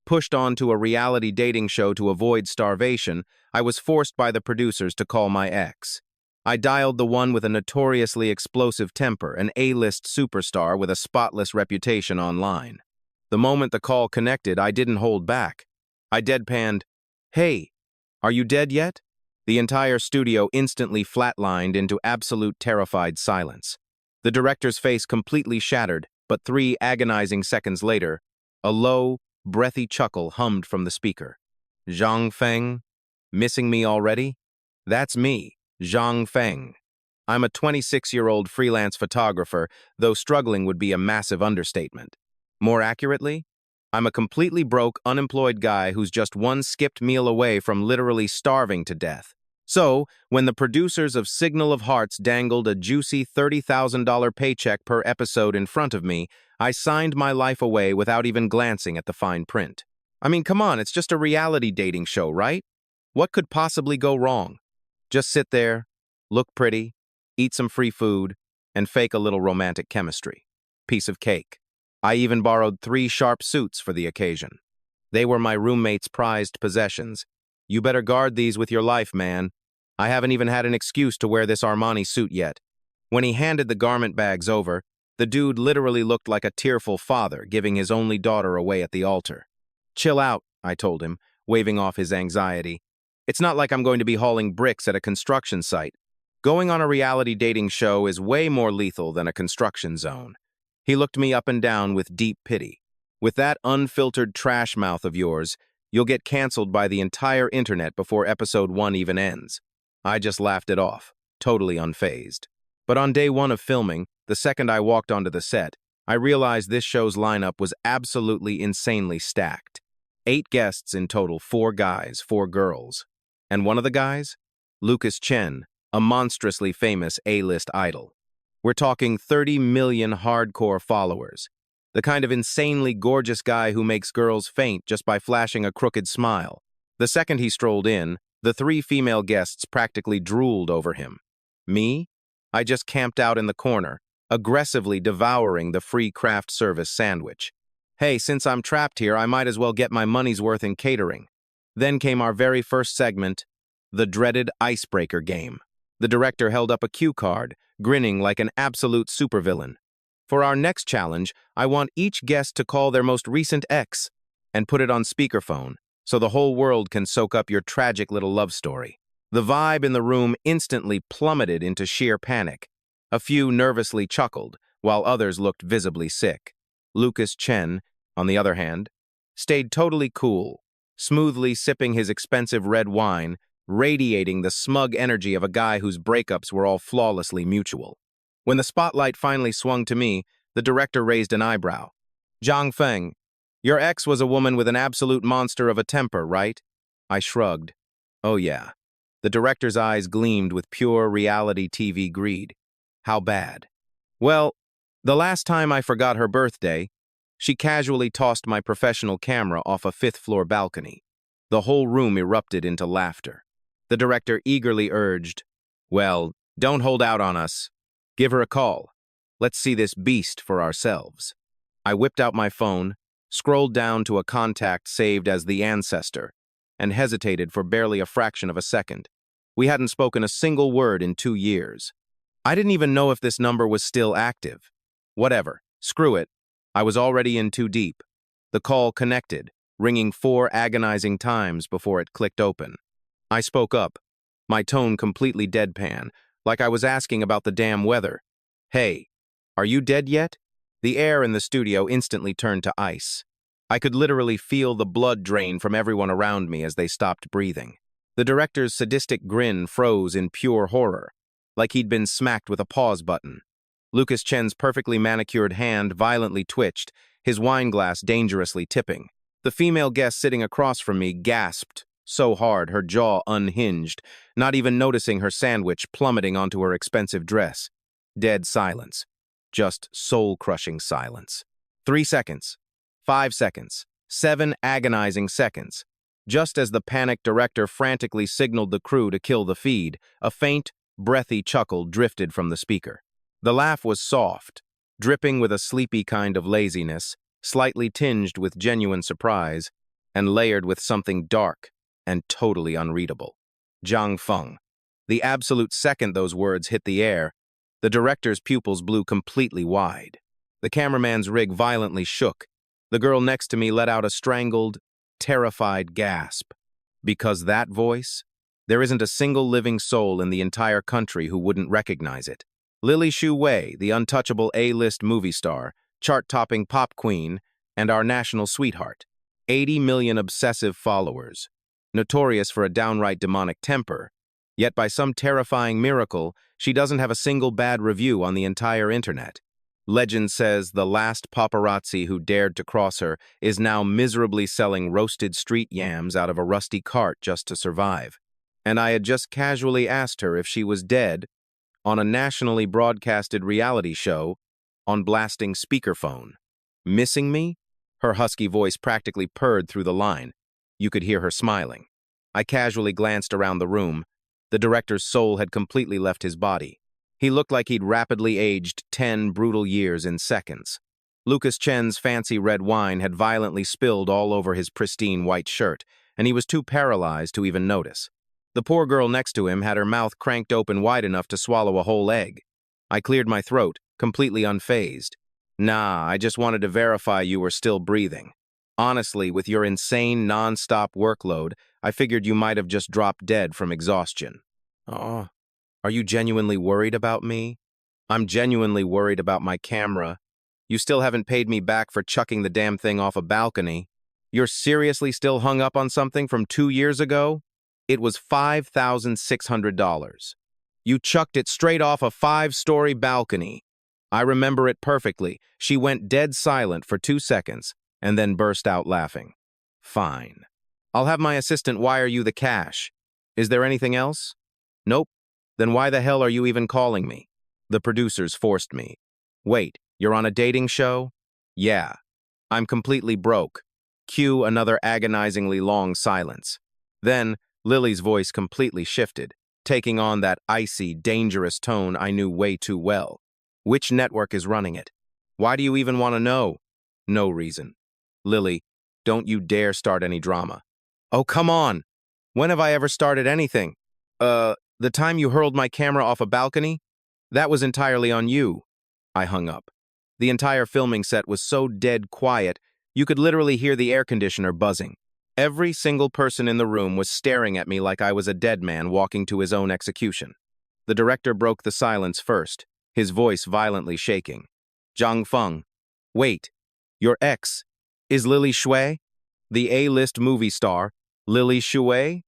Pushed onto a reality dating show to avoid starvation, I was forced by the producers to call my ex. I dialed the one with a notoriously explosive temper, an A-list superstar with a spotless reputation online. The moment the call connected, I didn't hold back. I deadpanned, "Hey, are you dead yet?" The entire studio instantly flatlined into absolute terrified silence. The director's face completely shattered, but 3 agonizing seconds later, a low, breathy chuckle hummed from the speaker. "Zhang Feng? Missing me already? That's me, Zhang Feng. I'm a 26-year-old freelance photographer, though struggling would be a massive understatement. More accurately, I'm a completely broke, unemployed guy who's just one skipped meal away from literally starving to death. So, when the producers of Signal of Hearts dangled a juicy $30,000 paycheck per episode in front of me, I signed my life away without even glancing at the fine print. I mean, come on, it's just a reality dating show, right? What could possibly go wrong? Just sit there, look pretty, eat some free food, and fake a little romantic chemistry. Piece of cake. I even borrowed 3 sharp suits for the occasion. They were my roommate's prized possessions. You better guard these with your life, man. I haven't even had an excuse to wear this Armani suit yet. When he handed the garment bags over, the dude literally looked like a tearful father giving his only daughter away at the altar. "Chill out," I told him, waving off his anxiety. "It's not like I'm going to be hauling bricks at a construction site. Going on a reality dating show is way more lethal than a construction zone." He looked me up and down with deep pity. "With that unfiltered trash mouth of yours, you'll get canceled by the entire internet before episode 1 even ends." I just laughed it off, totally unfazed. But on day 1 of filming, the second I walked onto the set, I realized this show's lineup was absolutely insanely stacked. 8 guests in total, 4 guys, 4 girls. And one of the guys? Lucas Chen, a monstrously famous A-list idol. We're talking 30 million hardcore followers. The kind of insanely gorgeous guy who makes girls faint just by flashing a crooked smile. The second he strolled in, the 3 female guests practically drooled over him. Me? I just camped out in the corner, aggressively devouring the free craft service sandwich. Hey, since I'm trapped here, I might as well get my money's worth in catering. Then came our very first segment, the dreaded icebreaker game. The director held up a cue card, grinning like an absolute supervillain. "For our next challenge, I want each guest to call their most recent ex and put it on speakerphone so the whole world can soak up your tragic little love story." The vibe in the room instantly plummeted into sheer panic. A few nervously chuckled, while others looked visibly sick. Lucas Chen, on the other hand, stayed totally cool, smoothly sipping his expensive red wine, radiating the smug energy of a guy whose breakups were all flawlessly mutual. When the spotlight finally swung to me, the director raised an eyebrow. "Zhang Feng, your ex was a woman with an absolute monster of a temper, right?" I shrugged. "Oh yeah." The director's eyes gleamed with pure reality TV greed. "How bad?" "Well, the last time I forgot her birthday, she casually tossed my professional camera off a 5th-floor balcony." The whole room erupted into laughter. The director eagerly urged, "Well, don't hold out on us. Give her a call. Let's see this beast for ourselves." I whipped out my phone, scrolled down to a contact saved as the ancestor, and hesitated for barely a fraction of a second. We hadn't spoken a single word in 2 years. I didn't even know if this number was still active. Whatever, screw it. I was already in too deep. The call connected, ringing 4 agonizing times before it clicked open. I spoke up, my tone completely deadpan, like I was asking about the damn weather. "Hey, are you dead yet?" The air in the studio instantly turned to ice. I could literally feel the blood drain from everyone around me as they stopped breathing. The director's sadistic grin froze in pure horror, like he'd been smacked with a pause button. Lucas Chen's perfectly manicured hand violently twitched, his wine glass dangerously tipping. The female guest sitting across from me gasped so hard her jaw unhinged, not even noticing her sandwich plummeting onto her expensive dress. Dead silence. Just soul-crushing silence. 3 seconds. 5 seconds. 7 agonizing seconds. Just as the panicked director frantically signaled the crew to kill the feed, a faint, breathy chuckle drifted from the speaker. The laugh was soft, dripping with a sleepy kind of laziness, slightly tinged with genuine surprise, and layered with something dark and totally unreadable. Zhang Feng. The absolute second those words hit the air, the director's pupils blew completely wide. The cameraman's rig violently shook. The girl next to me let out a strangled, terrified gasp. Because that voice? There isn't a single living soul in the entire country who wouldn't recognize it. Lily Shu Wei, the untouchable A-list movie star, chart-topping pop queen, and our national sweetheart. 80 million obsessive followers. Notorious for a downright demonic temper. Yet by some terrifying miracle, she doesn't have a single bad review on the entire internet. Legend says the last paparazzi who dared to cross her is now miserably selling roasted street yams out of a rusty cart just to survive. And I had just casually asked her if she was dead on a nationally broadcasted reality show on blasting speakerphone. Missing me? Her husky voice practically purred through the line. You could hear her smiling. I casually glanced around the room. The director's soul had completely left his body. He looked like he'd rapidly aged 10 brutal years in seconds. Lucas Chen's fancy red wine had violently spilled all over his pristine white shirt, and he was too paralyzed to even notice. The poor girl next to him had her mouth cranked open wide enough to swallow a whole egg. I cleared my throat, completely unfazed. Nah, I just wanted to verify you were still breathing. Honestly, with your insane, non-stop workload, I figured you might have just dropped dead from exhaustion. Oh, are you genuinely worried about me? I'm genuinely worried about my camera. You still haven't paid me back for chucking the damn thing off a balcony. You're seriously still hung up on something from 2 years ago? It was $5,600. You chucked it straight off a 5-story balcony. I remember it perfectly. She went dead silent for 2 seconds and then burst out laughing. Fine. I'll have my assistant wire you the cash. Is there anything else? Nope. Then why the hell are you even calling me? The producers forced me. Wait, you're on a dating show? Yeah. I'm completely broke. Cue another agonizingly long silence. Then, Lily's voice completely shifted, taking on that icy, dangerous tone I knew way too well. Which network is running it? Why do you even want to know? No reason. Lily, don't you dare start any drama. Oh, come on! When have I ever started anything? The time you hurled my camera off a balcony? That was entirely on you. I hung up. The entire filming set was so dead quiet, you could literally hear the air conditioner buzzing. Every single person in the room was staring at me like I was a dead man walking to his own execution. The director broke the silence first, his voice violently shaking. Zhang Feng. Wait, your ex is Lily Shui? The A-list movie star, Lily Shui?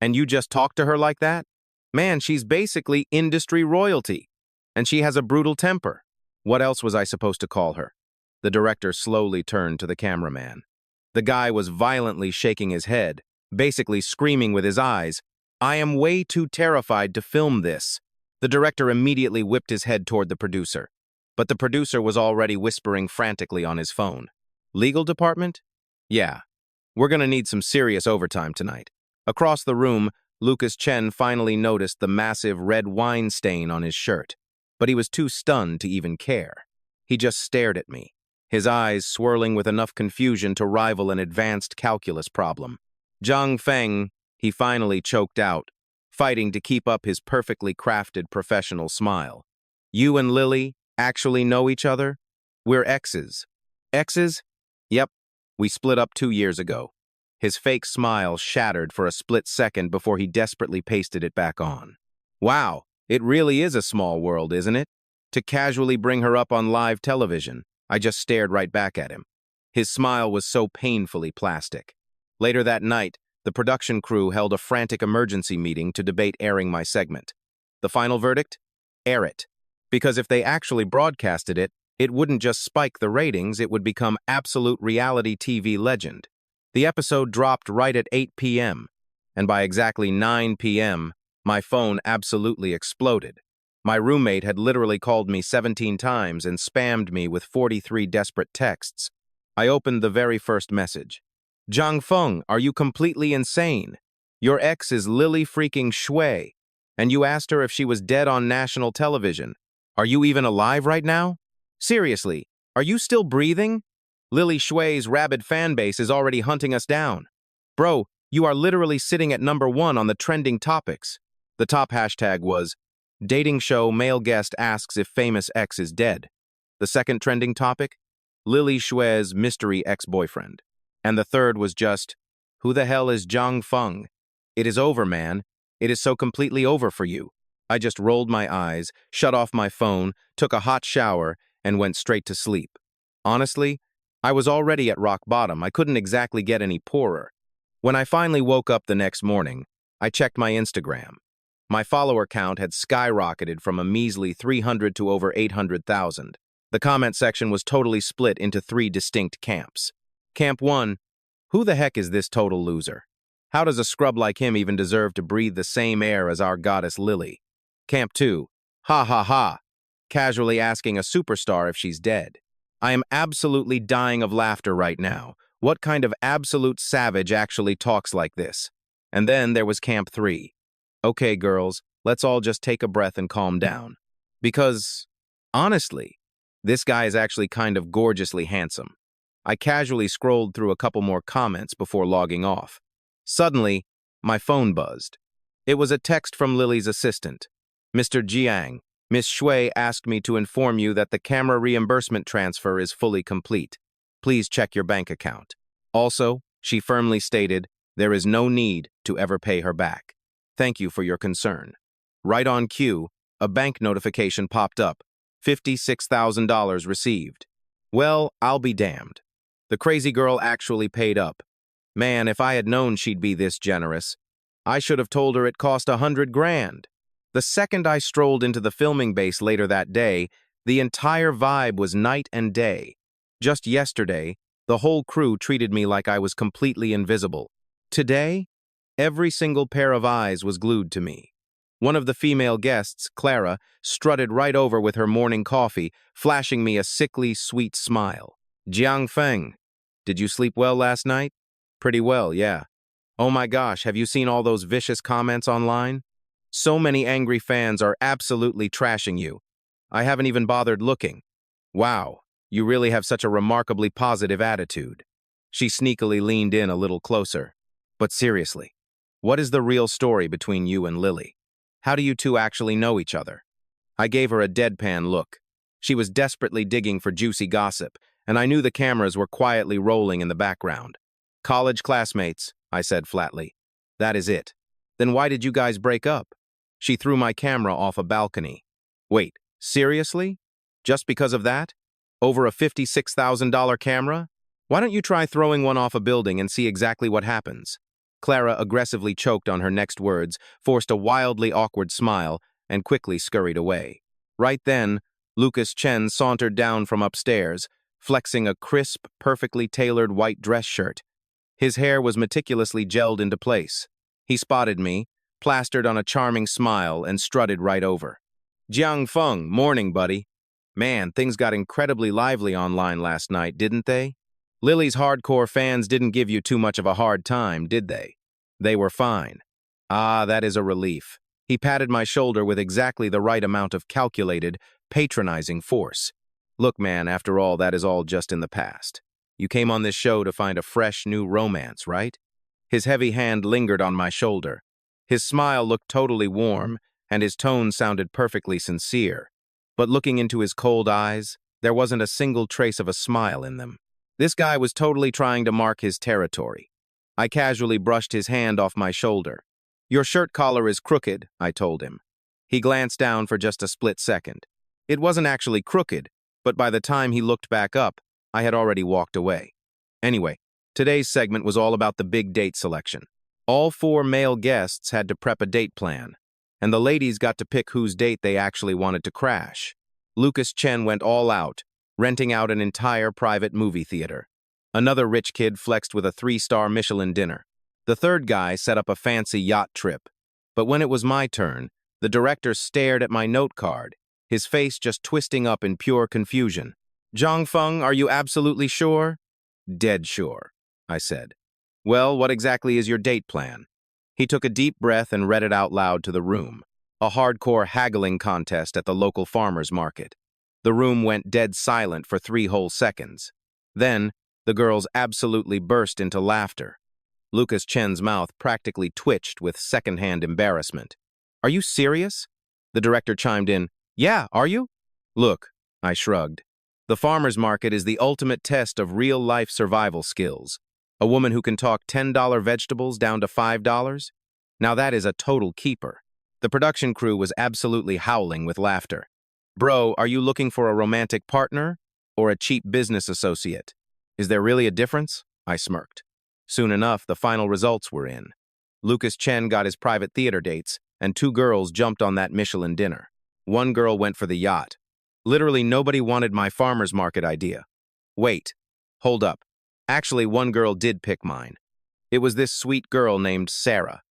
And you just talked to her like that? Man, she's basically industry royalty. And she has a brutal temper. What else was I supposed to call her? The director slowly turned to the cameraman. The guy was violently shaking his head, basically screaming with his eyes, I am way too terrified to film this. The director immediately whipped his head toward the producer. But the producer was already whispering frantically on his phone. Legal department? Yeah. We're gonna need some serious overtime tonight. Across the room, Lucas Chen finally noticed the massive red wine stain on his shirt. But he was too stunned to even care. He just stared at me, his eyes swirling with enough confusion to rival an advanced calculus problem. Zhang Feng, he finally choked out, fighting to keep up his perfectly crafted professional smile. You and Lily actually know each other? We're exes. Exes? Yep, we split up 2 years ago. His fake smile shattered for a split second before he desperately pasted it back on. Wow, it really is a small world, isn't it? To casually bring her up on live television, I just stared right back at him. His smile was so painfully plastic. Later that night, the production crew held a frantic emergency meeting to debate airing my segment. The final verdict? Air it. Because if they actually broadcasted it, it wouldn't just spike the ratings, it would become absolute reality TV legend. The episode dropped right at 8 p.m., and by exactly 9 p.m., my phone absolutely exploded. My roommate had literally called me 17 times and spammed me with 43 desperate texts. I opened the very first message. Zhang Feng, are you completely insane? Your ex is Lily freaking Shui, and you asked her if she was dead on national television. Are you even alive right now? Seriously, are you still breathing? Lily Shui's rabid fan base is already hunting us down. Bro, you are literally sitting at #1 on the trending topics. The top hashtag was, dating show male guest asks if famous ex is dead. The second trending topic, Lily Xue's mystery ex-boyfriend. And the third was just, who the hell is Zhang Feng? It is over, man. It is so completely over for you. I just rolled my eyes, shut off my phone, took a hot shower, and went straight to sleep. Honestly, I was already at rock bottom. I couldn't exactly get any poorer. When I finally woke up the next morning, I checked my Instagram. My follower count had skyrocketed from a measly 300 to over 800,000. The comment section was totally split into 3 distinct camps. Camp 1, who the heck is this total loser? How does a scrub like him even deserve to breathe the same air as our goddess Lily? Camp 2, ha ha ha, casually asking a superstar if she's dead. I am absolutely dying of laughter right now. What kind of absolute savage actually talks like this? And then there was Camp 3. Okay, girls, let's all just take a breath and calm down. Because, honestly, this guy is actually kind of gorgeously handsome. I casually scrolled through a couple more comments before logging off. Suddenly, my phone buzzed. It was a text from Lily's assistant. Mr. Jiang, Miss Shui asked me to inform you that the camera reimbursement transfer is fully complete. Please check your bank account. Also, she firmly stated, there is no need to ever pay her back. Thank you for your concern. Right on cue, a bank notification popped up. $56,000 received. Well, I'll be damned. The crazy girl actually paid up. Man, if I had known she'd be this generous, I should have told her it cost 100 grand. The second I strolled into the filming base later that day, the entire vibe was night and day. Just yesterday, the whole crew treated me like I was completely invisible. Today, every single pair of eyes was glued to me. One of the female guests, Clara, strutted right over with her morning coffee, flashing me a sickly, sweet smile. Jiang Feng, did you sleep well last night? Pretty well, yeah. Oh my gosh, have you seen all those vicious comments online? So many angry fans are absolutely trashing you. I haven't even bothered looking. Wow, you really have such a remarkably positive attitude. She sneakily leaned in a little closer. But seriously, what is the real story between you and Lily? How do you two actually know each other? I gave her a deadpan look. She was desperately digging for juicy gossip, and I knew the cameras were quietly rolling in the background. College classmates, I said flatly. That is it. Then why did you guys break up? She threw my camera off a balcony. Wait, seriously? Just because of that? Over a $56,000 camera? Why don't you try throwing one off a building and see exactly what happens? Clara aggressively choked on her next words, forced a wildly awkward smile, and quickly scurried away. Right then, Lucas Chen sauntered down from upstairs, flexing a crisp, perfectly tailored white dress shirt. His hair was meticulously gelled into place. He spotted me, plastered on a charming smile, and strutted right over. Jiang Feng, morning, buddy. Man, things got incredibly lively online last night, didn't they? Lily's hardcore fans didn't give you too much of a hard time, did they? They were fine. Ah, that is a relief. He patted my shoulder with exactly the right amount of calculated, patronizing force. Look, man, after all, that is all just in the past. You came on this show to find a fresh, new romance, right? His heavy hand lingered on my shoulder. His smile looked totally warm, and his tone sounded perfectly sincere. But looking into his cold eyes, there wasn't a single trace of a smile in them. This guy was totally trying to mark his territory. I casually brushed his hand off my shoulder. Your shirt collar is crooked, I told him. He glanced down for just a split second. It wasn't actually crooked, but by the time he looked back up, I had already walked away. Anyway, today's segment was all about the big date selection. All 4 male guests had to prep a date plan, and the ladies got to pick whose date they actually wanted to crash. Lucas Chen went all out, renting out an entire private movie theater. Another rich kid flexed with a 3-star Michelin dinner. The third guy set up a fancy yacht trip. But when it was my turn, the director stared at my note card, his face just twisting up in pure confusion. Zhang Feng, are you absolutely sure? Dead sure, I said. Well, what exactly is your date plan? He took a deep breath and read it out loud to the room. A hardcore haggling contest at the local farmer's market. The room went dead silent for 3 whole seconds. Then, the girls absolutely burst into laughter. Lucas Chen's mouth practically twitched with secondhand embarrassment. Are you serious? The director chimed in. Yeah, are you? Look, I shrugged. The farmer's market is the ultimate test of real-life survival skills. A woman who can talk $10 vegetables down to $5? Now that is a total keeper. The production crew was absolutely howling with laughter. Bro, are you looking for a romantic partner or a cheap business associate? Is there really a difference? I smirked. Soon enough, the final results were in. Lucas Chen got his private theater dates, and 2 girls jumped on that Michelin dinner. 1 girl went for the yacht. Literally nobody wanted my farmer's market idea. Wait, hold up. Actually, 1 girl did pick mine. It was this sweet girl named Sarah.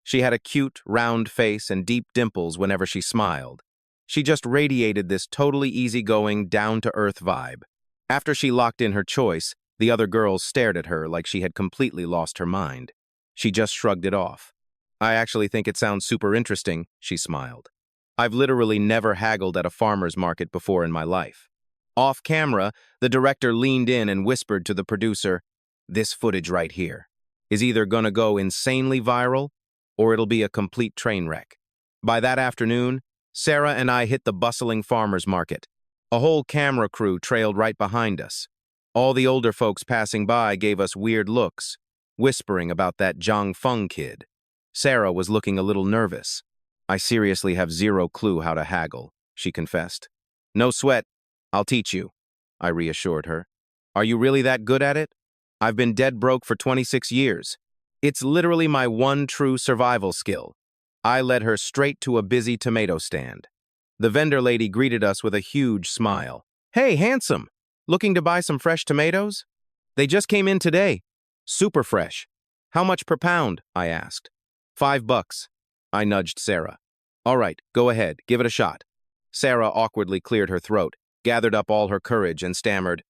She had a cute, round face and deep dimples whenever she smiled. She just radiated this totally easygoing, down-to-earth vibe. After she locked in her choice, the other girls stared at her like she had completely lost her mind. She just shrugged it off. I actually think it sounds super interesting, she smiled. I've literally never haggled at a farmer's market before in my life. Off camera, the director leaned in and whispered to the producer, "This footage right here is either gonna go insanely viral or it'll be a complete train wreck." By that afternoon, Sarah and I hit the bustling farmer's market. A whole camera crew trailed right behind us. All the older folks passing by gave us weird looks, whispering about that Zhang Feng kid. Sarah was looking a little nervous. I seriously have zero clue how to haggle, she confessed. No sweat, I'll teach you, I reassured her. Are you really that good at it? I've been dead broke for 26 years. It's literally my one true survival skill. I led her straight to a busy tomato stand. The vendor lady greeted us with a huge smile. Hey, handsome! Looking to buy some fresh tomatoes? They just came in today. Super fresh. How much per pound? I asked. $5. I nudged Sarah. All right, go ahead, give it a shot. Sarah awkwardly cleared her throat, gathered up all her courage, and stammered,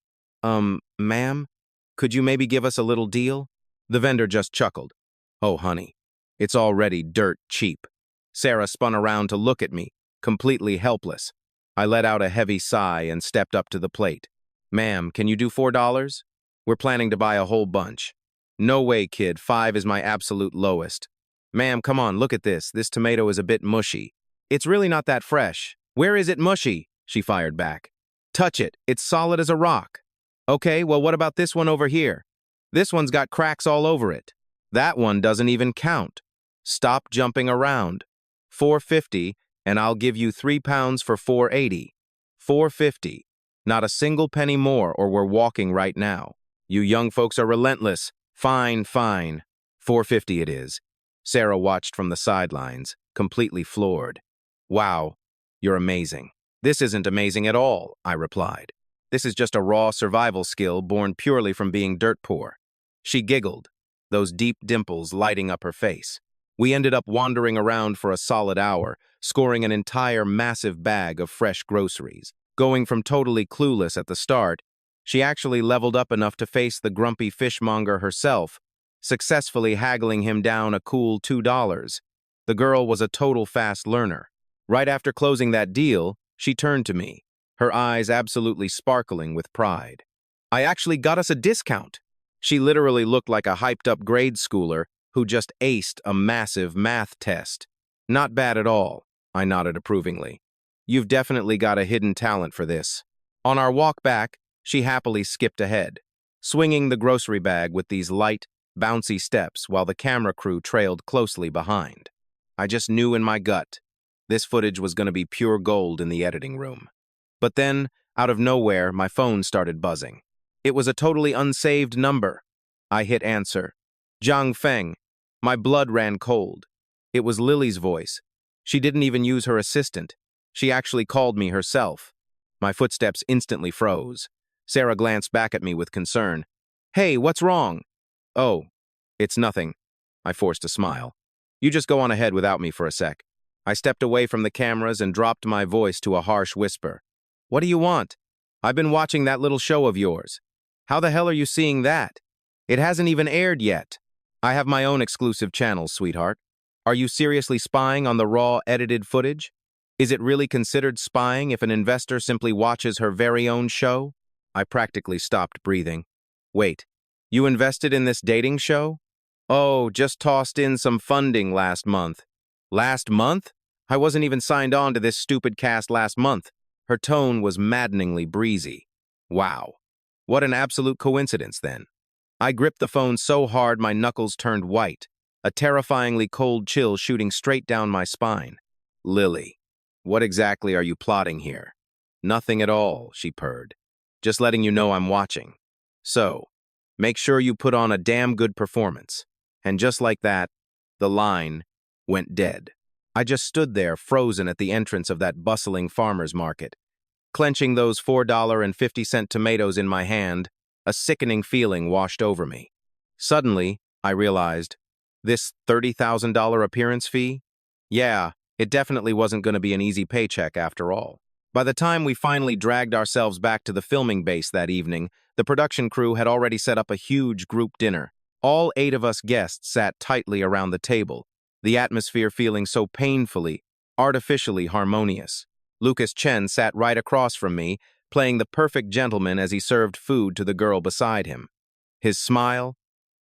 Ma'am, could you maybe give us a little deal? The vendor just chuckled. Oh, honey, it's already dirt cheap. Sarah spun around to look at me, completely helpless. I let out a heavy sigh and stepped up to the plate. Ma'am, can you do $4? We're planning to buy a whole bunch. No way, kid, 5 is my absolute lowest. Ma'am, come on, look at this. This tomato is a bit mushy. It's really not that fresh. Where is it mushy? She fired back. Touch it. It's solid as a rock. Okay, well, what about this one over here? This one's got cracks all over it. That one doesn't even count. Stop jumping around. $4.50, and I'll give you 3 pounds for $4.80. $4.50. Not a single penny more, or we're walking right now. You young folks are relentless. Fine, fine. $4.50 it is. Sarah watched from the sidelines, completely floored. Wow, you're amazing. This isn't amazing at all, I replied. This is just a raw survival skill born purely from being dirt poor. She giggled, those deep dimples lighting up her face. We ended up wandering around for a solid hour, scoring an entire massive bag of fresh groceries. Going from totally clueless at the start, she actually leveled up enough to face the grumpy fishmonger herself, successfully haggling him down a cool $2. The girl was a total fast learner. Right after closing that deal, she turned to me, her eyes absolutely sparkling with pride. I actually got us a discount. She literally looked like a hyped-up grade schooler who just aced a massive math test. Not bad at all, I nodded approvingly. You've definitely got a hidden talent for this. On our walk back, she happily skipped ahead, swinging the grocery bag with these light, bouncy steps while the camera crew trailed closely behind. I just knew in my gut this footage was going to be pure gold in the editing room. But then, out of nowhere, my phone started buzzing. It was a totally unsaved number. I hit answer. Zhang Feng. My blood ran cold. It was Lily's voice. She didn't even use her assistant. She actually called me herself. My footsteps instantly froze. Sarah glanced back at me with concern. Hey, what's wrong? Oh, it's nothing. I forced a smile. You just go on ahead without me for a sec. I stepped away from the cameras and dropped my voice to a harsh whisper. What do you want? I've been watching that little show of yours. How the hell are you seeing that? It hasn't even aired yet. I have my own exclusive channels, sweetheart. Are you seriously spying on the raw, edited footage? Is it really considered spying if an investor simply watches her very own show? I practically stopped breathing. Wait, you invested in this dating show? Oh, just tossed in some funding last month. Last month? I wasn't even signed on to this stupid cast last month. Her tone was maddeningly breezy. Wow. What an absolute coincidence, then. I gripped the phone so hard my knuckles turned white, a terrifyingly cold chill shooting straight down my spine. Lily, what exactly are you plotting here? Nothing at all, she purred. Just letting you know I'm watching. So, make sure you put on a damn good performance. And just like that, the line went dead. I just stood there, frozen at the entrance of that bustling farmer's market. Clenching those $4.50 tomatoes in my hand, a sickening feeling washed over me. Suddenly, I realized, this $30,000 appearance fee? Yeah, it definitely wasn't going to be an easy paycheck after all. By the time we finally dragged ourselves back to the filming base that evening, the production crew had already set up a huge group dinner. All 8 of us guests sat tightly around the table, the atmosphere feeling so painfully, artificially harmonious. Lucas Chen sat right across from me, playing the perfect gentleman as he served food to the girl beside him. His smile,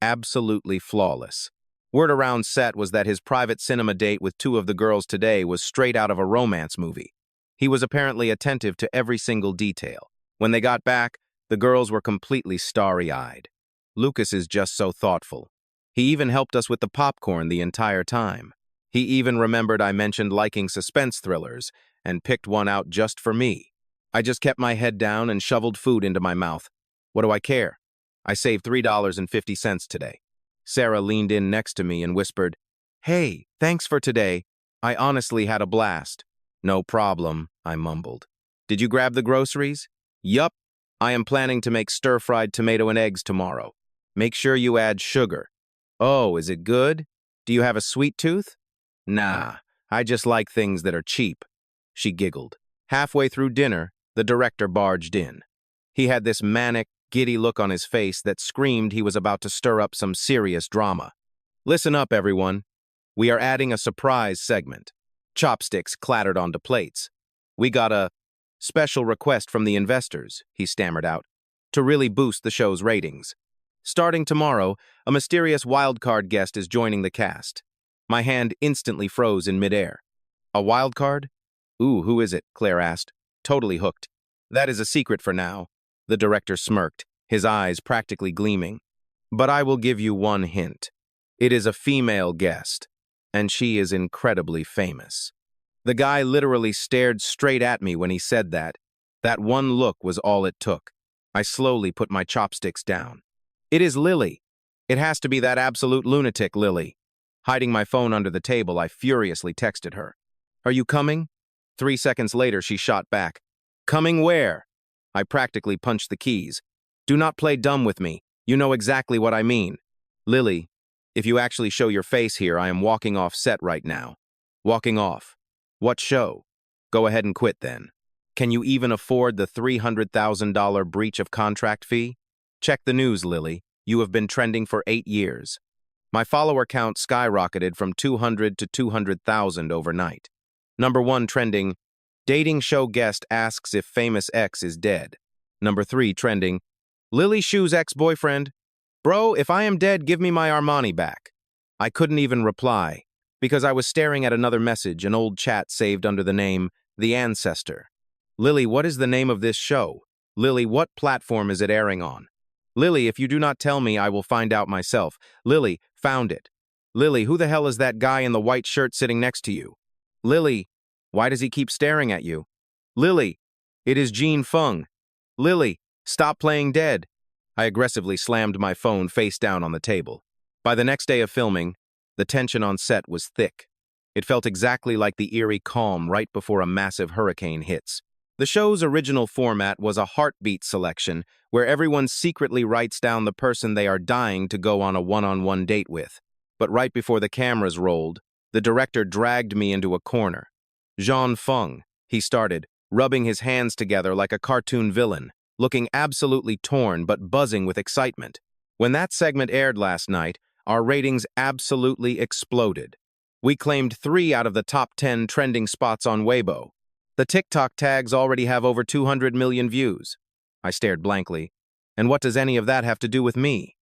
absolutely flawless. Word around set was that his private cinema date with 2 of the girls today was straight out of a romance movie. He was apparently attentive to every single detail. When they got back, the girls were completely starry-eyed. Lucas is just so thoughtful. He even helped us with the popcorn the entire time. He even remembered I mentioned liking suspense thrillers and picked one out just for me. I just kept my head down and shoveled food into my mouth. What do I care? I saved $3.50 today. Sarah leaned in next to me and whispered, "Hey, thanks for today. I honestly had a blast." "No problem," I mumbled. "Did you grab the groceries?" "Yup. I am planning to make stir-fried tomato and eggs tomorrow. Make sure you add sugar." "Oh, is it good? Do you have a sweet tooth?" "Nah, I just like things that are cheap." She giggled. Halfway through dinner, the director barged in. He had this manic, giddy look on his face that screamed he was about to stir up some serious drama. "Listen up, everyone. We are adding a surprise segment." Chopsticks clattered onto plates. "We got a special request from the investors," he stammered out, "to really boost the show's ratings. Starting tomorrow, a mysterious wildcard guest is joining the cast." My hand instantly froze in midair. "A wildcard? Ooh, who is it?" Claire asked. "Totally hooked." "That is a secret for now." The director smirked, his eyes practically gleaming. "But I will give you one hint. It is a female guest, and she is incredibly famous." The guy literally stared straight at me when he said that. That one look was all it took. I slowly put my chopsticks down. "It is Lily. It has to be that absolute lunatic Lily." Hiding my phone under the table, I furiously texted her. "Are you coming?" 3 seconds later, she shot back. "Coming where?" I practically punched the keys. "Do not play dumb with me. You know exactly what I mean." "Lily, if you actually show your face here, I am walking off set right now." "Walking off? What show?" "Go ahead and quit then." "Can you even afford the $300,000 breach of contract fee?" "Check the news, Lily. You have been trending for 8 years." My follower count skyrocketed from 200 to 200,000 overnight. Number 1 trending, dating show guest asks if famous ex is dead. Number 3 trending, Lily Shu's ex-boyfriend. Bro, if I am dead, give me my Armani back. I couldn't even reply, because I was staring at another message, an old chat saved under the name The Ancestor. "Lily, what is the name of this show? Lily, what platform is it airing on? Lily, if you do not tell me, I will find out myself. Lily, found it. Lily, who the hell is that guy in the white shirt sitting next to you? Lily, why does he keep staring at you? Lily, it is Jean Feng. Lily, stop playing dead." I aggressively slammed my phone face down on the table. By the next day of filming, the tension on set was thick. It felt exactly like the eerie calm right before a massive hurricane hits. The show's original format was a heartbeat selection, where everyone secretly writes down the person they are dying to go on a one-on-one date with. But right before the cameras rolled, the director dragged me into a corner. "Jean Feng," he started, rubbing his hands together like a cartoon villain, looking absolutely torn but buzzing with excitement. When that segment aired last night, our ratings absolutely exploded. We claimed 3 out of the top 10 trending spots on Weibo. The TikTok tags already have over 200 million views. I stared blankly. And what does any of that have to do with me?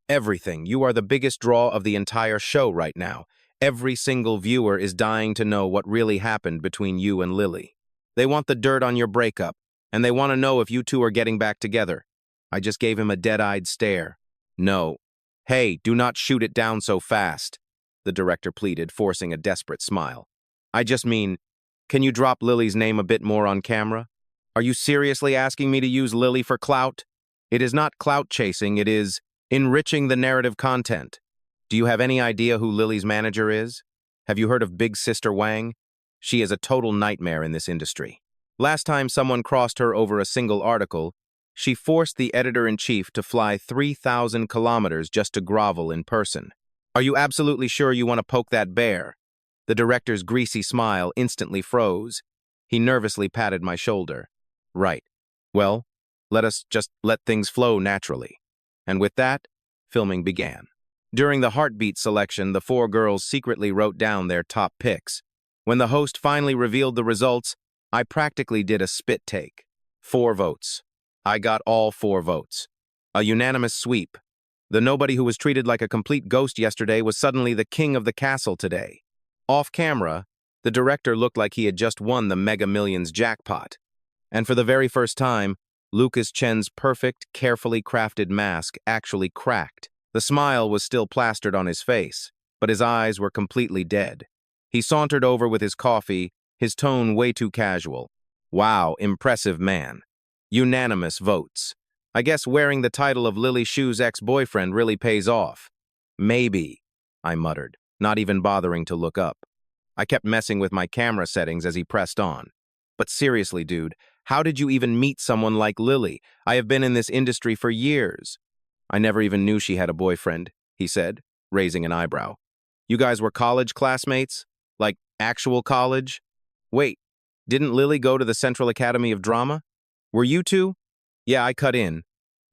Everything. You are the biggest draw of the entire show right now. Every single viewer is dying to know what really happened between you and Lily. They want the dirt on your breakup, and they want to know if you two are getting back together. I just gave him a dead-eyed stare. No. Hey, do not shoot it down so fast, the director pleaded, forcing a desperate smile. I just mean, can you drop Lily's name a bit more on camera? Are you seriously asking me to use Lily for clout? It is not clout chasing, it is enriching the narrative content. Do you have any idea who Lily's manager is? Have you heard of Big Sister Wang? She is a total nightmare in this industry. Last time someone crossed her over a single article, she forced the editor-in-chief to fly 3,000 kilometers just to grovel in person. Are you absolutely sure you want to poke that bear? The director's greasy smile instantly froze. He nervously patted my shoulder. Right. Well, let us just let things flow naturally. And with that, filming began. During the heartbeat selection, the four girls secretly wrote down their top picks. When the host finally revealed the results, I practically did a spit take. 4 votes. I got all 4 votes. A unanimous sweep. The nobody who was treated like a complete ghost yesterday was suddenly the king of the castle today. Off camera, the director looked like he had just won the Mega Millions jackpot. And for the very first time, Lucas Chen's perfect, carefully crafted mask actually cracked. The smile was still plastered on his face, but his eyes were completely dead. He sauntered over with his coffee, his tone way too casual. Wow, impressive man. Unanimous votes. I guess wearing the title of Lily Shu's ex-boyfriend really pays off. Maybe, I muttered, not even bothering to look up. I kept messing with my camera settings as he pressed on. But seriously, dude, how did you even meet someone like Lily? I have been in this industry for years. I never even knew she had a boyfriend, he said, raising an eyebrow. You guys were college classmates? Like, actual college? Wait, didn't Lily go to the Central Academy of Drama? Were you two? Yeah, I cut in.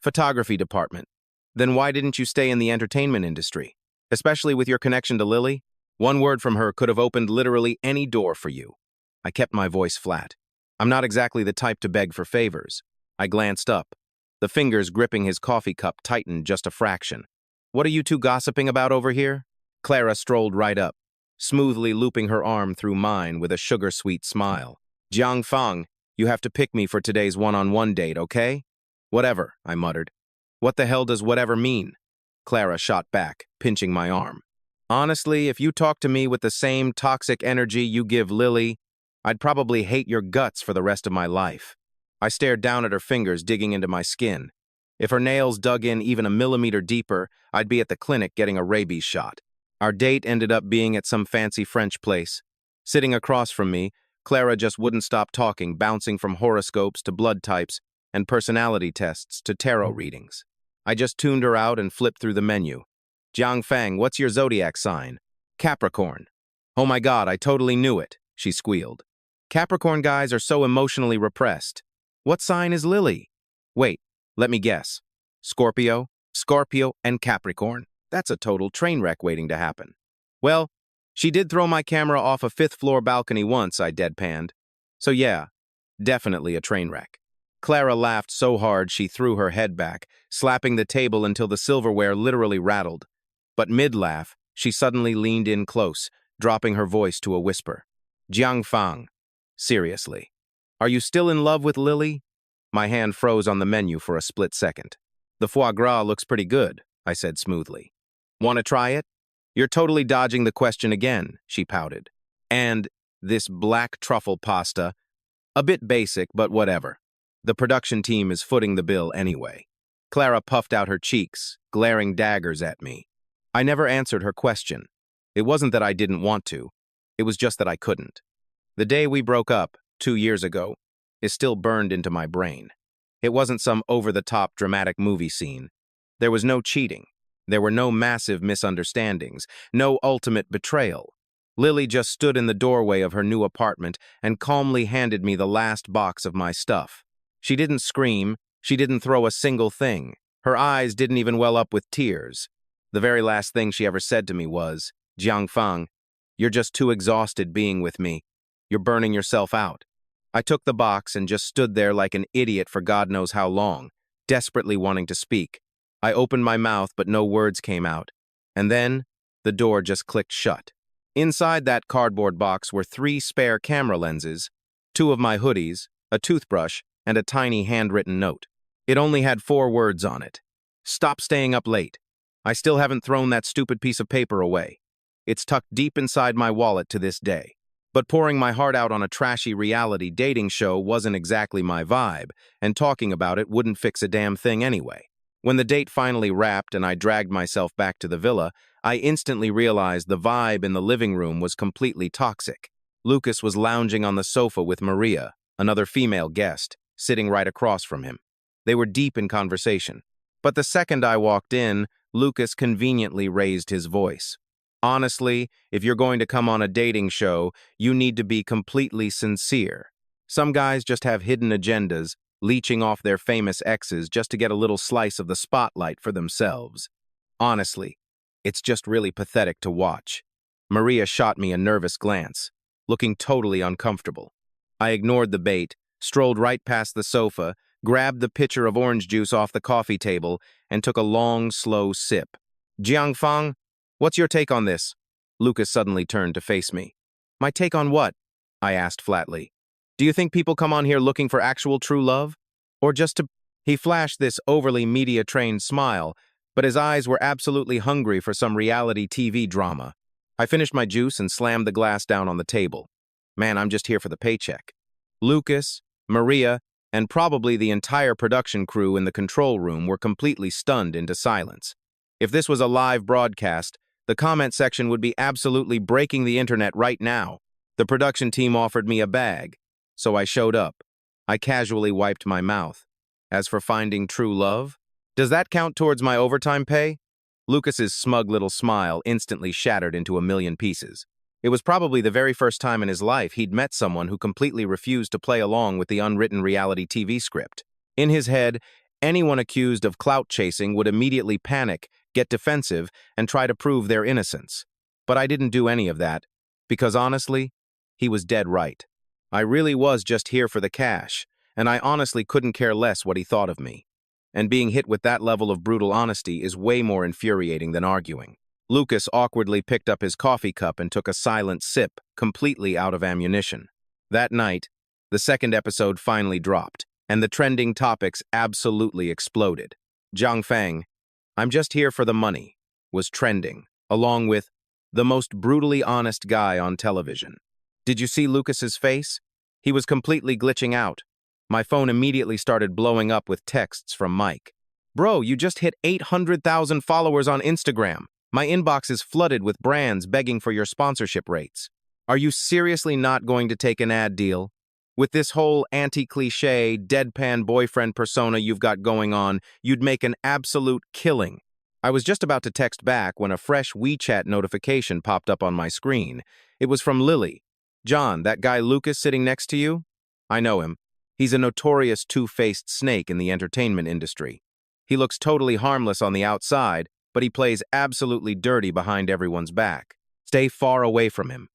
Photography department. Then why didn't you stay in the entertainment industry? Especially with your connection to Lily? One word from her could have opened literally any door for you. I kept my voice flat. I'm not exactly the type to beg for favors. I glanced up. The fingers gripping his coffee cup tightened just a fraction. What are you two gossiping about over here? Clara strolled right up, smoothly looping her arm through mine with a sugar-sweet smile. Jiang Fang, you have to pick me for today's one-on-one date, okay? Whatever, I muttered. What the hell does whatever mean? Clara shot back, pinching my arm. Honestly, if you talk to me with the same toxic energy you give Lily, I'd probably hate your guts for the rest of my life. I stared down at her fingers digging into my skin. If her nails dug in even a millimeter deeper, I'd be at the clinic getting a rabies shot. Our date ended up being at some fancy French place. Sitting across from me, Clara just wouldn't stop talking, bouncing from horoscopes to blood types and personality tests to tarot readings. I just tuned her out and flipped through the menu. Jiang Fang, what's your zodiac sign? Capricorn. Oh my God, I totally knew it, she squealed. Capricorn guys are so emotionally repressed. What sign is Lily? Wait, let me guess. Scorpio, and Capricorn. That's a total train wreck waiting to happen. Well, she did throw my camera off a 5th-floor balcony once, I deadpanned. So yeah, definitely a train wreck. Clara laughed so hard she threw her head back, slapping the table until the silverware literally rattled. But mid-laugh, she suddenly leaned in close, dropping her voice to a whisper. Jiang Fang, seriously, are you still in love with Lily? My hand froze on the menu for a split second. The foie gras looks pretty good, I said smoothly. Want to try it? You're totally dodging the question again, she pouted. And this black truffle pasta, a bit basic, but whatever. The production team is footing the bill anyway. Clara puffed out her cheeks, glaring daggers at me. I never answered her question. It wasn't that I didn't want to. It was just that I couldn't. The day we broke up, 2 years ago, is still burned into my brain. It wasn't some over-the-top dramatic movie scene. There was no cheating. There were no massive misunderstandings, no ultimate betrayal. Lily just stood in the doorway of her new apartment and calmly handed me the last box of my stuff. She didn't scream. She didn't throw a single thing. Her eyes didn't even well up with tears. The very last thing she ever said to me was, Jiang Fang, you're just too exhausted being with me. You're burning yourself out. I took the box and just stood there like an idiot for God knows how long, desperately wanting to speak. I opened my mouth, but no words came out. And then, the door just clicked shut. Inside that cardboard box were 3 spare camera lenses, 2 of my hoodies, a toothbrush, and a tiny handwritten note. It only had 4 words on it. Stop staying up late. I still haven't thrown that stupid piece of paper away. It's tucked deep inside my wallet to this day. But pouring my heart out on a trashy reality dating show wasn't exactly my vibe, and talking about it wouldn't fix a damn thing anyway. When the date finally wrapped and I dragged myself back to the villa, I instantly realized the vibe in the living room was completely toxic. Lucas was lounging on the sofa with Maria, another female guest, sitting right across from him. They were deep in conversation. But the second I walked in, Lucas conveniently raised his voice. Honestly, if you're going to come on a dating show, you need to be completely sincere. Some guys just have hidden agendas, leeching off their famous exes just to get a little slice of the spotlight for themselves. Honestly, it's just really pathetic to watch. Maria shot me a nervous glance, looking totally uncomfortable. I ignored the bait, strolled right past the sofa, grabbed the pitcher of orange juice off the coffee table, and took a long, slow sip. Jiangfang, what's your take on this? Lucas suddenly turned to face me. My take on what? I asked flatly. Do you think people come on here looking for actual true love? Or just to... He flashed this overly media-trained smile, but his eyes were absolutely hungry for some reality TV drama. I finished my juice and slammed the glass down on the table. Man, I'm just here for the paycheck. Lucas, Maria, and probably the entire production crew in the control room were completely stunned into silence. If this was a live broadcast, the comment section would be absolutely breaking the internet right now. The production team offered me a bag, so I showed up. I casually wiped my mouth. As for finding true love, does that count towards my overtime pay? Lucas's smug little smile instantly shattered into a million pieces. It was probably the very first time in his life he'd met someone who completely refused to play along with the unwritten reality TV script. In his head, anyone accused of clout chasing would immediately panic, get defensive, and try to prove their innocence. But I didn't do any of that, because honestly, he was dead right. I really was just here for the cash, and I honestly couldn't care less what he thought of me. And being hit with that level of brutal honesty is way more infuriating than arguing. Lucas awkwardly picked up his coffee cup and took a silent sip, completely out of ammunition. That night, the second episode finally dropped, and the trending topics absolutely exploded. Zhang Fang, I'm just here for the money, was trending, along with the most brutally honest guy on television. Did you see Lucas's face? He was completely glitching out. My phone immediately started blowing up with texts from Mike. Bro, you just hit 800,000 followers on Instagram. My inbox is flooded with brands begging for your sponsorship rates. Are you seriously not going to take an ad deal? With this whole anti-cliche, deadpan boyfriend persona you've got going on, you'd make an absolute killing. I was just about to text back when a fresh WeChat notification popped up on my screen. It was from Lily. John, that guy Lucas sitting next to you? I know him. He's a notorious two-faced snake in the entertainment industry. He looks totally harmless on the outside, but he plays absolutely dirty behind everyone's back. Stay far away from him.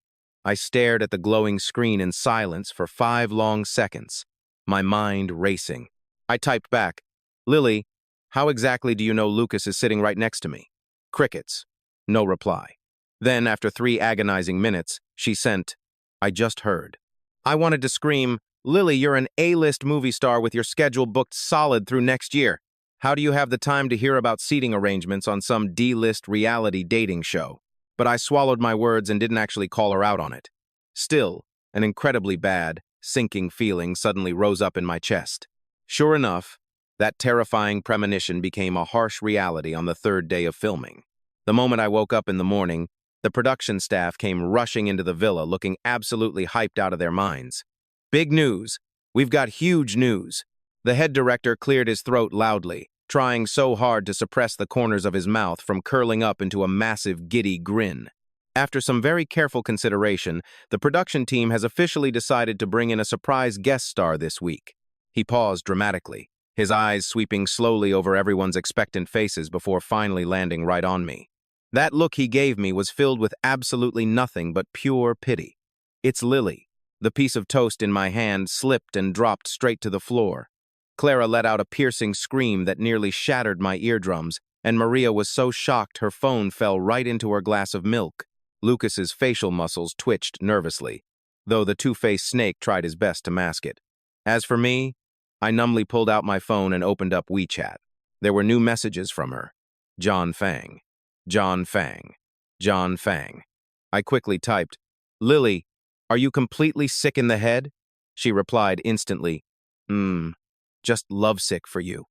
I stared at the glowing screen in silence for 5 long seconds, my mind racing. I typed back, Lily, how exactly do you know Lucas is sitting right next to me? Crickets. No reply. Then, after 3 agonizing minutes, she sent, I just heard. I wanted to scream, Lily, you're an A-list movie star with your schedule booked solid through next year. How do you have the time to hear about seating arrangements on some D-list reality dating show? But I swallowed my words and didn't actually call her out on it. Still, an incredibly bad, sinking feeling suddenly rose up in my chest. Sure enough, that terrifying premonition became a harsh reality on the 3rd day of filming. The moment I woke up in the morning, the production staff came rushing into the villa looking absolutely hyped out of their minds. Big news! We've got huge news! The head director cleared his throat loudly, trying so hard to suppress the corners of his mouth from curling up into a massive, giddy grin. After some very careful consideration, the production team has officially decided to bring in a surprise guest star this week. He paused dramatically, his eyes sweeping slowly over everyone's expectant faces before finally landing right on me. That look he gave me was filled with absolutely nothing but pure pity. It's Lily. The piece of toast in my hand slipped and dropped straight to the floor. Clara let out a piercing scream that nearly shattered my eardrums, and Maria was so shocked her phone fell right into her glass of milk. Lucas's facial muscles twitched nervously, though the two-faced snake tried his best to mask it. As for me, I numbly pulled out my phone and opened up WeChat. There were new messages from her. John Fang. John Fang. John Fang. I quickly typed, "Lily, are you completely sick in the head?" She replied instantly, just lovesick for you."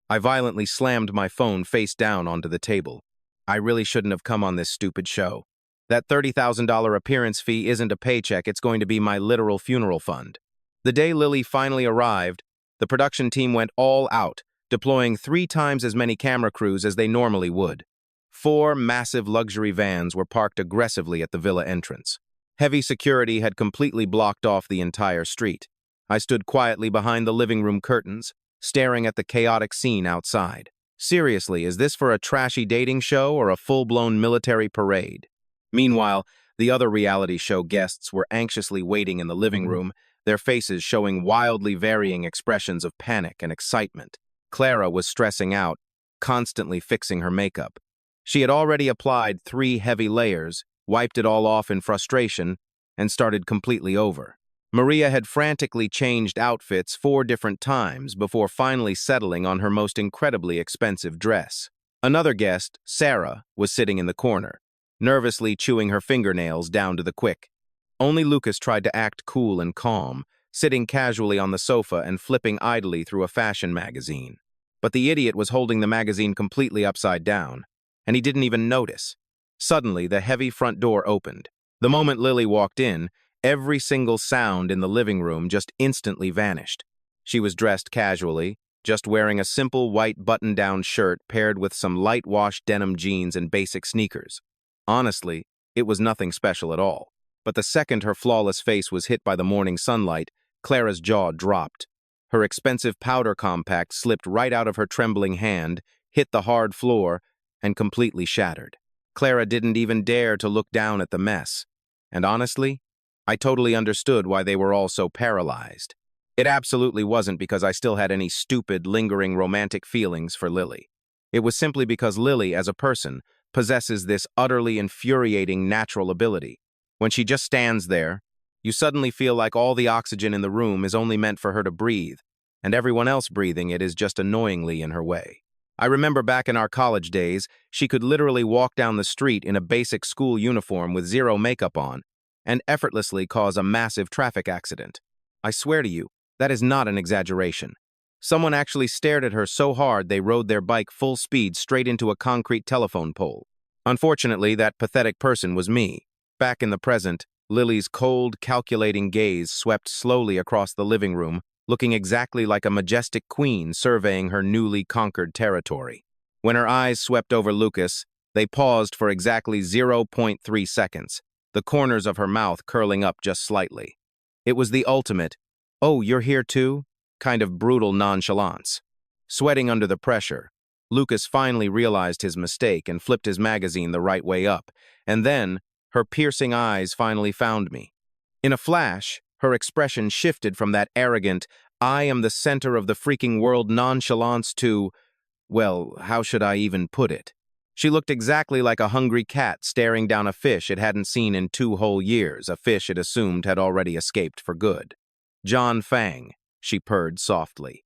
I violently slammed my phone face down onto the table. I really shouldn't have come on this stupid show. That $30,000 appearance fee isn't a paycheck, it's going to be my literal funeral fund. The day Lily finally arrived, the production team went all out, deploying 3 times as many camera crews as they normally would. 4 massive luxury vans were parked aggressively at the villa entrance. Heavy security had completely blocked off the entire street. I stood quietly behind the living room curtains, staring at the chaotic scene outside. Seriously, is this for a trashy dating show or a full-blown military parade? Meanwhile, the other reality show guests were anxiously waiting in the living room, their faces showing wildly varying expressions of panic and excitement. Clara was stressing out, constantly fixing her makeup. She had already applied 3 heavy layers, wiped it all off in frustration, and started completely over. Maria had frantically changed outfits 4 different times before finally settling on her most incredibly expensive dress. Another guest, Sarah, was sitting in the corner, nervously chewing her fingernails down to the quick. Only Lucas tried to act cool and calm, sitting casually on the sofa and flipping idly through a fashion magazine. But the idiot was holding the magazine completely upside down, and he didn't even notice. Suddenly, the heavy front door opened. The moment Lily walked in, every single sound in the living room just instantly vanished. She was dressed casually, just wearing a simple white button-down shirt paired with some light-washed denim jeans and basic sneakers. Honestly, it was nothing special at all. But the second her flawless face was hit by the morning sunlight, Clara's jaw dropped. Her expensive powder compact slipped right out of her trembling hand, hit the hard floor, and completely shattered. Clara didn't even dare to look down at the mess. And honestly, I totally understood why they were all so paralyzed. It absolutely wasn't because I still had any stupid, lingering romantic feelings for Lily. It was simply because Lily, as a person, possesses this utterly infuriating natural ability. When she just stands there, you suddenly feel like all the oxygen in the room is only meant for her to breathe, and everyone else breathing it is just annoyingly in her way. I remember back in our college days, she could literally walk down the street in a basic school uniform with 0 makeup on, and effortlessly cause a massive traffic accident. I swear to you, that is not an exaggeration. Someone actually stared at her so hard they rode their bike full speed straight into a concrete telephone pole. Unfortunately, that pathetic person was me. Back in the present, Lily's cold, calculating gaze swept slowly across the living room, looking exactly like a majestic queen surveying her newly conquered territory. When her eyes swept over Lucas, they paused for exactly 0.3 seconds, the corners of her mouth curling up just slightly. It was the ultimate, "Oh, you're here too?" kind of brutal nonchalance. Sweating under the pressure, Lucas finally realized his mistake and flipped his magazine the right way up, and then her piercing eyes finally found me. In a flash, her expression shifted from that arrogant, "I am the center of the freaking world" nonchalance to, well, how should I even put it? She looked exactly like a hungry cat staring down a fish it hadn't seen in 2 whole years, a fish it assumed had already escaped for good. "John Fang," she purred softly.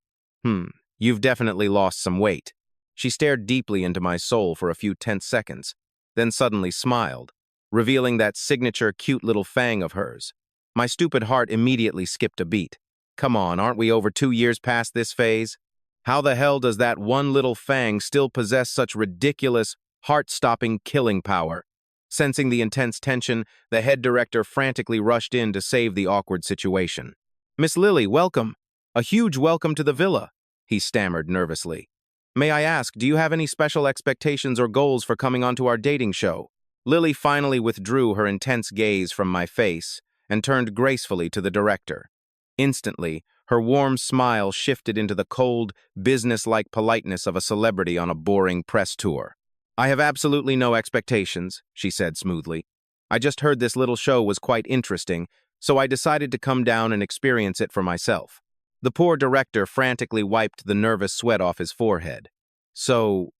You've definitely lost some weight." She stared deeply into my soul for a few tense seconds, then suddenly smiled, revealing that signature cute little fang of hers. My stupid heart immediately skipped a beat. Come on, aren't we over 2 years past this phase? How the hell does that one little fang still possess such ridiculous, heart-stopping killing power? Sensing the intense tension, the head director frantically rushed in to save the awkward situation. "Miss Lily, welcome. A huge welcome to the villa," he stammered nervously. "May I ask, do you have any special expectations or goals for coming onto our dating show?" Lily finally withdrew her intense gaze from my face and turned gracefully to the director. Instantly, her warm smile shifted into the cold, business-like politeness of a celebrity on a boring press tour. "I have absolutely no expectations," she said smoothly. "I just heard this little show was quite interesting, so I decided to come down and experience it for myself." The poor director frantically wiped the nervous sweat off his forehead. So,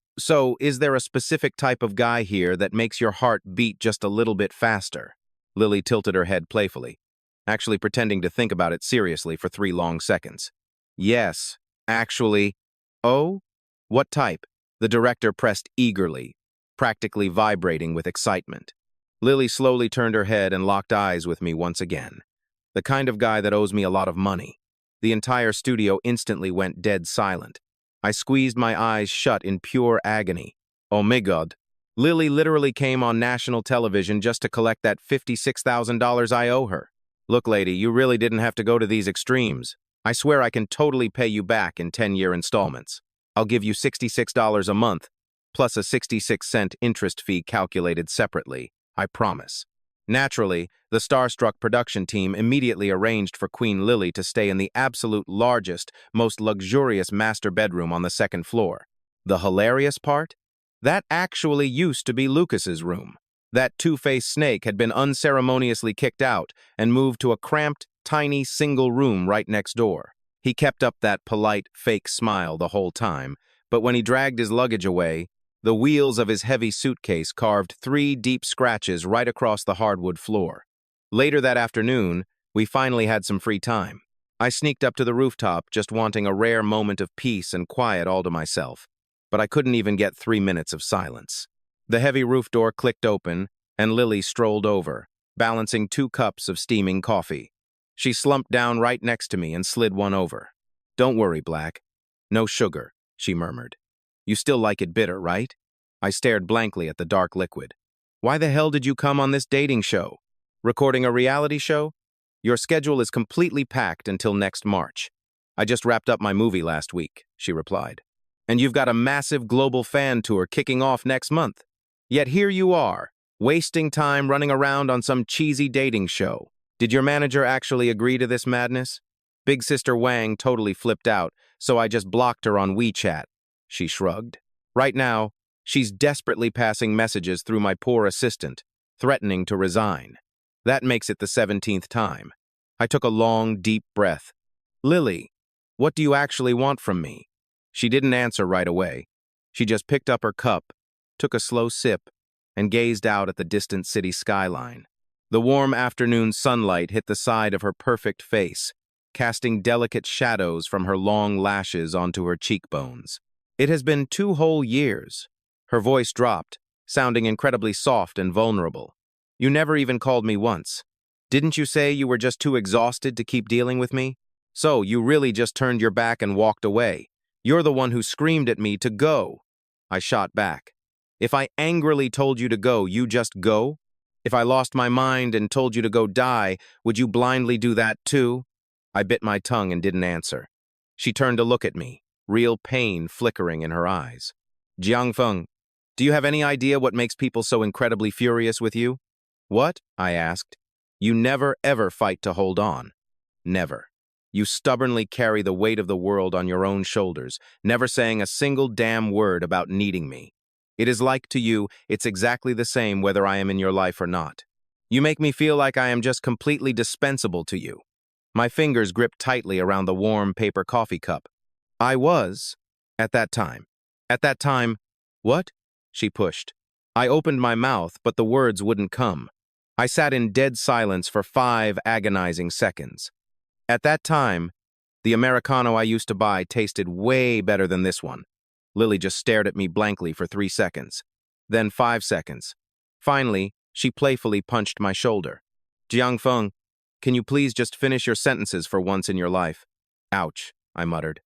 is there a specific type of guy here that makes your heart beat just a little bit faster? Lily tilted her head playfully, actually pretending to think about it seriously for 3 long seconds. Yes, actually. Oh? What type? The director pressed eagerly, practically vibrating with excitement. Lily slowly turned her head and locked eyes with me once again. The kind of guy that owes me a lot of money. The entire studio instantly went dead silent. I squeezed my eyes shut in pure agony. Oh my God. Lily literally came on national television just to collect that $56,000 I owe her. Look, lady, you really didn't have to go to these extremes. I swear I can totally pay you back in 10-year installments. I'll give you $66 a month, plus a 66-cent interest fee calculated separately. I promise. Naturally, the starstruck production team immediately arranged for Queen Lily to stay in the absolute largest, most luxurious master bedroom on the 2nd floor. The hilarious part? That actually used to be Lucas's room. That two-faced snake had been unceremoniously kicked out and moved to a cramped, tiny single room right next door. He kept up that polite, fake smile the whole time, but when he dragged his luggage away, the wheels of his heavy suitcase carved 3 deep scratches right across the hardwood floor. Later that afternoon, we finally had some free time. I sneaked up to the rooftop, just wanting a rare moment of peace and quiet all to myself, but I couldn't even get 3 minutes of silence. The heavy roof door clicked open, and Lily strolled over, balancing 2 cups of steaming coffee. She slumped down right next to me and slid one over. "Don't worry, Black. No sugar," she murmured. "You still like it bitter, right?" I stared blankly at the dark liquid. "Why the hell did you come on this dating show? Recording a reality show? Your schedule is completely packed until next March. I just wrapped up my movie last week," she replied. "And you've got a massive global fan tour kicking off next month. Yet here you are, wasting time running around on some cheesy dating show. Did your manager actually agree to this madness?" Big Sister Wang totally flipped out, so I just blocked her on WeChat. She shrugged. Right now, she's desperately passing messages through my poor assistant, threatening to resign. That makes it the 17th time. I took a long, deep breath. "Lily, what do you actually want from me?" She didn't answer right away. She just picked up her cup, took a slow sip, and gazed out at the distant city skyline. The warm afternoon sunlight hit the side of her perfect face, casting delicate shadows from her long lashes onto her cheekbones. "It has been 2 whole years." Her voice dropped, sounding incredibly soft and vulnerable. "You never even called me once. Didn't you say you were just too exhausted to keep dealing with me? So you really just turned your back and walked away. You're the one who screamed at me to go." I shot back. "If I angrily told you to go, you just go? If I lost my mind and told you to go die, would you blindly do that too?" I bit my tongue and didn't answer. She turned to look at me, real pain flickering in her eyes. "Jiangfeng, do you have any idea what makes people so incredibly furious with you?" "What?" I asked. "You never ever fight to hold on. Never. You stubbornly carry the weight of the world on your own shoulders, never saying a single damn word about needing me. It is like to you, it's exactly the same whether I am in your life or not. You make me feel like I am just completely dispensable to you." My fingers gripped tightly around the warm paper coffee cup. "I was, at that time. At that time, what?" she pushed. I opened my mouth, but the words wouldn't come. I sat in dead silence for 5 agonizing seconds. At that time, the Americano I used to buy tasted way better than this one. Lily just stared at me blankly for 3 seconds. Then 5 seconds. Finally, she playfully punched my shoulder. "Jiangfeng, can you please just finish your sentences for once in your life?" "Ouch," I muttered.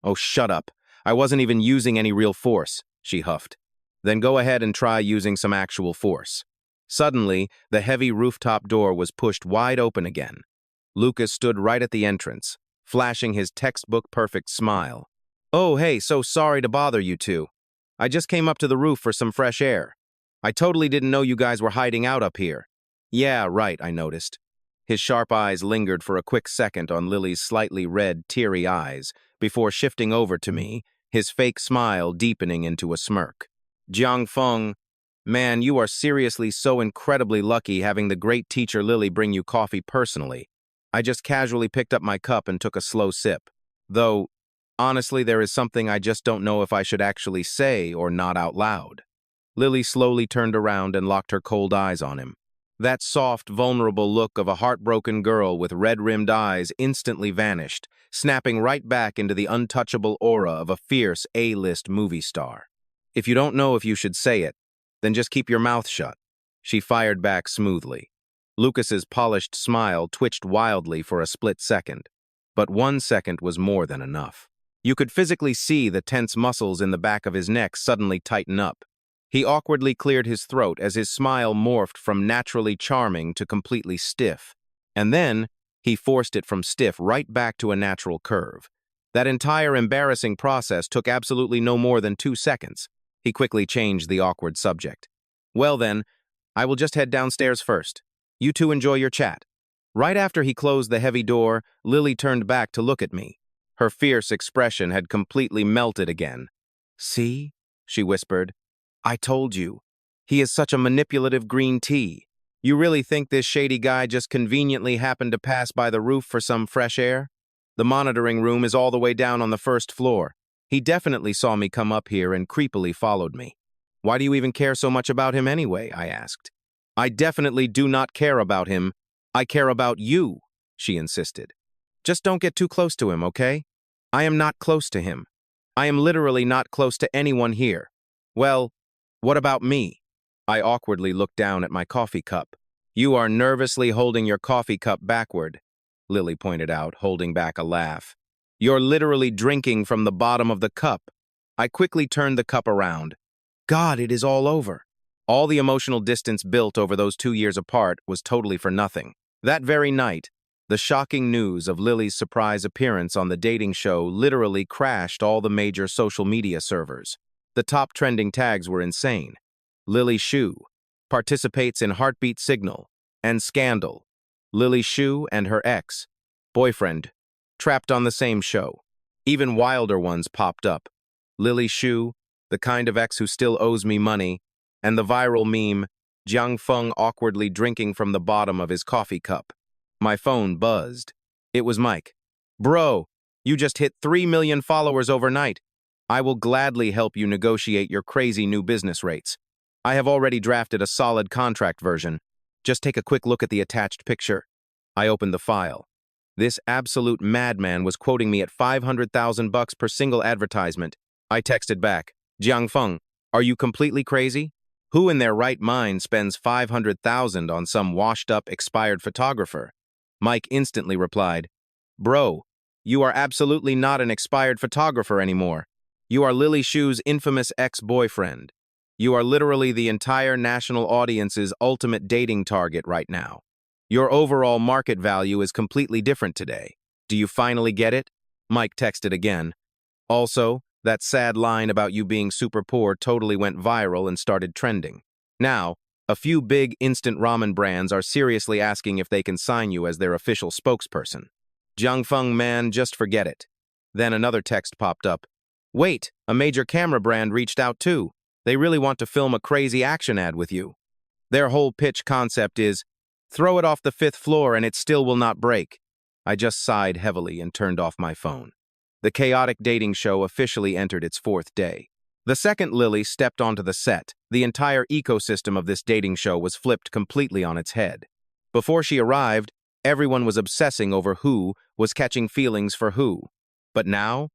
"Oh, shut up. I wasn't even using any real force," she huffed. "Then go ahead and try using some actual force." Suddenly, the heavy rooftop door was pushed wide open again. Lucas stood right at the entrance, flashing his textbook-perfect smile. "Oh, hey, so sorry to bother you two. I just came up to the roof for some fresh air. I totally didn't know you guys were hiding out up here." "Yeah, right," I noticed. His sharp eyes lingered for a quick second on Lily's slightly red, teary eyes, before shifting over to me, his fake smile deepening into a smirk. "Jiangfeng, man, you are seriously so incredibly lucky having the great teacher Lily bring you coffee personally." I just casually picked up my cup and took a slow sip. Though, honestly, there is something I just don't know if I should actually say or not out loud. Lily slowly turned around and locked her cold eyes on him. That soft, vulnerable look of a heartbroken girl with red-rimmed eyes instantly vanished, snapping right back into the untouchable aura of a fierce A-list movie star. If you don't know if you should say it, then just keep your mouth shut. She fired back smoothly. Lucas's polished smile twitched wildly for a split second, but 1 second was more than enough. You could physically see the tense muscles in the back of his neck suddenly tighten up. He awkwardly cleared his throat as his smile morphed from naturally charming to completely stiff. And then, he forced it from stiff right back to a natural curve. That entire embarrassing process took absolutely no more than 2 seconds. He quickly changed the awkward subject. Well then, I will just head downstairs first. You two enjoy your chat. Right after he closed the heavy door, Lily turned back to look at me. Her fierce expression had completely melted again. See? She whispered. I told you. He is such a manipulative green tea. You really think this shady guy just conveniently happened to pass by the roof for some fresh air? The monitoring room is all the way down on the first floor. He definitely saw me come up here and creepily followed me. Why do you even care so much about him anyway? I asked. I definitely do not care about him. I care about you, she insisted. Just don't get too close to him, okay? I am not close to him. I am literally not close to anyone here. Well, what about me? I awkwardly looked down at my coffee cup. You are nervously holding your coffee cup backward, Lily pointed out, holding back a laugh. You're literally drinking from the bottom of the cup. I quickly turned the cup around. God, it is all over. All the emotional distance built over those 2 years apart was totally for nothing. That very night, the shocking news of Lily's surprise appearance on the dating show literally crashed all the major social media servers. The top trending tags were insane. Lily Shu participates in Heartbeat Signal and Scandal. Lily Shu and her ex-boyfriend trapped on the same show. Even wilder ones popped up. Lily Shu, the kind of ex who still owes me money, and the viral meme, Jiang Feng awkwardly drinking from the bottom of his coffee cup. My phone buzzed. It was Mike. Bro, you just hit 3 million followers overnight. I will gladly help you negotiate your crazy new business rates. I have already drafted a solid contract version. Just take a quick look at the attached picture. I opened the file. This absolute madman was quoting me at $500,000 per single advertisement. I texted back, Jiang Feng, are you completely crazy? Who in their right mind spends $500,000 on some washed-up, expired photographer? Mike instantly replied, Bro, you are absolutely not an expired photographer anymore. You are Lily Shu's infamous ex-boyfriend. You are literally the entire national audience's ultimate dating target right now. Your overall market value is completely different today. Do you finally get it? Mike texted again. Also, that sad line about you being super poor totally went viral and started trending. Now, a few big instant ramen brands are seriously asking if they can sign you as their official spokesperson. Jiang Feng, man, just forget it. Then another text popped up. Wait, a major camera brand reached out too. They really want to film a crazy action ad with you. Their whole pitch concept is, throw it off the 5th floor and it still will not break. I just sighed heavily and turned off my phone. The chaotic dating show officially entered its 4th day. The second Lily stepped onto the set, the entire ecosystem of this dating show was flipped completely on its head. Before she arrived, everyone was obsessing over who was catching feelings for who. But now,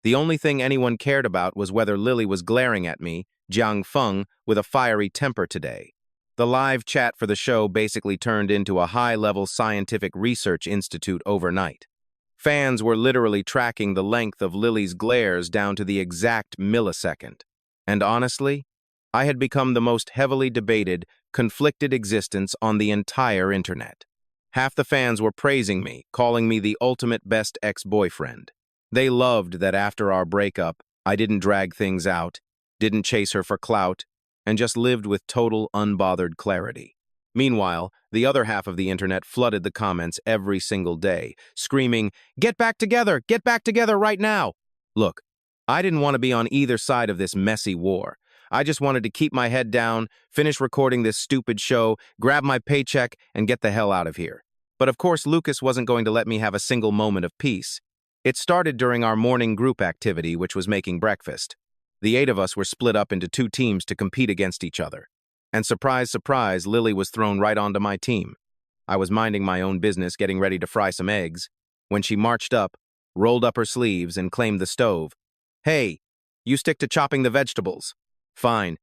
the only thing anyone cared about was whether Lily was glaring at me, Jiang Feng, with a fiery temper today. The live chat for the show basically turned into a high-level scientific research institute overnight. Fans were literally tracking the length of Lily's glares down to the exact millisecond. And honestly, I had become the most heavily debated, conflicted existence on the entire internet. Half the fans were praising me, calling me the ultimate best ex-boyfriend. They loved that after our breakup, I didn't drag things out, didn't chase her for clout, and just lived with total unbothered clarity. Meanwhile, the other half of the internet flooded the comments every single day, screaming, get back together right now! Look, I didn't want to be on either side of this messy war. I just wanted to keep my head down, finish recording this stupid show, grab my paycheck, and get the hell out of here. But of course, Lucas wasn't going to let me have a single moment of peace. It started during our morning group activity, which was making breakfast. The 8 of us were split up into 2 teams to compete against each other. And surprise, surprise, Lily was thrown right onto my team. I was minding my own business, getting ready to fry some eggs, when she marched up, rolled up her sleeves, and claimed the stove. "Hey, you stick to chopping the vegetables." "Fine.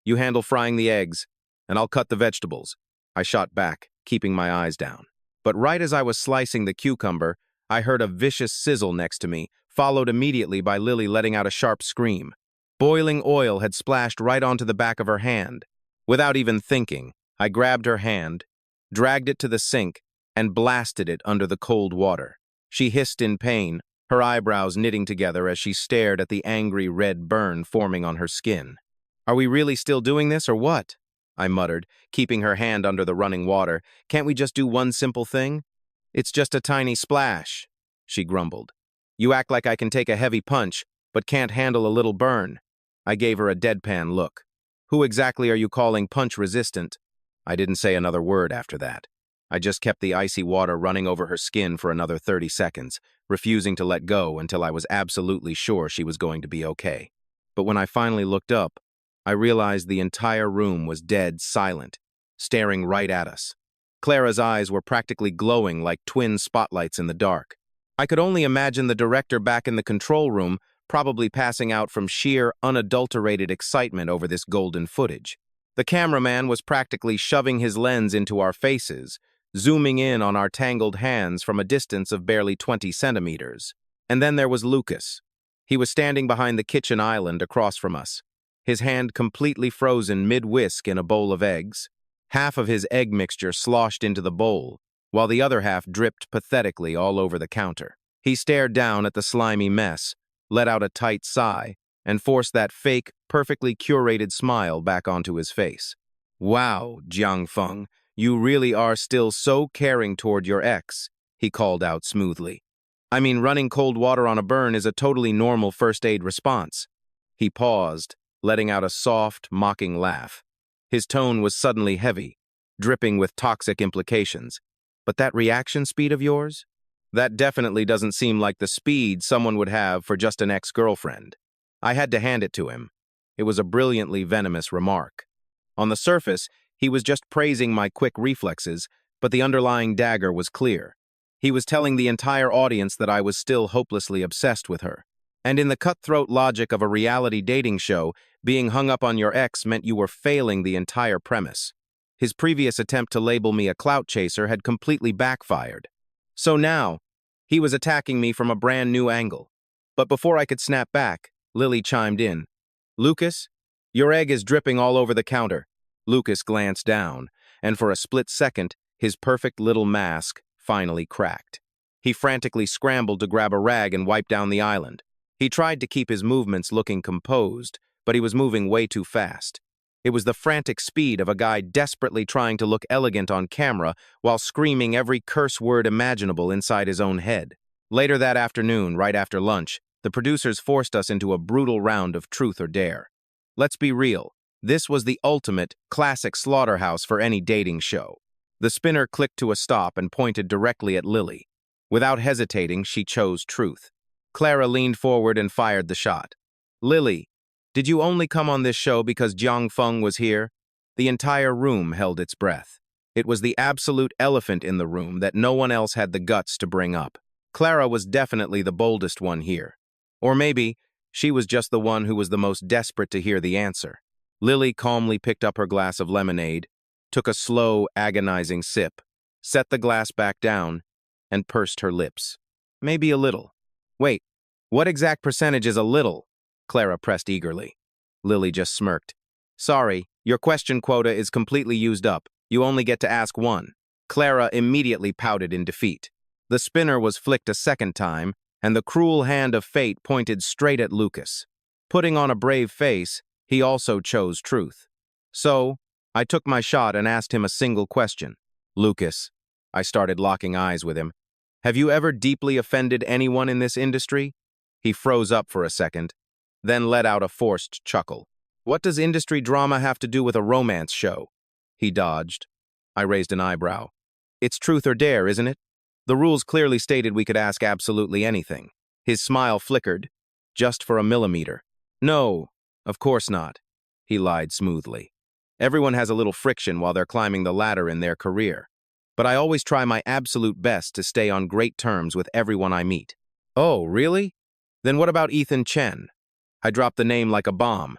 You handle frying the eggs, and I'll cut the vegetables." I shot back, keeping my eyes down. But right as I was slicing the cucumber, I heard a vicious sizzle next to me, followed immediately by Lily letting out a sharp scream. Boiling oil had splashed right onto the back of her hand. Without even thinking, I grabbed her hand, dragged it to the sink, and blasted it under the cold water. She hissed in pain, her eyebrows knitting together as she stared at the angry red burn forming on her skin. "Are we really still doing this, or what?" I muttered, keeping her hand under the running water. "Can't we just do one simple thing?" "It's just a tiny splash," she grumbled. "You act like I can take a heavy punch, but can't handle a little burn." I gave her a deadpan look. "Who exactly are you calling punch-resistant?" I didn't say another word after that. I just kept the icy water running over her skin for another 30 seconds, refusing to let go until I was absolutely sure she was going to be okay. But when I finally looked up, I realized the entire room was dead silent, staring right at us. Clara's eyes were practically glowing like twin spotlights in the dark. I could only imagine the director back in the control room, probably passing out from sheer, unadulterated excitement over this golden footage. The cameraman was practically shoving his lens into our faces, zooming in on our tangled hands from a distance of barely 20 centimeters. And then there was Lucas. He was standing behind the kitchen island across from us, his hand completely frozen mid-whisk in a bowl of eggs. Half of his egg mixture sloshed into the bowl, while the other half dripped pathetically all over the counter. He stared down at the slimy mess, let out a tight sigh, and forced that fake, perfectly curated smile back onto his face. "Wow, Jiang Feng, you really are still so caring toward your ex," he called out smoothly. "I mean, running cold water on a burn is a totally normal first aid response." He paused, letting out a soft, mocking laugh. His tone was suddenly heavy, dripping with toxic implications. "But that reaction speed of yours? That definitely doesn't seem like the speed someone would have for just an ex-girlfriend." I had to hand it to him. It was a brilliantly venomous remark. On the surface, he was just praising my quick reflexes, but the underlying dagger was clear. He was telling the entire audience that I was still hopelessly obsessed with her. And in the cutthroat logic of a reality dating show, being hung up on your ex meant you were failing the entire premise. His previous attempt to label me a clout chaser had completely backfired. So now, he was attacking me from a brand new angle. But before I could snap back, Lily chimed in. "Lucas, your egg is dripping all over the counter." Lucas glanced down, and for a split second, his perfect little mask finally cracked. He frantically scrambled to grab a rag and wipe down the island. He tried to keep his movements looking composed, but he was moving way too fast. It was the frantic speed of a guy desperately trying to look elegant on camera while screaming every curse word imaginable inside his own head. Later that afternoon, right after lunch, the producers forced us into a brutal round of truth or dare. Let's be real, this was the ultimate, classic slaughterhouse for any dating show. The spinner clicked to a stop and pointed directly at Lily. Without hesitating, she chose truth. Clara leaned forward and fired the shot. "Lily, did you only come on this show because Jiang Feng was here?" The entire room held its breath. It was the absolute elephant in the room that no one else had the guts to bring up. Clara was definitely the boldest one here. Or maybe she was just the one who was the most desperate to hear the answer. Lily calmly picked up her glass of lemonade, took a slow, agonizing sip, set the glass back down, and pursed her lips. "Maybe a little." "Wait, what exact percentage is a little?" Clara pressed eagerly. Lily just smirked. "Sorry, your question quota is completely used up. You only get to ask one." Clara immediately pouted in defeat. The spinner was flicked a second time, and the cruel hand of fate pointed straight at Lucas. Putting on a brave face, he also chose truth. So, I took my shot and asked him a single question. "Lucas," I started locking eyes with him, "have you ever deeply offended anyone in this industry?" He froze up for a second, then let out a forced chuckle. "What does industry drama have to do with a romance show?" He dodged. I raised an eyebrow. "It's truth or dare, isn't it? The rules clearly stated we could ask absolutely anything." His smile flickered, just for a millimeter. No, of course not, he lied smoothly. Everyone has a little friction while they're climbing the ladder in their career. But I always try my absolute best to stay on great terms with everyone I meet. Oh, really? Then what about Ethan Chen? I dropped the name like a bomb.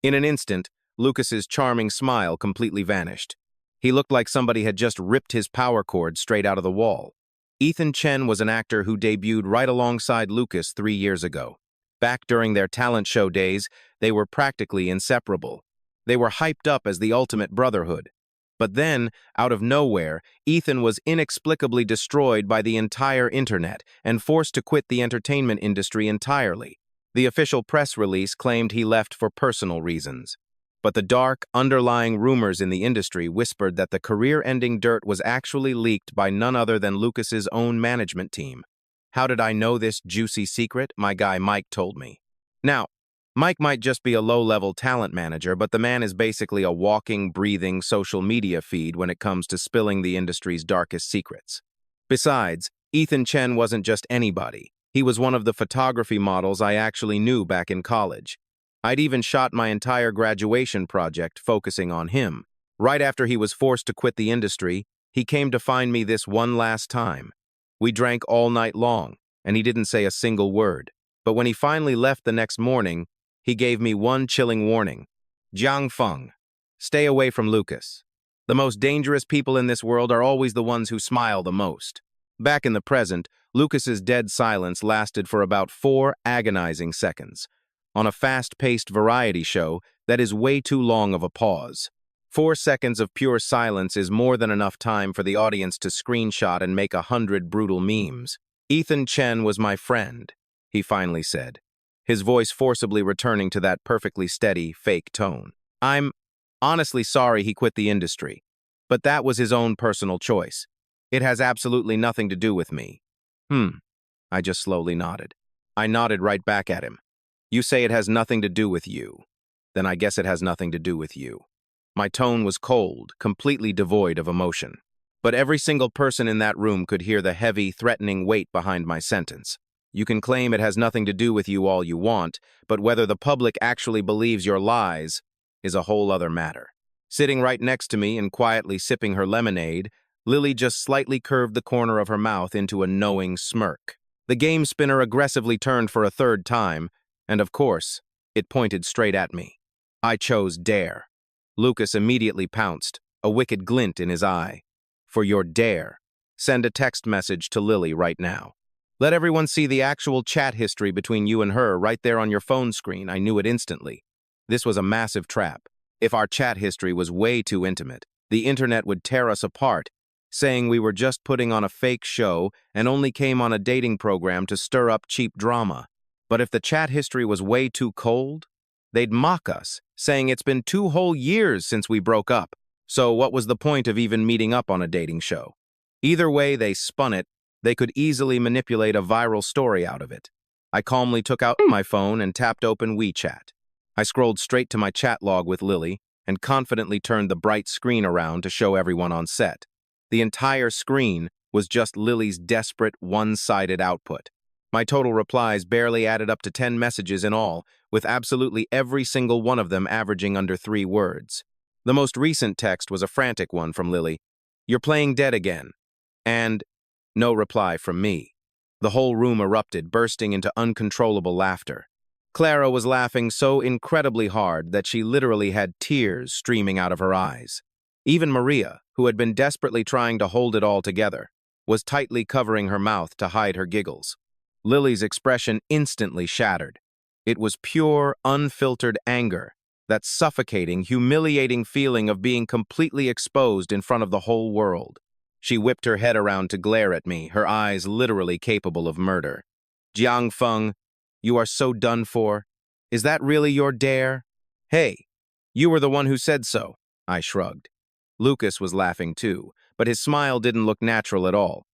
In an instant, Lucas's charming smile completely vanished. He looked like somebody had just ripped his power cord straight out of the wall. Ethan Chen was an actor who debuted right alongside Lucas 3 years ago. Back during their talent show days, they were practically inseparable. They were hyped up as the ultimate brotherhood. But then, out of nowhere, Ethan was inexplicably destroyed by the entire internet and forced to quit the entertainment industry entirely. The official press release claimed he left for personal reasons. But the dark, underlying rumors in the industry whispered that the career-ending dirt was actually leaked by none other than Lucas's own management team. How did I know this juicy secret? My guy Mike told me. Now, Mike might just be a low-level talent manager, but the man is basically a walking, breathing social media feed when it comes to spilling the industry's darkest secrets. Besides, Ethan Chen wasn't just anybody. He was one of the photography models I actually knew back in college. I'd even shot my entire graduation project focusing on him. Right after he was forced to quit the industry, he came to find me this one last time. We drank all night long, and he didn't say a single word. But when he finally left the next morning, he gave me one chilling warning. Jiang Feng, stay away from Lucas. The most dangerous people in this world are always the ones who smile the most. Back in the present, Lucas's dead silence lasted for about 4 agonizing seconds. On a fast-paced variety show, that is way too long of a pause. 4 seconds of pure silence is more than enough time for the audience to screenshot and make 100 brutal memes. Ethan Chen was my friend, he finally said, his voice forcibly returning to that perfectly steady, fake tone. I'm honestly sorry he quit the industry, but that was his own personal choice. It has absolutely nothing to do with me. I just slowly nodded. I nodded right back at him. You say it has nothing to do with you. Then I guess it has nothing to do with you. My tone was cold, completely devoid of emotion. But every single person in that room could hear the heavy, threatening weight behind my sentence. You can claim it has nothing to do with you all you want, but whether the public actually believes your lies is a whole other matter. Sitting right next to me and quietly sipping her lemonade, Lily just slightly curved the corner of her mouth into a knowing smirk. The game spinner aggressively turned for a 3rd time, and of course, it pointed straight at me. I chose dare. Lucas immediately pounced, a wicked glint in his eye. For your dare, send a text message to Lily right now. Let everyone see the actual chat history between you and her right there on your phone screen. I knew it instantly. This was a massive trap. If our chat history was way too intimate, the internet would tear us apart, saying we were just putting on a fake show and only came on a dating program to stir up cheap drama. But if the chat history was way too cold, they'd mock us, saying it's been 2 whole years since we broke up. So what was the point of even meeting up on a dating show? Either way they spun it, they could easily manipulate a viral story out of it. I calmly took out my phone and tapped open WeChat. I scrolled straight to my chat log with Lily and confidently turned the bright screen around to show everyone on set. The entire screen was just Lily's desperate, one-sided output. My total replies barely added up to 10 messages in all, with absolutely every single one of them averaging under 3 words. The most recent text was a frantic one from Lily. You're playing dead again. And no reply from me. The whole room erupted, bursting into uncontrollable laughter. Clara was laughing so incredibly hard that she literally had tears streaming out of her eyes. Even Maria, who had been desperately trying to hold it all together, was tightly covering her mouth to hide her giggles. Lily's expression instantly shattered. It was pure, unfiltered anger, that suffocating, humiliating feeling of being completely exposed in front of the whole world. She whipped her head around to glare at me, her eyes literally capable of murder. Jiang Feng, you are so done for. Is that really your dare? Hey, you were the one who said so, I shrugged. Lucas was laughing too, but his smile didn't look natural at all.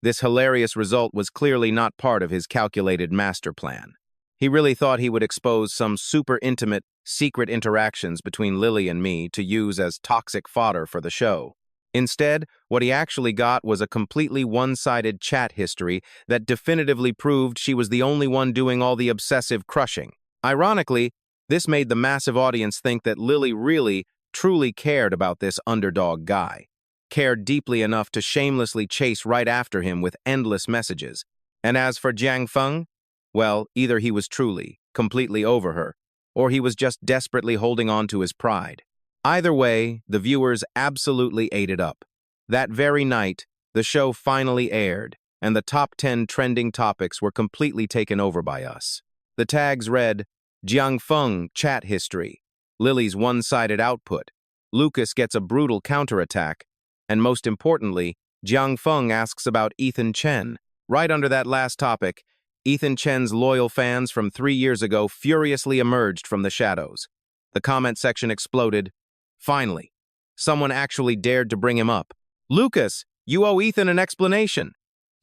This hilarious result was clearly not part of his calculated master plan. He really thought he would expose some super intimate, secret interactions between Lily and me to use as toxic fodder for the show. Instead, what he actually got was a completely one-sided chat history that definitively proved she was the only one doing all the obsessive crushing. Ironically, this made the massive audience think that Lily really, truly cared about this underdog guy. Cared deeply enough to shamelessly chase right after him with endless messages. And as for Jiang Feng, well, either he was truly, completely over her, or he was just desperately holding on to his pride. Either way, the viewers absolutely ate it up. That very night, the show finally aired, and the top 10 trending topics were completely taken over by us. The tags read, Jiang Feng chat history, Lily's one-sided output, Lucas gets a brutal counterattack, and most importantly, Jiang Feng asks about Ethan Chen. Right under that last topic, Ethan Chen's loyal fans from 3 years ago furiously emerged from the shadows. The comment section exploded. Finally, someone actually dared to bring him up. Lucas, you owe Ethan an explanation.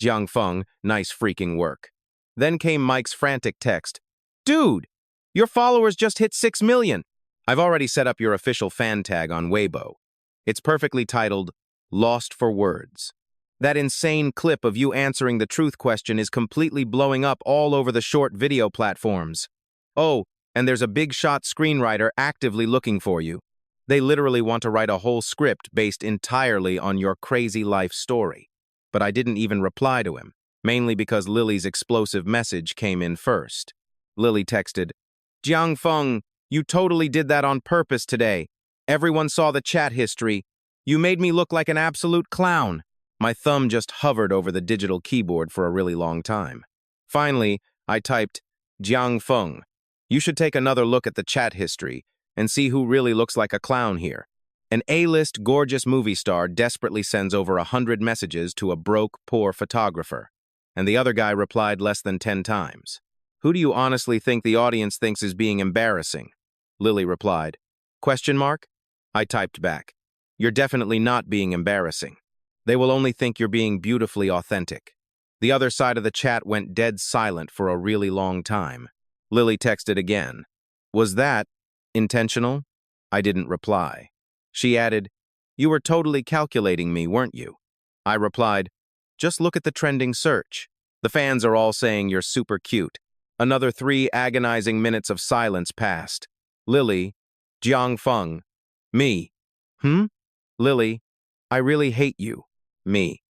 Jiang Feng, nice freaking work. Then came Mike's frantic text. Dude, your followers just hit 6 million. I've already set up your official fan tag on Weibo. It's perfectly titled, Lost for Words. That insane clip of you answering the truth question is completely blowing up all over the short video platforms. Oh, and there's a big shot screenwriter actively looking for you. They literally want to write a whole script based entirely on your crazy life story. But I didn't even reply to him, mainly because Lily's explosive message came in first. Lily texted, Jiang Feng, you totally did that on purpose today. Everyone saw the chat history. You made me look like an absolute clown. My thumb just hovered over the digital keyboard for a really long time. Finally, I typed, Jiang Feng, you should take another look at the chat history and see who really looks like a clown here. An A-list gorgeous movie star desperately sends over 100 messages to a broke, poor photographer. And the other guy replied less than 10 times. Who do you honestly think the audience thinks is being embarrassing? Lily replied. Question mark? I typed back. You're definitely not being embarrassing. They will only think you're being beautifully authentic. The other side of the chat went dead silent for a really long time. Lily texted again. Was that intentional? I didn't reply. She added, You were totally calculating me, weren't you? I replied, Just look at the trending search. The fans are all saying you're super cute. Another 3 agonizing minutes of silence passed. Lily, Jiang Feng, me. Lily, I really hate you. Me.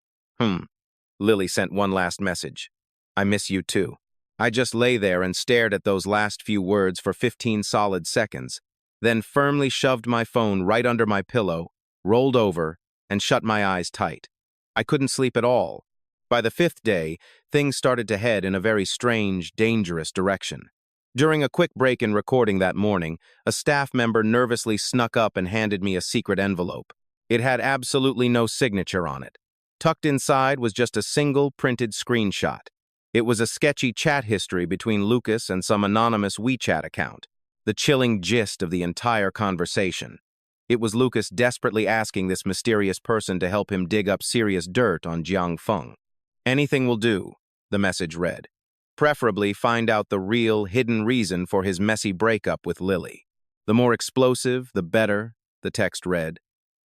Lily sent one last message. I miss you too. I just lay there and stared at those last few words for 15 solid seconds, then firmly shoved my phone right under my pillow, rolled over, and shut my eyes tight. I couldn't sleep at all. By the 5th day, things started to head in a very strange, dangerous direction. During a quick break in recording that morning, a staff member nervously snuck up and handed me a secret envelope. It had absolutely no signature on it. Tucked inside was just a single printed screenshot. It was a sketchy chat history between Lucas and some anonymous WeChat account, the chilling gist of the entire conversation. It was Lucas desperately asking this mysterious person to help him dig up serious dirt on Jiang Feng. Anything will do, the message read. Preferably find out the real, hidden reason for his messy breakup with Lily. The more explosive, the better, the text read.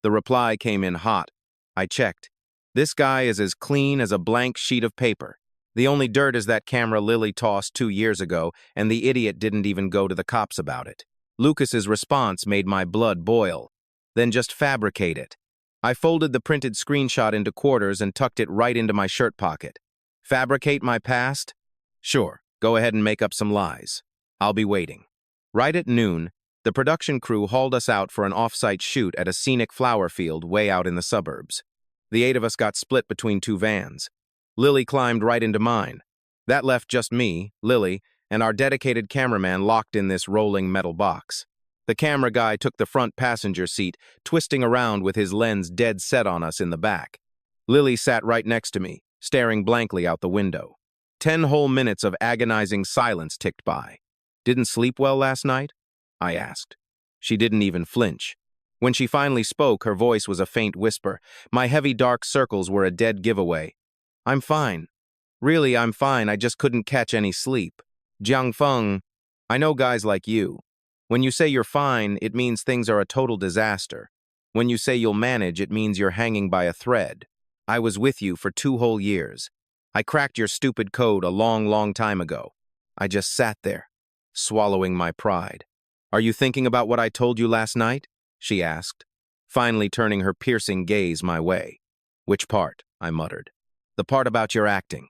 The reply came in hot. I checked. This guy is as clean as a blank sheet of paper. The only dirt is that camera Lily tossed 2 years ago, and the idiot didn't even go to the cops about it. Lucas's response made my blood boil. Then just fabricate it. I folded the printed screenshot into quarters and tucked it right into my shirt pocket. Fabricate my past? Sure, go ahead and make up some lies. I'll be waiting. Right at noon, the production crew hauled us out for an off-site shoot at a scenic flower field way out in the suburbs. The 8 of us got split between 2 vans. Lily climbed right into mine. That left just me, Lily, and our dedicated cameraman locked in this rolling metal box. The camera guy took the front passenger seat, twisting around with his lens dead set on us in the back. Lily sat right next to me, staring blankly out the window. 10 whole minutes of agonizing silence ticked by. Didn't sleep well last night? I asked. She didn't even flinch. When she finally spoke, her voice was a faint whisper. My heavy dark circles were a dead giveaway. I'm fine. Really, I'm fine. I just couldn't catch any sleep. Jiang Feng, I know guys like you. When you say you're fine, it means things are a total disaster. When you say you'll manage, it means you're hanging by a thread. I was with you for 2 whole years. I cracked your stupid code a long, long time ago. I just sat there, swallowing my pride. Are you thinking about what I told you last night? She asked, finally turning her piercing gaze my way. Which part? I muttered. The part about your acting.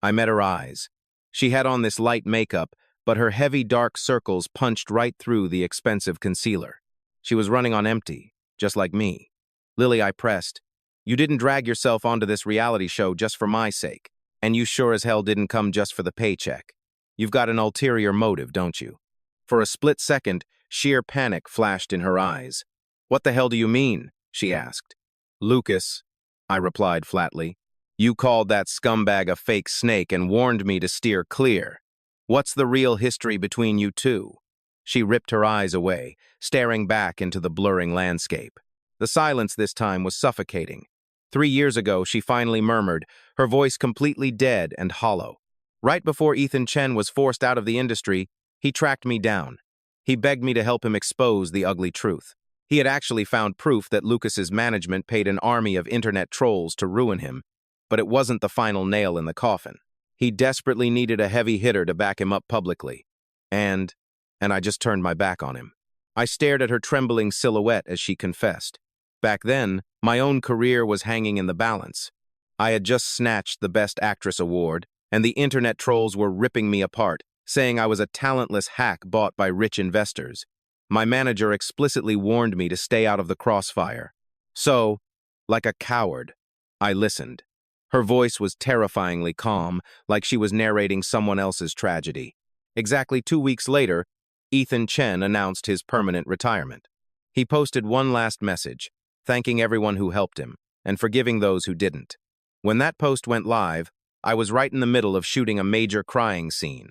I met her eyes. She had on this light makeup, but her heavy dark circles punched right through the expensive concealer. She was running on empty, just like me. Lily, I pressed. You didn't drag yourself onto this reality show just for my sake, and you sure as hell didn't come just for the paycheck. You've got an ulterior motive, don't you? For a split second, sheer panic flashed in her eyes. What the hell do you mean? She asked. Lucas, I replied flatly. You called that scumbag a fake snake and warned me to steer clear. What's the real history between you two? She ripped her eyes away, staring back into the blurring landscape. The silence this time was suffocating. 3 years ago, she finally murmured, her voice completely dead and hollow. Right before Ethan Chen was forced out of the industry, he tracked me down. He begged me to help him expose the ugly truth. He had actually found proof that Lucas's management paid an army of internet trolls to ruin him, but it wasn't the final nail in the coffin. He desperately needed a heavy hitter to back him up publicly. And I just turned my back on him. I stared at her trembling silhouette as she confessed. Back then, my own career was hanging in the balance. I had just snatched the Best Actress award, and the internet trolls were ripping me apart, saying I was a talentless hack bought by rich investors. My manager explicitly warned me to stay out of the crossfire. So, like a coward, I listened. Her voice was terrifyingly calm, like she was narrating someone else's tragedy. Exactly 2 weeks later, Ethan Chen announced his permanent retirement. He posted one last message, thanking everyone who helped him, and forgiving those who didn't. When that post went live, I was right in the middle of shooting a major crying scene.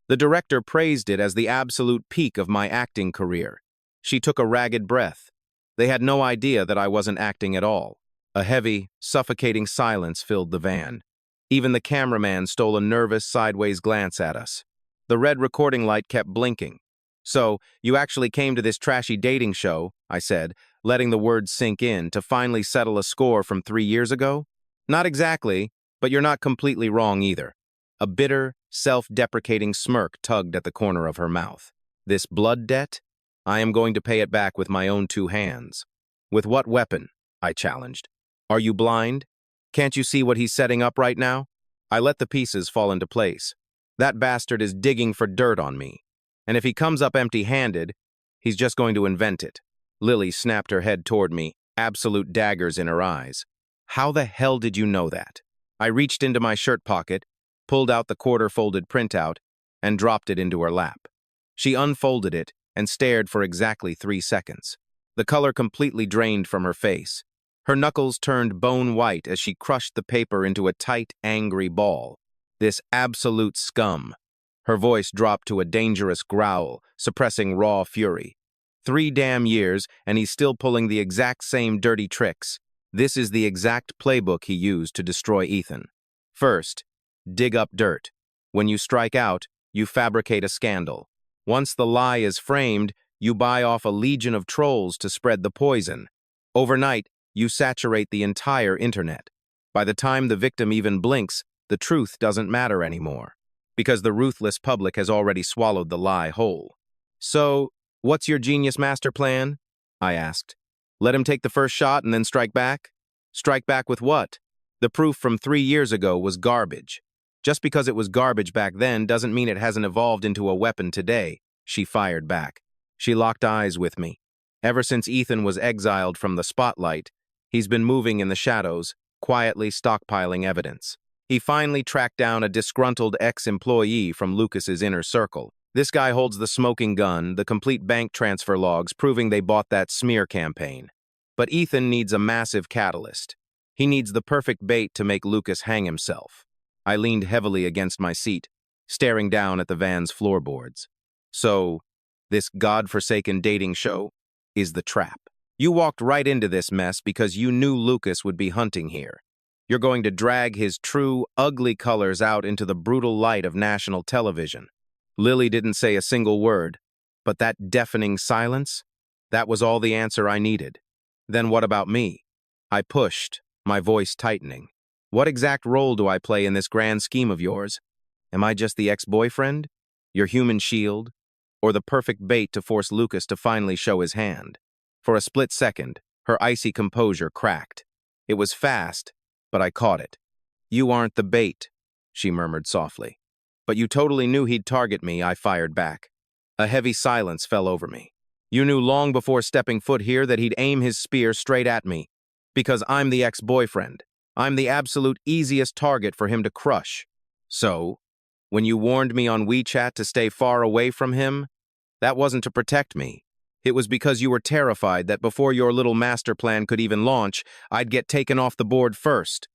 The director praised it as the absolute peak of my acting career. She took a ragged breath. They had no idea that I wasn't acting at all. A heavy, suffocating silence filled the van. Even the cameraman stole a nervous, sideways glance at us. The red recording light kept blinking. So, you actually came to this trashy dating show, I said, letting the words sink in, to finally settle a score from 3 years ago? Not exactly, but you're not completely wrong either. A bitter, self-deprecating smirk tugged at the corner of her mouth. This blood debt? I am going to pay it back with my own 2 hands. With what weapon? I challenged. Are you blind? Can't you see what he's setting up right now? I let the pieces fall into place. That bastard is digging for dirt on me. And if he comes up empty-handed, he's just going to invent it. Lily snapped her head toward me, absolute daggers in her eyes. How the hell did you know that? I reached into my shirt pocket, pulled out the quarter-folded printout, and dropped it into her lap. She unfolded it and stared for exactly 3 seconds. The color completely drained from her face. Her knuckles turned bone white as she crushed the paper into a tight, angry ball. This absolute scum. Her voice dropped to a dangerous growl, suppressing raw fury. 3 damn years, and he's still pulling the exact same dirty tricks. This is the exact playbook he used to destroy Ethan. First, dig up dirt. When you strike out, you fabricate a scandal. Once the lie is framed, you buy off a legion of trolls to spread the poison. Overnight, you saturate the entire internet. By the time the victim even blinks, the truth doesn't matter anymore, because the ruthless public has already swallowed the lie whole. So, what's your genius master plan? I asked. Let him take the first shot and then strike back? Strike back with what? The proof from 3 years ago was garbage. Just because it was garbage back then doesn't mean it hasn't evolved into a weapon today, she fired back. She locked eyes with me. Ever since Ethan was exiled from the spotlight, he's been moving in the shadows, quietly stockpiling evidence. He finally tracked down a disgruntled ex-employee from Lucas's inner circle. This guy holds the smoking gun, the complete bank transfer logs proving they bought that smear campaign. But Ethan needs a massive catalyst. He needs the perfect bait to make Lucas hang himself. I leaned heavily against my seat, staring down at the van's floorboards. So, this godforsaken dating show is the trap. You walked right into this mess because you knew Lucas would be hunting here. You're going to drag his true, ugly colors out into the brutal light of national television. Lily didn't say a single word, but that deafening silence, that was all the answer I needed. Then what about me? I pushed, my voice tightening. What exact role do I play in this grand scheme of yours? Am I just the ex-boyfriend? Your human shield? Or the perfect bait to force Lucas to finally show his hand? For a split second, her icy composure cracked. It was fast, but I caught it. You aren't the bait, she murmured softly. But you totally knew he'd target me, I fired back. A heavy silence fell over me. You knew long before stepping foot here that he'd aim his spear straight at me. Because I'm the ex-boyfriend. I'm the absolute easiest target for him to crush. So, when you warned me on WeChat to stay far away from him, that wasn't to protect me. It was because you were terrified that before your little master plan could even launch, I'd get taken off the board first.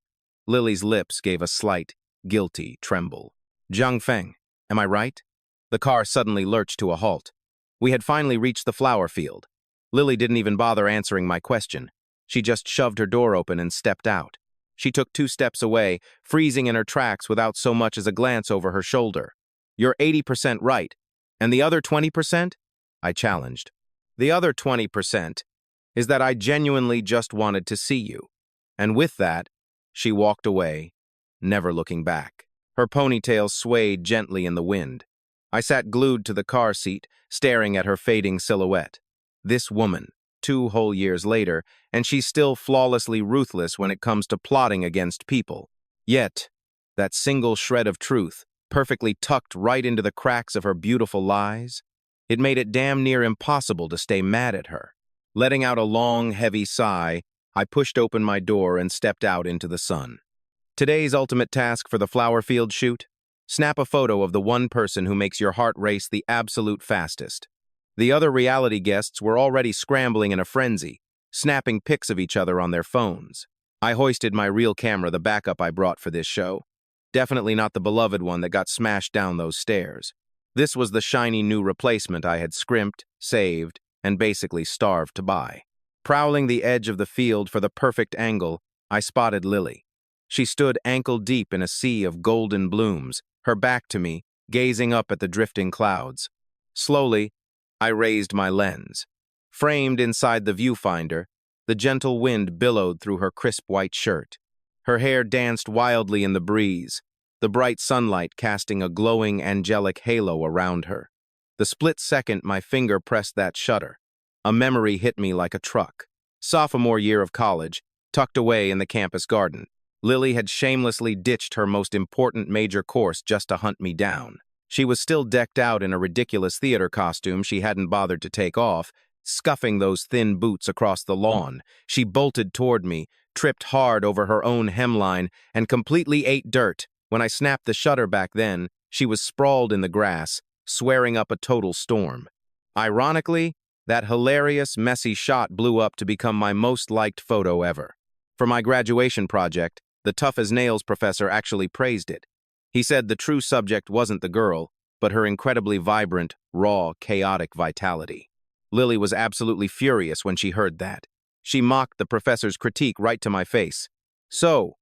Lily's lips gave a slight, guilty tremble. Zhang Feng, am I right? The car suddenly lurched to a halt. We had finally reached the flower field. Lily didn't even bother answering my question. She just shoved her door open and stepped out. She took 2 steps away, freezing in her tracks without so much as a glance over her shoulder. You're 80% right. And the other 20%? I challenged. The other 20% is that I genuinely just wanted to see you. And with that, she walked away, never looking back. Her ponytail swayed gently in the wind. I sat glued to the car seat, staring at her fading silhouette. This woman, 2 whole years later, and she's still flawlessly ruthless when it comes to plotting against people. Yet, that single shred of truth, perfectly tucked right into the cracks of her beautiful lies, it made it damn near impossible to stay mad at her. Letting out a long, heavy sigh, I pushed open my door and stepped out into the sun. Today's ultimate task for the flower field shoot? Snap a photo of the one person who makes your heart race the absolute fastest. The other reality guests were already scrambling in a frenzy, snapping pics of each other on their phones. I hoisted my real camera, the backup I brought for this show. Definitely not the beloved one that got smashed down those stairs. This was the shiny new replacement I had scrimped, saved, and basically starved to buy. Prowling the edge of the field for the perfect angle, I spotted Lily. She stood ankle-deep in a sea of golden blooms, her back to me, gazing up at the drifting clouds. Slowly, I raised my lens. Framed inside the viewfinder, the gentle wind billowed through her crisp white shirt. Her hair danced wildly in the breeze, the bright sunlight casting a glowing, angelic halo around her. The split second my finger pressed that shutter, a memory hit me like a truck. Sophomore year of college, tucked away in the campus garden, Lily had shamelessly ditched her most important major course just to hunt me down. She was still decked out in a ridiculous theater costume she hadn't bothered to take off, scuffing those thin boots across the lawn. She bolted toward me, tripped hard over her own hemline, and completely ate dirt. When I snapped the shutter back then, she was sprawled in the grass, swearing up a total storm. Ironically, that hilarious, messy shot blew up to become my most liked photo ever. For my graduation project, the tough-as-nails professor actually praised it. He said the true subject wasn't the girl, but her incredibly vibrant, raw, chaotic vitality. Lily was absolutely furious when she heard that. She mocked the professor's critique right to my face. So,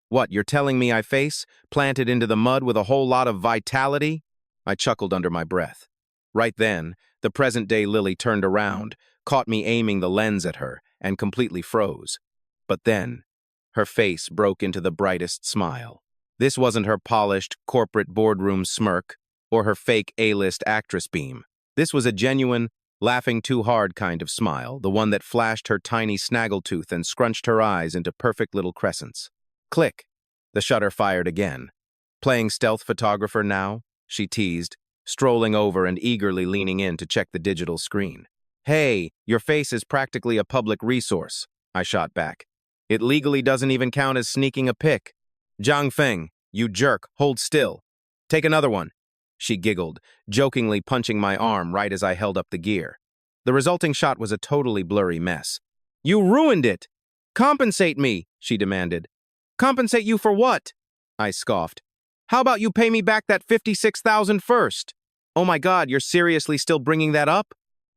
what, you're telling me I face, planted into the mud with a whole lot of vitality? I chuckled under my breath. Right then, the present-day Lily turned around, caught me aiming the lens at her, and completely froze. But then, her face broke into the brightest smile. This wasn't her polished, corporate boardroom smirk, or her fake A-list actress beam. This was a genuine, laughing too hard kind of smile, the one that flashed her tiny snaggletooth and scrunched her eyes into perfect little crescents. Click. The shutter fired again. Playing stealth photographer now? She teased, strolling over and eagerly leaning in to check the digital screen. Hey, your face is practically a public resource, I shot back. It legally doesn't even count as sneaking a pic. Zhang Feng, you jerk, hold still. Take another one. She giggled, jokingly punching my arm right as I held up the gear. The resulting shot was a totally blurry mess. You ruined it! Compensate me, she demanded. Compensate you for what? I scoffed. How about you pay me back that $56,000 first? Oh my God, you're seriously still bringing that up?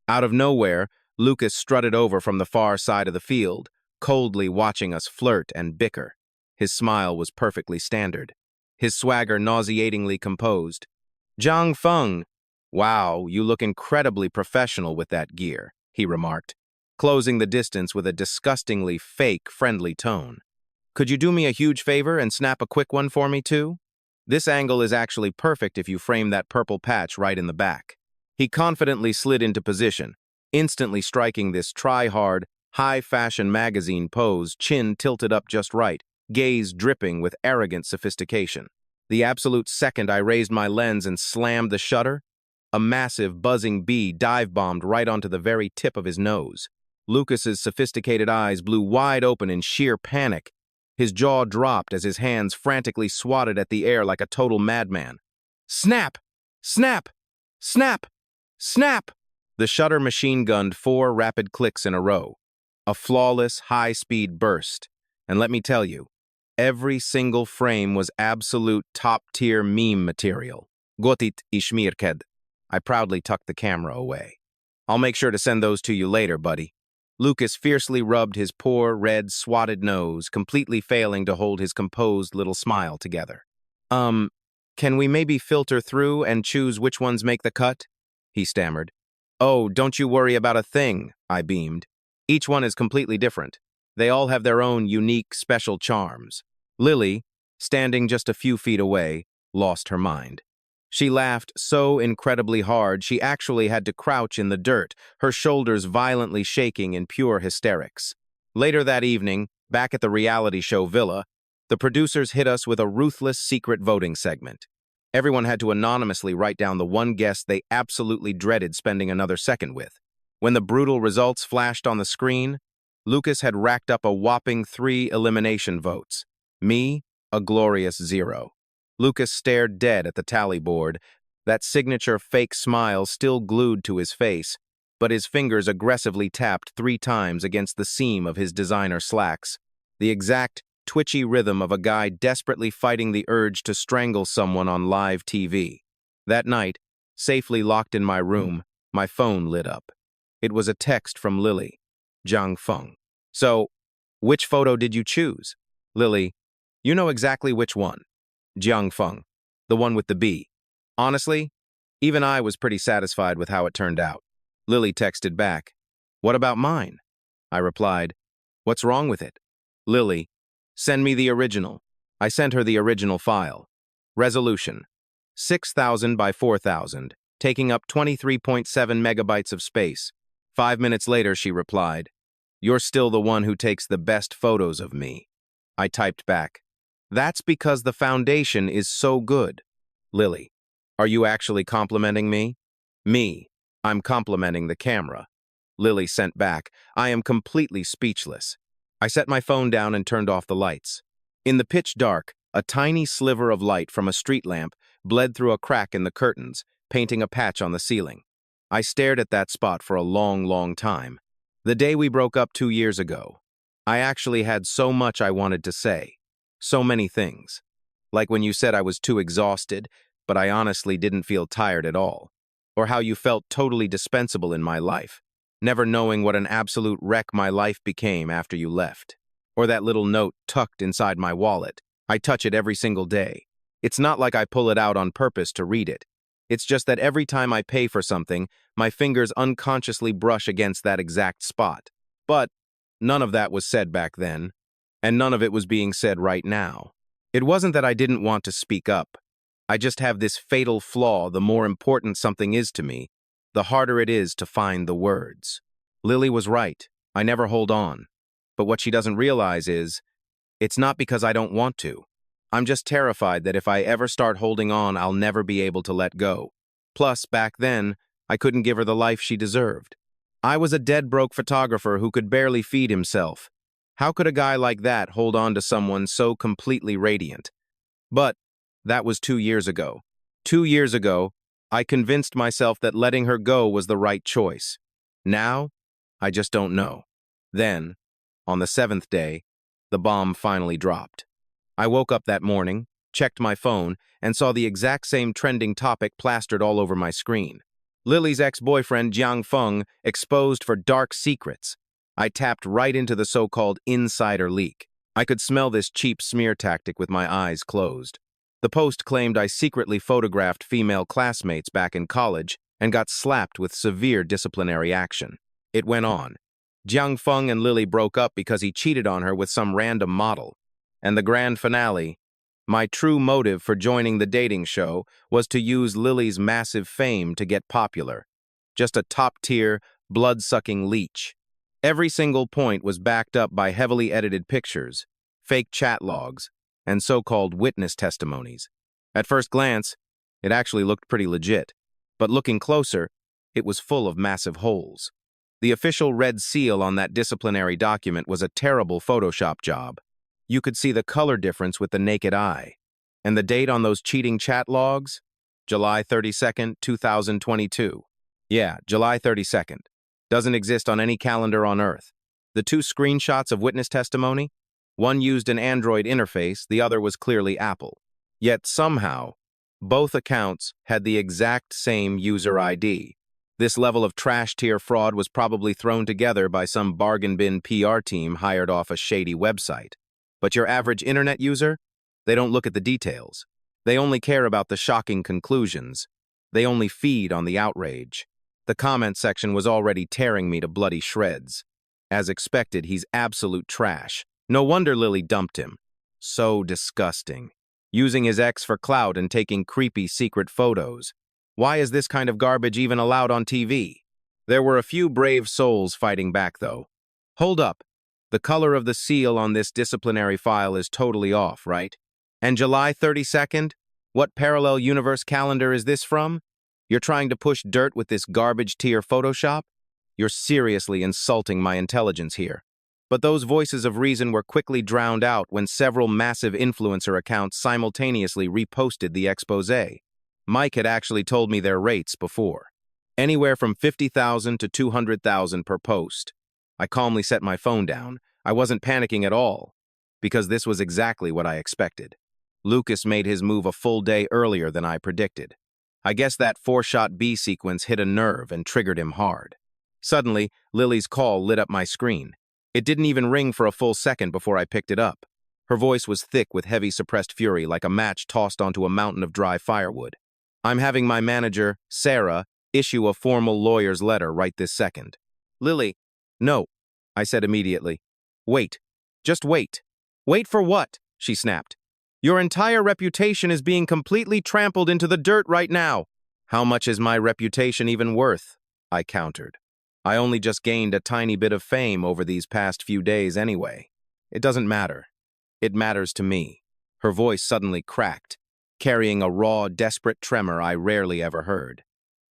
Out of nowhere, Lucas strutted over from the far side of the field, coldly watching us flirt and bicker. His smile was perfectly standard, his swagger nauseatingly composed. Zhang Feng, wow, you look incredibly professional with that gear, he remarked. closing the distance with a disgustingly fake, friendly tone. Could you do me a huge favor and snap a quick one for me, too? This angle is actually perfect if you frame that purple patch right in the back. He confidently slid into position, instantly striking this try-hard, high-fashion magazine pose, chin tilted up just right, gaze dripping with arrogant sophistication. The absolute second I raised my lens and slammed the shutter, a massive, buzzing bee dive-bombed right onto the very tip of his nose. Lucas's sophisticated eyes blew wide open in sheer panic. His jaw dropped as his hands frantically swatted at the air like a total madman. Snap! Snap! Snap! Snap! The shutter machine-gunned 4 rapid clicks in a row. A flawless, high-speed burst. And let me tell you, every single frame was absolute top-tier meme material. Gotit ishmirked. I proudly tucked the camera away. I'll make sure to send those to you later, buddy. Lucas fiercely rubbed his poor, red, swatted nose, completely failing to hold his composed little smile together. Can we maybe filter through and choose which ones make the cut? He stammered. Oh, don't you worry about a thing, I beamed. Each one is completely different. They all have their own unique, special charms. Lily, standing just a few feet away, lost her mind. She laughed so incredibly hard she actually had to crouch in the dirt, her shoulders violently shaking in pure hysterics. Later that evening, back at the reality show Villa, the producers hit us with a ruthless secret voting segment. Everyone had to anonymously write down the one guest they absolutely dreaded spending another second with. When the brutal results flashed on the screen, Lucas had racked up a whopping 3 elimination votes. Me, a glorious 0. Lucas stared dead at the tally board, that signature fake smile still glued to his face, but his fingers aggressively tapped 3 times against the seam of his designer slacks, the exact twitchy rhythm of a guy desperately fighting the urge to strangle someone on live TV. That night, safely locked in my room, my phone lit up. It was a text from Lily, Jiang Feng. So, which photo did you choose? Lily, you know exactly which one. Jiang Feng, the one with the bee. Honestly, even I was pretty satisfied with how it turned out. Lily texted back, what about mine? I replied, what's wrong with it? Lily, send me the original. I sent her the original file. Resolution, 6,000 by 4,000, taking up 23.7 megabytes of space. 5 minutes later, she replied, you're still the one who takes the best photos of me. I typed back, that's because the foundation is so good. Lily, are you actually complimenting me? Me, I'm complimenting the camera. Lily sent back, I am completely speechless. I set my phone down and turned off the lights. In the pitch dark, a tiny sliver of light from a street lamp bled through a crack in the curtains, painting a patch on the ceiling. I stared at that spot for a long, long time. The day we broke up 2 years ago, I actually had so much I wanted to say. So many things. Like when you said I was too exhausted, but I honestly didn't feel tired at all. Or how you felt totally dispensable in my life, never knowing what an absolute wreck my life became after you left. Or that little note tucked inside my wallet. I touch it every single day. It's not like I pull it out on purpose to read it. It's just that every time I pay for something, my fingers unconsciously brush against that exact spot. But none of that was said back then, and none of it was being said right now. It wasn't that I didn't want to speak up. I just have this fatal flaw: the more important something is to me, the harder it is to find the words. Lily was right. I never hold on. But what she doesn't realize is, it's not because I don't want to. I'm just terrified that if I ever start holding on, I'll never be able to let go. Plus, back then, I couldn't give her the life she deserved. I was a dead-broke photographer who could barely feed himself. How could a guy like that hold on to someone so completely radiant? But that was 2 years ago. 2 years ago, I convinced myself that letting her go was the right choice. Now, I just don't know. Then, on the 7th day, the bomb finally dropped. I woke up that morning, checked my phone, and saw the exact same trending topic plastered all over my screen. Lily's ex-boyfriend, Jiang Feng, exposed for dark secrets. I tapped right into the so-called insider leak. I could smell this cheap smear tactic with my eyes closed. The post claimed I secretly photographed female classmates back in college and got slapped with severe disciplinary action. It went on. Jiang Feng and Lily broke up because he cheated on her with some random model. And the grand finale, my true motive for joining the dating show was to use Lily's massive fame to get popular. Just a top-tier, blood-sucking leech. Every single point was backed up by heavily edited pictures, fake chat logs, and so-called witness testimonies. At first glance, it actually looked pretty legit, but looking closer, it was full of massive holes. The official red seal on that disciplinary document was a terrible Photoshop job. You could see the color difference with the naked eye. And the date on those cheating chat logs? July 32nd, 2022. Yeah, July 32nd. Doesn't exist on any calendar on Earth. The two screenshots of witness testimony? One used an Android interface, the other was clearly Apple. Yet somehow, both accounts had the exact same user ID. This level of trash-tier fraud was probably thrown together by some bargain bin PR team hired off a shady website. But your average internet user? They don't look at the details. They only care about the shocking conclusions. They only feed on the outrage. The comment section was already tearing me to bloody shreds. As expected, he's absolute trash. No wonder Lily dumped him. So disgusting. Using his ex for clout and taking creepy secret photos. Why is this kind of garbage even allowed on TV? There were a few brave souls fighting back, though. Hold up. The color of the seal on this disciplinary file is totally off, right? And July 32nd? What parallel universe calendar is this from? You're trying to push dirt with this garbage-tier Photoshop? You're seriously insulting my intelligence here. But those voices of reason were quickly drowned out when several massive influencer accounts simultaneously reposted the exposé. Mike had actually told me their rates before. Anywhere from 50,000 to 200,000 per post. I calmly set my phone down. I wasn't panicking at all, because this was exactly what I expected. Lucas made his move a full day earlier than I predicted. I guess that 4-shot B sequence hit a nerve and triggered him hard. Suddenly, Lily's call lit up my screen. It didn't even ring for a full second before I picked it up. Her voice was thick with heavy suppressed fury like a match tossed onto a mountain of dry firewood. I'm having my manager, Sarah, issue a formal lawyer's letter right this second. Lily, no, I said immediately. Wait. Just wait. Wait for what? She snapped. Your entire reputation is being completely trampled into the dirt right now. How much is my reputation even worth? I countered. I only just gained a tiny bit of fame over these past few days anyway. It doesn't matter. It matters to me. Her voice suddenly cracked, carrying a raw, desperate tremor I rarely ever heard.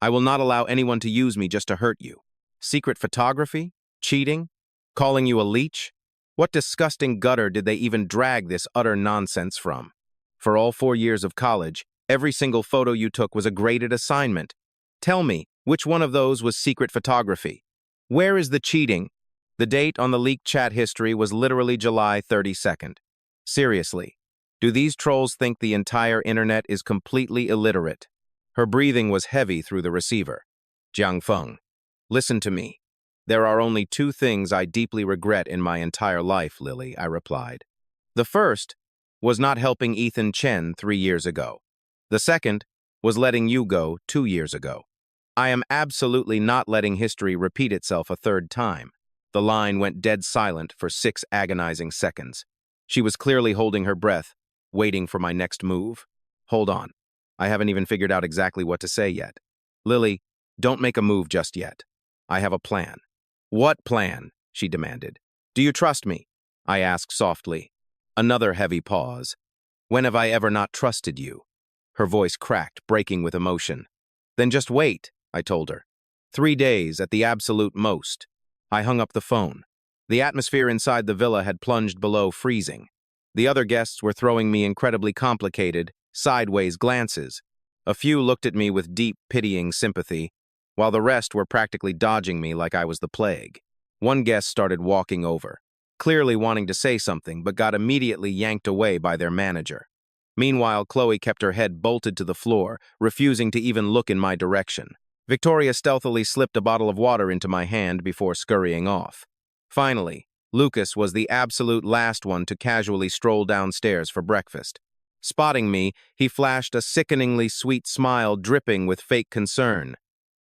I will not allow anyone to use me just to hurt you. Secret photography? Cheating? Calling you a leech? What disgusting gutter did they even drag this utter nonsense from? For all 4 years of college, every single photo you took was a graded assignment. Tell me, which one of those was secret photography? Where is the cheating? The date on the leaked chat history was literally July 32nd. Seriously, do these trolls think the entire internet is completely illiterate? Her breathing was heavy through the receiver. Jiang Feng, listen to me. There are only 2 things I deeply regret in my entire life, Lily, I replied. The first was not helping Ethan Chen 3 years ago. The second was letting you go 2 years ago. I am absolutely not letting history repeat itself a third time. The line went dead silent for 6 agonizing seconds. She was clearly holding her breath, waiting for my next move. Hold on. I haven't even figured out exactly what to say yet. Lily, don't make a move just yet. I have a plan. What plan? She demanded. Do you trust me? I asked softly. Another heavy pause. When have I ever not trusted you? Her voice cracked, breaking with emotion. Then just wait, I told her. 3 days at the absolute most. I hung up the phone. The atmosphere inside the villa had plunged below freezing. The other guests were throwing me incredibly complicated, sideways glances. A few looked at me with deep, pitying sympathy, while the rest were practically dodging me like I was the plague. One guest started walking over, clearly wanting to say something, but got immediately yanked away by their manager. Meanwhile, Chloe kept her head bolted to the floor, refusing to even look in my direction. Victoria stealthily slipped a bottle of water into my hand before scurrying off. Finally, Lucas was the absolute last one to casually stroll downstairs for breakfast. Spotting me, he flashed a sickeningly sweet smile dripping with fake concern.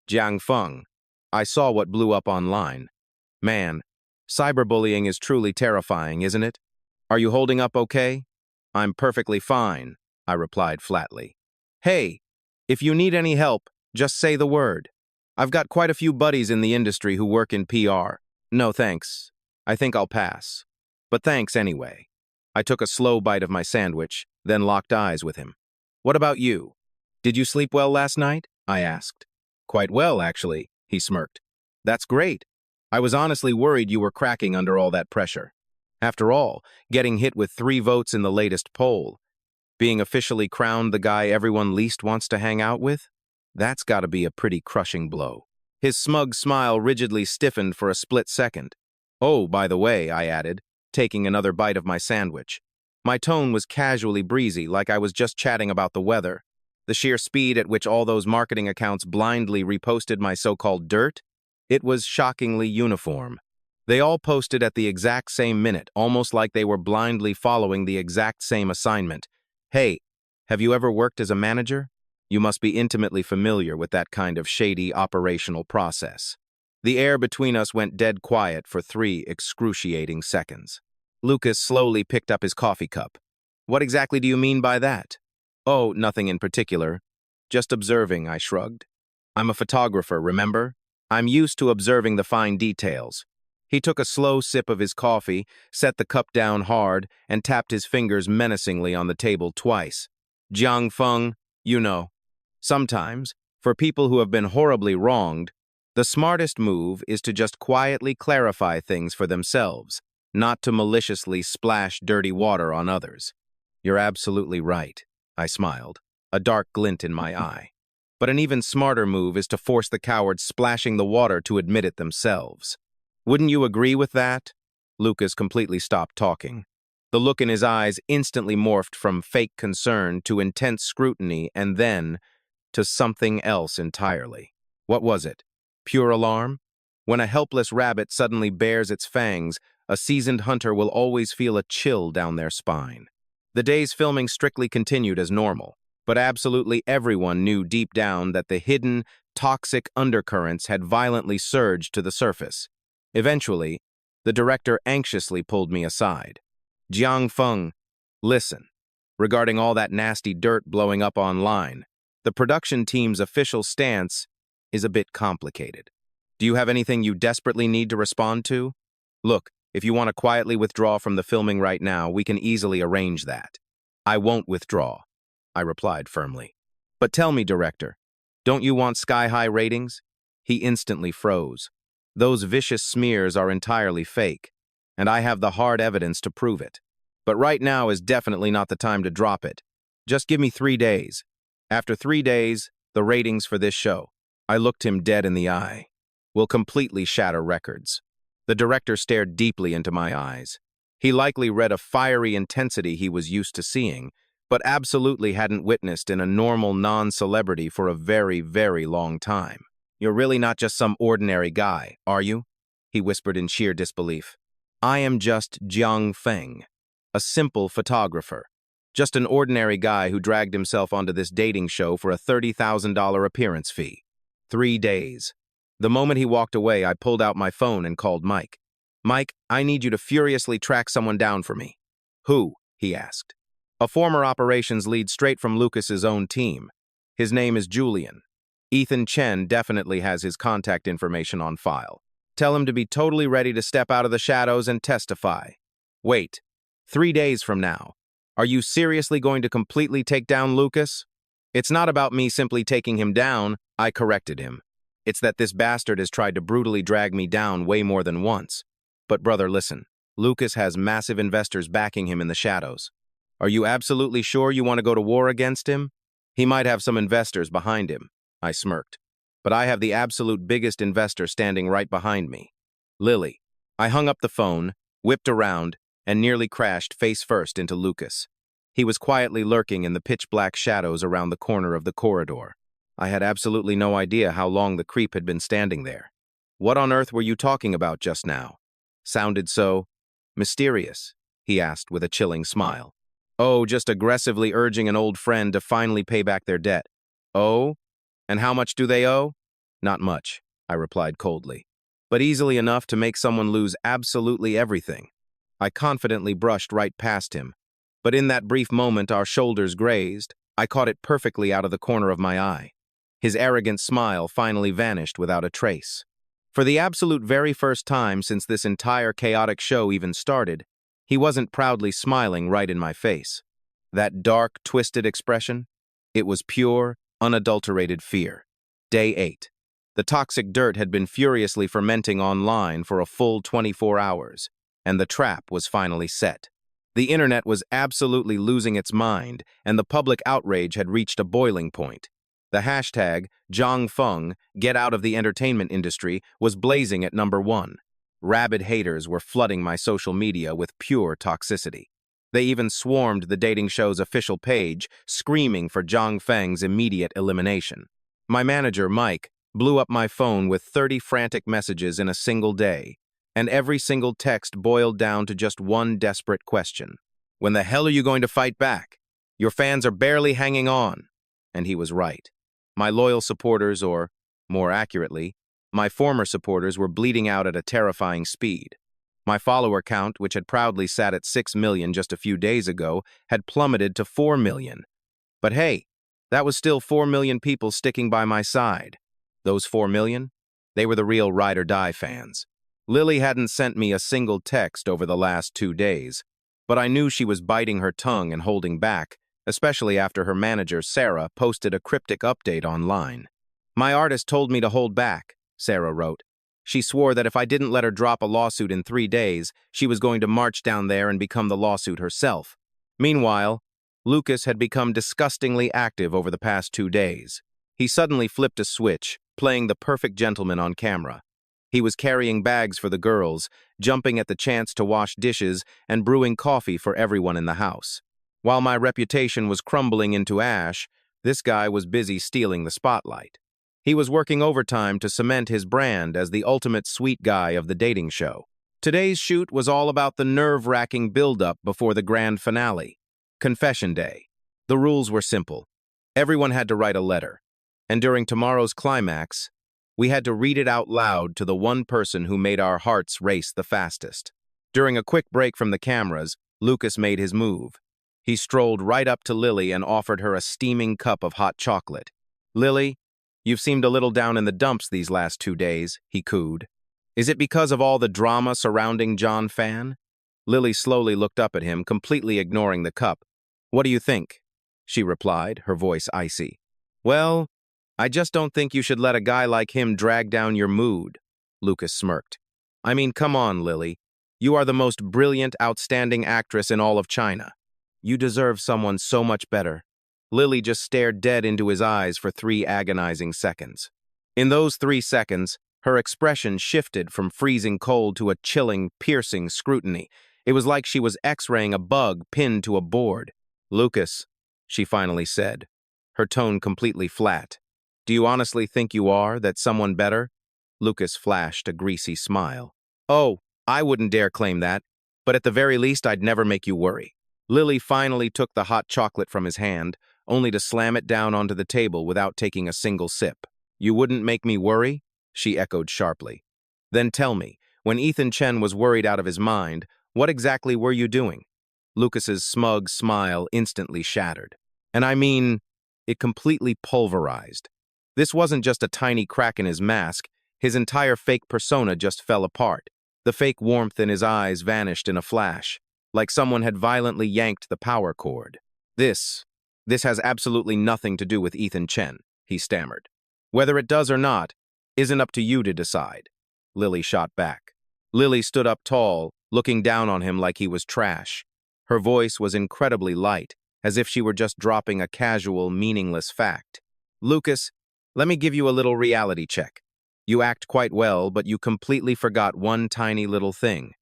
Jiang Feng, I saw what blew up online. Man, Cyberbullying is truly terrifying, isn't it? Are you holding up okay? I'm perfectly fine, I replied flatly. Hey, if you need any help, just say the word. I've got quite a few buddies in the industry who work in PR. No thanks. I think I'll pass. But thanks anyway. I took a slow bite of my sandwich, then locked eyes with him. What about you? Did you sleep well last night? I asked. Quite well, actually, he smirked. That's great. I was honestly worried you were cracking under all that pressure. After all, getting hit with 3 votes in the latest poll, being officially crowned the guy everyone least wants to hang out with, that's gotta be a pretty crushing blow. His smug smile rigidly stiffened for a split second. Oh, by the way, I added, taking another bite of my sandwich. My tone was casually breezy, like I was just chatting about the weather. The sheer speed at which all those marketing accounts blindly reposted my so-called dirt, it was shockingly uniform. They all posted at the exact same minute, almost like they were blindly following the exact same assignment. Hey, have you ever worked as a manager? You must be intimately familiar with that kind of shady operational process. The air between us went dead quiet for 3 excruciating seconds. Lucas slowly picked up his coffee cup. What exactly do you mean by that? Oh, nothing in particular. Just observing, I shrugged. I'm a photographer, remember? I'm used to observing the fine details. He took a slow sip of his coffee, set the cup down hard, and tapped his fingers menacingly on the table twice. Jiang Feng, you know. Sometimes, for people who have been horribly wronged, the smartest move is to just quietly clarify things for themselves, not to maliciously splash dirty water on others. You're absolutely right, I smiled, a dark glint in my eye. But an even smarter move is to force the cowards splashing the water to admit it themselves. Wouldn't you agree with that? Lucas completely stopped talking. The look in his eyes instantly morphed from fake concern to intense scrutiny and then to something else entirely. What was it? Pure alarm? When a helpless rabbit suddenly bares its fangs, a seasoned hunter will always feel a chill down their spine. The day's filming strictly continued as normal, but absolutely everyone knew deep down that the hidden, toxic undercurrents had violently surged to the surface. Eventually, the director anxiously pulled me aside. Jiang Feng, listen. Regarding all that nasty dirt blowing up online, the production team's official stance is a bit complicated. Do you have anything you desperately need to respond to? Look, if you want to quietly withdraw from the filming right now, we can easily arrange that. I won't withdraw, I replied firmly. But tell me, director, don't you want sky-high ratings? He instantly froze. Those vicious smears are entirely fake, and I have the hard evidence to prove it. But right now is definitely not the time to drop it. Just give me 3 days. After 3 days, the ratings for this show, I looked him dead in the eye, will completely shatter records. The director stared deeply into my eyes. He likely read a fiery intensity he was used to seeing, but absolutely hadn't witnessed in a normal non-celebrity for a very, very long time. You're really not just some ordinary guy, are you? He whispered in sheer disbelief. I am just Jiang Feng, a simple photographer. Just an ordinary guy who dragged himself onto this dating show for a $30,000 appearance fee. 3 days. The moment he walked away, I pulled out my phone and called Mike. Mike, I need you to furiously track someone down for me. Who? He asked. A former operations lead straight from Lucas's own team. His name is Julian. Ethan Chen definitely has his contact information on file. Tell him to be totally ready to step out of the shadows and testify. Wait, 3 days from now. Are you seriously going to completely take down Lucas? It's not about me simply taking him down, I corrected him. It's that this bastard has tried to brutally drag me down way more than once. But brother, listen, Lucas has massive investors backing him in the shadows. Are you absolutely sure you want to go to war against him? He might have some investors behind him, I smirked. But I have the absolute biggest investor standing right behind me. Lily. I hung up the phone, whipped around, and nearly crashed face first into Lucas. He was quietly lurking in the pitch-black shadows around the corner of the corridor. I had absolutely no idea how long the creep had been standing there. What on earth were you talking about just now? Sounded so mysterious, he asked with a chilling smile. Oh, just aggressively urging an old friend to finally pay back their debt. Oh? And how much do they owe? Not much, I replied coldly. but easily enough to make someone lose absolutely everything. I confidently brushed right past him, but in that brief moment our shoulders grazed. I caught it perfectly out of the corner of my eye. His arrogant smile finally vanished without a trace. For the absolute very first time since this entire chaotic show even started, he wasn't proudly smiling right in my face. That dark, twisted expression? It was pure, unadulterated fear. Day 8. The toxic dirt had been furiously fermenting online for a full 24 hours, and the trap was finally set. The internet was absolutely losing its mind, and the public outrage had reached a boiling point. The hashtag, #JongFeng, get out of the entertainment industry, was blazing at #1. Rabid haters were flooding my social media with pure toxicity. They even swarmed the dating show's official page, screaming for Zhang immediate elimination. My manager, Mike, blew up my phone with 30 frantic messages in a single day, and every single text boiled down to just one desperate question. When the hell are you going to fight back? Your fans are barely hanging on. And he was right. My loyal supporters, or, more accurately, my former supporters, were bleeding out at a terrifying speed. My follower count, which had proudly sat at 6 million just a few days ago, had plummeted to 4 million. But hey, that was still 4 million people sticking by my side. Those 4 million? They were the real ride-or-die fans. Lily hadn't sent me a single text over the last 2 days, but I knew she was biting her tongue and holding back, especially after her manager, Sarah, posted a cryptic update online. My artist told me to hold back, Sarah wrote. She swore that if I didn't let her drop a lawsuit in 3 days, she was going to march down there and become the lawsuit herself. Meanwhile, Lucas had become disgustingly active over the past 2 days. He suddenly flipped a switch, playing the perfect gentleman on camera. He was carrying bags for the girls, jumping at the chance to wash dishes, and brewing coffee for everyone in the house. While my reputation was crumbling into ash, this guy was busy stealing the spotlight. He was working overtime to cement his brand as the ultimate sweet guy of the dating show. Today's shoot was all about the nerve-wracking build-up before the grand finale. Confession Day. The rules were simple. Everyone had to write a letter, and during tomorrow's climax, we had to read it out loud to the one person who made our hearts race the fastest. During a quick break from the cameras, Lucas made his move. He strolled right up to Lily and offered her a steaming cup of hot chocolate. "Lily, you've seemed a little down in the dumps these last 2 days," he cooed. "Is it because of all the drama surrounding John Fan?" Lily slowly looked up at him, completely ignoring the cup. "What do you think?" she replied, her voice icy. "Well, I just don't think you should let a guy like him drag down your mood," Lucas smirked. "I mean, come on, Lily. You are the most brilliant, outstanding actress in all of China. You deserve someone so much better." Lily just stared dead into his eyes for 3 agonizing seconds. In those 3 seconds, her expression shifted from freezing cold to a chilling, piercing scrutiny. It was like she was x-raying a bug pinned to a board. "Lucas," she finally said, her tone completely flat. "Do you honestly think you are, that someone better?" Lucas flashed a greasy smile. "Oh, I wouldn't dare claim that, but at the very least I'd never make you worry." Lily finally took the hot chocolate from his hand, only to slam it down onto the table without taking a single sip. "You wouldn't make me worry?" she echoed sharply. "Then tell me, when Ethan Chen was worried out of his mind, what exactly were you doing?" Lucas's smug smile instantly shattered. And I mean, it completely pulverized. This wasn't just a tiny crack in his mask, his entire fake persona just fell apart. The fake warmth in his eyes vanished in a flash, like someone had violently yanked the power cord. This has absolutely nothing to do with Ethan Chen," he stammered. "Whether it does or not, isn't up to you to decide," Lily shot back. Lily stood up tall, looking down on him like he was trash. Her voice was incredibly light, as if she were just dropping a casual, meaningless fact. "Lucas, let me give you a little reality check. You act quite well, but you completely forgot one tiny little thing."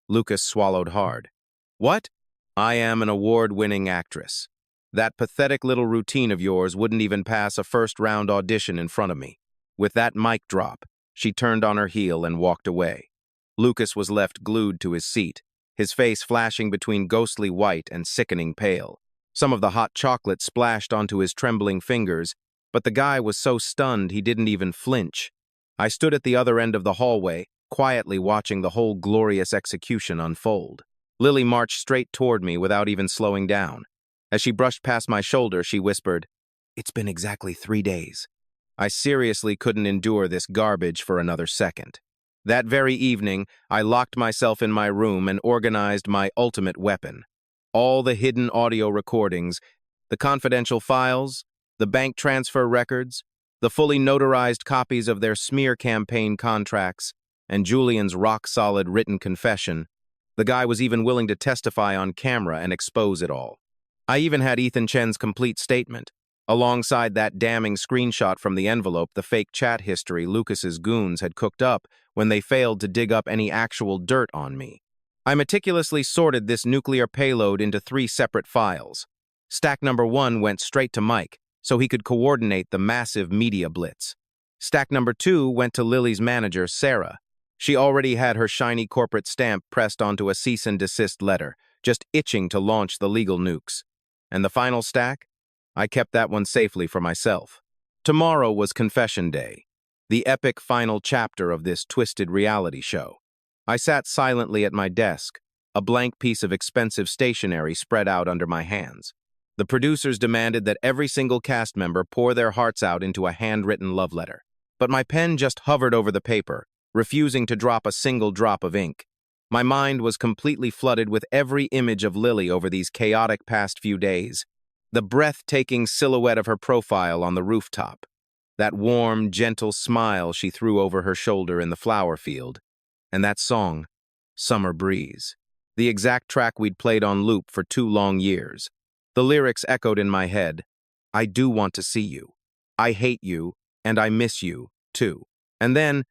Lucas swallowed hard. "What?" "I am an award-winning actress. That pathetic little routine of yours wouldn't even pass a first-round audition in front of me." With that mic drop, she turned on her heel and walked away. Lucas was left glued to his seat, his face flashing between ghostly white and sickening pale. Some of the hot chocolate splashed onto his trembling fingers, but the guy was so stunned he didn't even flinch. I stood at the other end of the hallway, quietly watching the whole glorious execution unfold. Lily marched straight toward me without even slowing down. As she brushed past my shoulder, she whispered, "It's been exactly 3 days." I seriously couldn't endure this garbage for another second. That very evening, I locked myself in my room and organized my ultimate weapon. All the hidden audio recordings, the confidential files, the bank transfer records, the fully notarized copies of their smear campaign contracts, and Julian's rock-solid written confession. The guy was even willing to testify on camera and expose it all. I even had Ethan Chen's complete statement, alongside that damning screenshot from the envelope, the fake chat history Lucas's goons had cooked up when they failed to dig up any actual dirt on me. I meticulously sorted this nuclear payload into 3 separate files. Stack number 1 went straight to Mike, so he could coordinate the massive media blitz. Stack number 2 went to Lily's manager, Sarah. She already had her shiny corporate stamp pressed onto a cease and desist letter, just itching to launch the legal nukes. And the final stack? I kept that one safely for myself. Tomorrow was Confession Day, the epic final chapter of this twisted reality show. I sat silently at my desk, a blank piece of expensive stationery spread out under my hands. The producers demanded that every single cast member pour their hearts out into a handwritten love letter. But my pen just hovered over the paper, refusing to drop a single drop of ink. My mind was completely flooded with every image of Lily over these chaotic past few days. The breathtaking silhouette of her profile on the rooftop, that warm, gentle smile she threw over her shoulder in the flower field, and that song, Summer Breeze, the exact track we'd played on loop for 2 long years. The lyrics echoed in my head, "I do want to see you. I hate you, and I miss you, too." And then,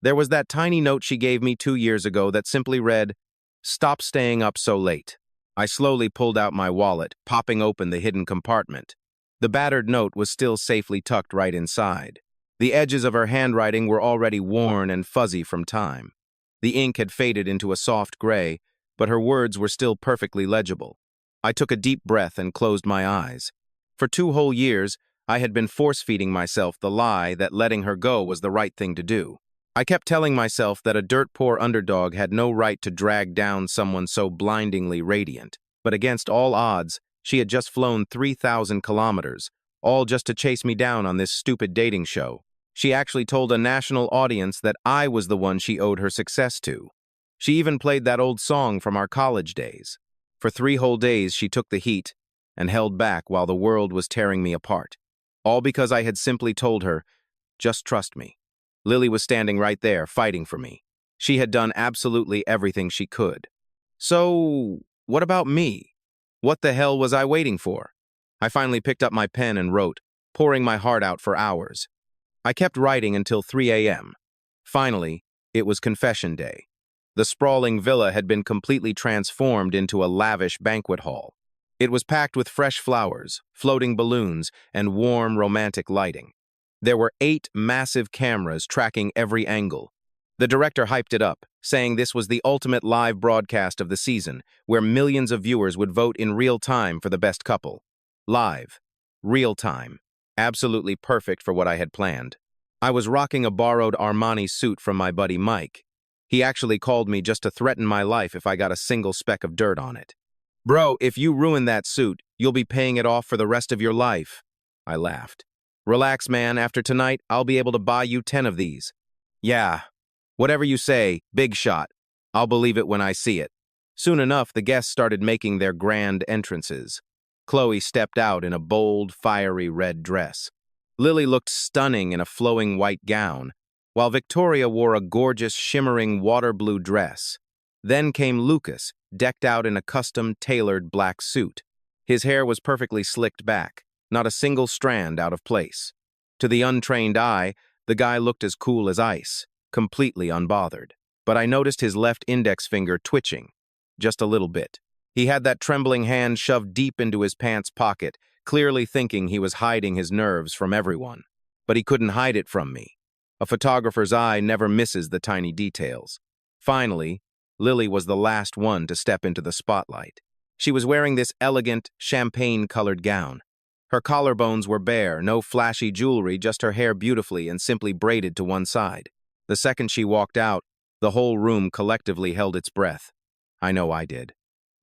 there was that tiny note she gave me 2 years ago that simply read, "Stop staying up so late." I slowly pulled out my wallet, popping open the hidden compartment. The battered note was still safely tucked right inside. The edges of her handwriting were already worn and fuzzy from time. The ink had faded into a soft gray, but her words were still perfectly legible. I took a deep breath and closed my eyes. For 2 whole years, I had been force-feeding myself the lie that letting her go was the right thing to do. I kept telling myself that a dirt-poor underdog had no right to drag down someone so blindingly radiant. But against all odds, she had just flown 3,000 kilometers, all just to chase me down on this stupid dating show. She actually told a national audience that I was the one she owed her success to. She even played that old song from our college days. For 3 whole days, she took the heat and held back while the world was tearing me apart. All because I had simply told her, "Just trust me." Lily was standing right there, fighting for me. She had done absolutely everything she could. So, what about me? What the hell was I waiting for? I finally picked up my pen and wrote, pouring my heart out for hours. I kept writing until 3 a.m. Finally, it was Confession Day. The sprawling villa had been completely transformed into a lavish banquet hall. It was packed with fresh flowers, floating balloons, and warm, romantic lighting. There were 8 massive cameras tracking every angle. The director hyped it up, saying this was the ultimate live broadcast of the season, where millions of viewers would vote in real time for the best couple. Live. Real time. Absolutely perfect for what I had planned. I was rocking a borrowed Armani suit from my buddy Mike. He actually called me just to threaten my life if I got a single speck of dirt on it. "Bro, if you ruin that suit, you'll be paying it off for the rest of your life." I laughed. "Relax, man. After tonight, I'll be able to buy you 10 of these." "Yeah. Whatever you say, big shot. I'll believe it when I see it." Soon enough, the guests started making their grand entrances. Chloe stepped out in a bold, fiery red dress. Lily looked stunning in a flowing white gown, while Victoria wore a gorgeous, shimmering water blue dress. Then came Lucas, decked out in a custom-tailored black suit. His hair was perfectly slicked back, not a single strand out of place. To the untrained eye, the guy looked as cool as ice, completely unbothered. But I noticed his left index finger twitching, just a little bit. He had that trembling hand shoved deep into his pants pocket, clearly thinking he was hiding his nerves from everyone. But he couldn't hide it from me. A photographer's eye never misses the tiny details. Finally, Lily was the last one to step into the spotlight. She was wearing this elegant, champagne-colored gown. Her collarbones were bare, no flashy jewelry, just her hair beautifully and simply braided to one side. The second she walked out, The whole room collectively held its breath. I know I did.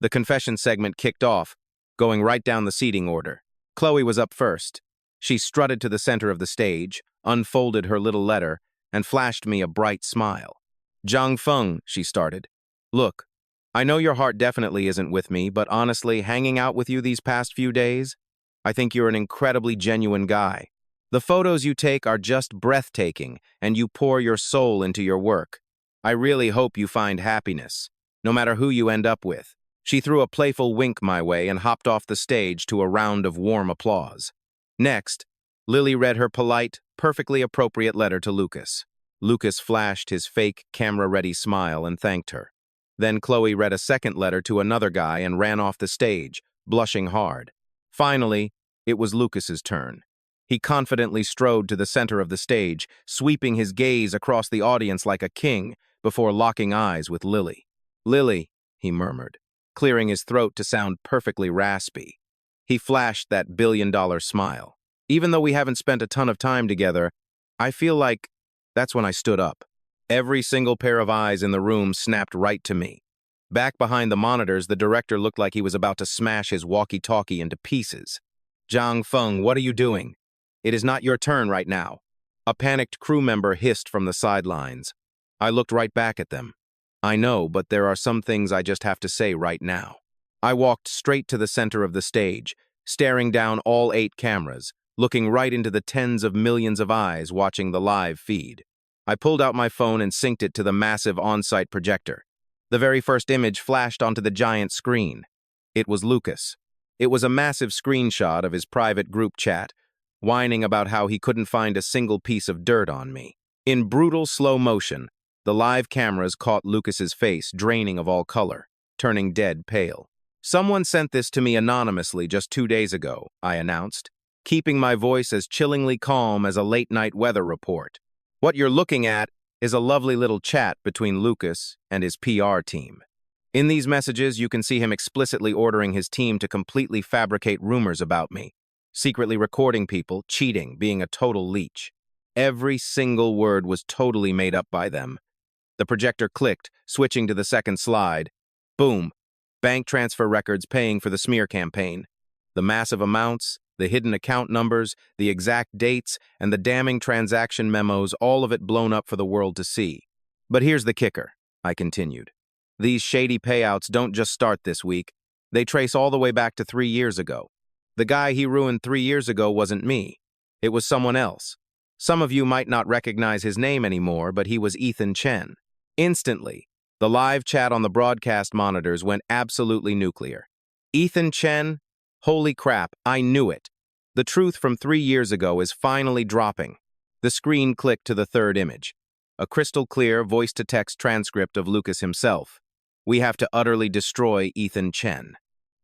The confession segment kicked off, going right down the seating order. Chloe was up first. She strutted to the center of the stage, unfolded her little letter, and flashed me a bright smile. "Zhang Feng," she started. "Look, I know your heart definitely isn't with me, but honestly, hanging out with you these past few days, I think you're an incredibly genuine guy. The photos you take are just breathtaking, and you pour your soul into your work. I really hope you find happiness, no matter who you end up with." She threw a playful wink my way and hopped off the stage to a round of warm applause. Next, Lily read her polite, perfectly appropriate letter to Lucas. Lucas flashed his fake, camera-ready smile and thanked her. Then Chloe read a second letter to another guy and ran off the stage, blushing hard. Finally, it was Lucas's turn. He confidently strode to the center of the stage, sweeping his gaze across the audience like a king, before locking eyes with Lily. "Lily," he murmured, clearing his throat to sound perfectly raspy. He flashed that billion-dollar smile. "Even though we haven't spent a ton of time together, I feel like..." That's when I stood up. Every single pair of eyes in the room snapped right to me. Back behind the monitors, the director looked like he was about to smash his walkie-talkie into pieces. "Zhang Feng, what are you doing? It is not your turn right now." A panicked crew member hissed from the sidelines. I looked right back at them. "I know, but there are some things I just have to say right now." I walked straight to the center of the stage, staring down all 8 cameras, looking right into the tens of millions of eyes watching the live feed. I pulled out my phone and synced it to the massive on-site projector. The very first image flashed onto the giant screen. It was Lucas. It was a massive screenshot of his private group chat, whining about how he couldn't find a single piece of dirt on me. In brutal slow motion, the live cameras caught Lucas's face draining of all color, turning dead pale. "Someone sent this to me anonymously just 2 days ago," I announced, keeping my voice as chillingly calm as a late-night weather report. What you're looking at is a lovely little chat between Lucas and his PR team. In these messages, you can see him explicitly ordering his team to completely fabricate rumors about me, secretly recording people, cheating, being a total leech. Every single word was totally made up by them. The projector clicked, switching to the second slide. Boom. Bank transfer records paying for the smear campaign. The massive amounts, the hidden account numbers, the exact dates, and the damning transaction memos, all of it blown up for the world to see. "But here's the kicker," I continued. "These shady payouts don't just start this week. They trace all the way back to 3 years ago. The guy he ruined 3 years ago wasn't me. It was someone else. Some of you might not recognize his name anymore, but he was Ethan Chen." Instantly, the live chat on the broadcast monitors went absolutely nuclear. "Ethan Chen? Holy crap, I knew it. The truth from 3 years ago is finally dropping." The screen clicked to the third image. A crystal-clear voice-to-text transcript of Lucas himself. "We have to utterly destroy Ethan Chen.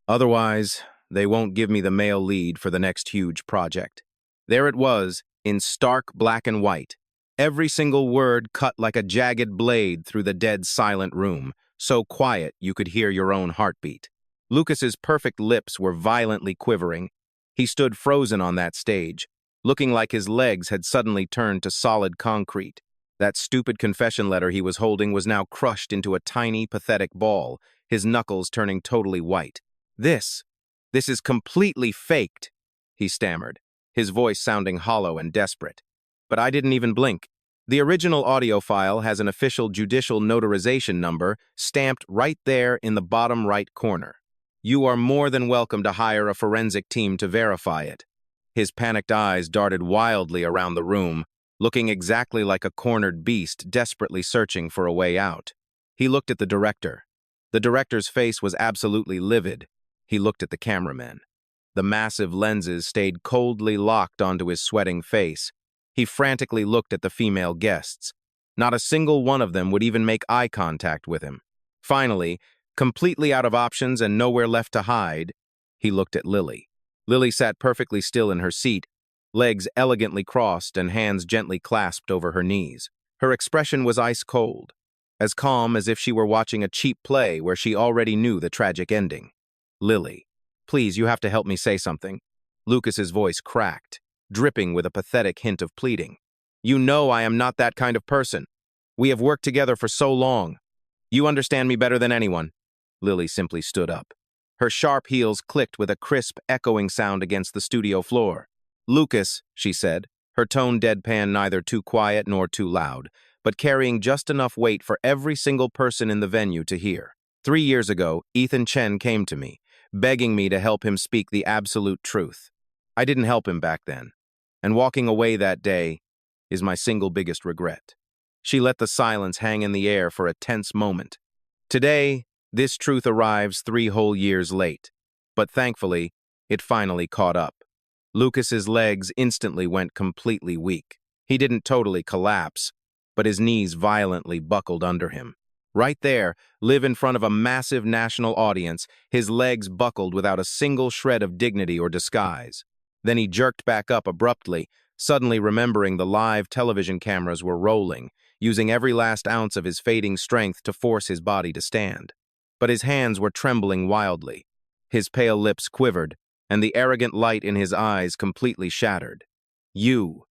Otherwise, they won't give me the male lead for the next huge project." There it was, in stark black and white. Every single word cut like a jagged blade through the dead silent room, so quiet you could hear your own heartbeat. Lucas's perfect lips were violently quivering. He stood frozen on that stage, looking like his legs had suddenly turned to solid concrete. That stupid confession letter he was holding was now crushed into a tiny, pathetic ball, his knuckles turning totally white. This is completely faked," he stammered, his voice sounding hollow and desperate. But I didn't even blink. The original audio file has an official judicial notarization number stamped right there in the bottom right corner. "You are more than welcome to hire a forensic team to verify it." His panicked eyes darted wildly around the room, looking exactly like a cornered beast desperately searching for a way out. He looked at the director. The director's face was absolutely livid. He looked at the cameramen. The massive lenses stayed coldly locked onto his sweating face. He frantically looked at the female guests. Not a single one of them would even make eye contact with him. Finally, completely out of options and nowhere left to hide, he looked at Lily. Lily sat perfectly still in her seat, legs elegantly crossed and hands gently clasped over her knees. Her expression was ice cold, as calm as if she were watching a cheap play where she already knew the tragic ending. "Lily, please, you have to help me say something." Lucas's voice cracked, dripping with a pathetic hint of pleading. "You know I am not that kind of person. We have worked together for so long. You understand me better than anyone." Lily simply stood up. Her sharp heels clicked with a crisp, echoing sound against the studio floor. "Lucas," she said, her tone deadpan, neither too quiet nor too loud, but carrying just enough weight for every single person in the venue to hear. 3 years ago, Ethan Chen came to me, begging me to help him speak the absolute truth. I didn't help him back then, and walking away that day is my single biggest regret. She let the silence hang in the air for a tense moment. Today, this truth arrives 3 whole years late, but thankfully, it finally caught up. Lucas's legs instantly went completely weak. He didn't totally collapse, but his knees violently buckled under him. Right there, live in front of a massive national audience, his legs buckled without a single shred of dignity or disguise. Then he jerked back up abruptly, suddenly remembering the live television cameras were rolling, using every last ounce of his fading strength to force his body to stand. But his hands were trembling wildly. His pale lips quivered, and the arrogant light in his eyes completely shattered. "You,"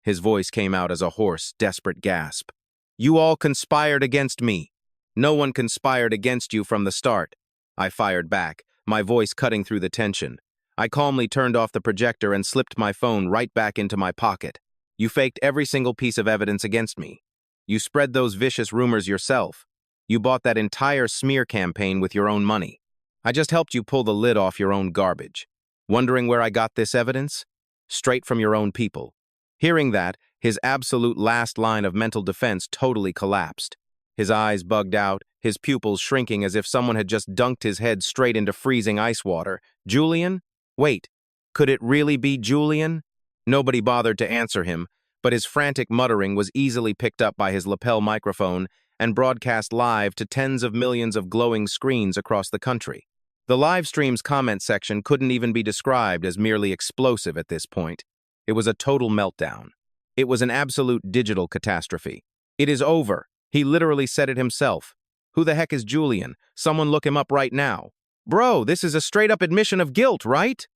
his voice came out as a hoarse, desperate gasp. "You all conspired against me. No one conspired against you from the start." I fired back, my voice cutting through the tension. I calmly turned off the projector and slipped my phone right back into my pocket. "You faked every single piece of evidence against me. You spread those vicious rumors yourself. You bought that entire smear campaign with your own money. I just helped you pull the lid off your own garbage. Wondering where I got this evidence? Straight from your own people." Hearing that, his absolute last line of mental defense totally collapsed. His eyes bugged out, his pupils shrinking as if someone had just dunked his head straight into freezing ice water. "Julian? Wait, could it really be Julian?" Nobody bothered to answer him, but his frantic muttering was easily picked up by his lapel microphone and broadcast live to tens of millions of glowing screens across the country. The live stream's comment section couldn't even be described as merely explosive at this point. It was a total meltdown. It was an absolute digital catastrophe. "It is over. He literally said it himself. Who the heck is Julian? Someone look him up right now. Bro, this is a straight-up admission of guilt, right?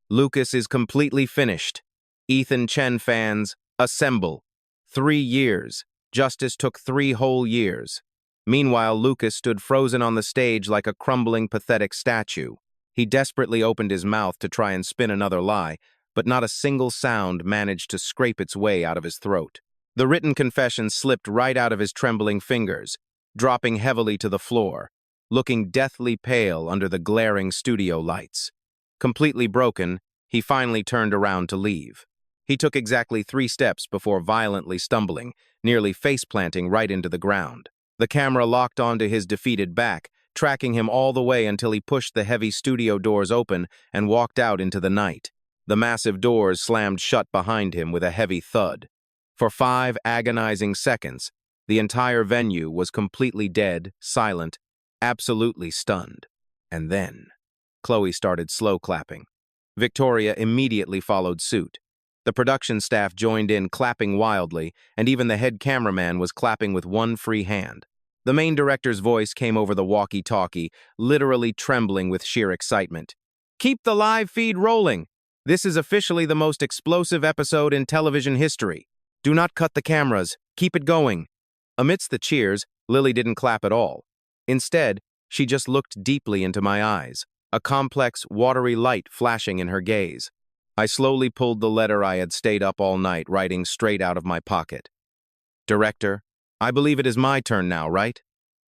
Lucas is completely finished. Ethan Chen fans, assemble. 3 years. Justice took 3 whole years. Meanwhile, Lucas stood frozen on the stage like a crumbling, pathetic statue. He desperately opened his mouth to try and spin another lie, but not a single sound managed to scrape its way out of his throat. The written confession slipped right out of his trembling fingers, dropping heavily to the floor, looking deathly pale under the glaring studio lights. Completely broken, he finally turned around to leave. He took exactly 3 steps before violently stumbling, nearly face-planting right into the ground. The camera locked onto his defeated back, tracking him all the way until he pushed the heavy studio doors open and walked out into the night. The massive doors slammed shut behind him with a heavy thud. For 5 agonizing seconds, the entire venue was completely dead, silent, absolutely stunned. And then, Chloe started slow clapping. Victoria immediately followed suit. The production staff joined in, clapping wildly, and even the head cameraman was clapping with one free hand. The main director's voice came over the walkie-talkie, literally trembling with sheer excitement. "Keep the live feed rolling. This is officially the most explosive episode in television history. Do not cut the cameras. Keep it going." Amidst the cheers, Lily didn't clap at all. Instead, she just looked deeply into my eyes, a complex, watery light flashing in her gaze. I slowly pulled the letter I had stayed up all night writing straight out of my pocket. "Director, I believe it is my turn now, right?"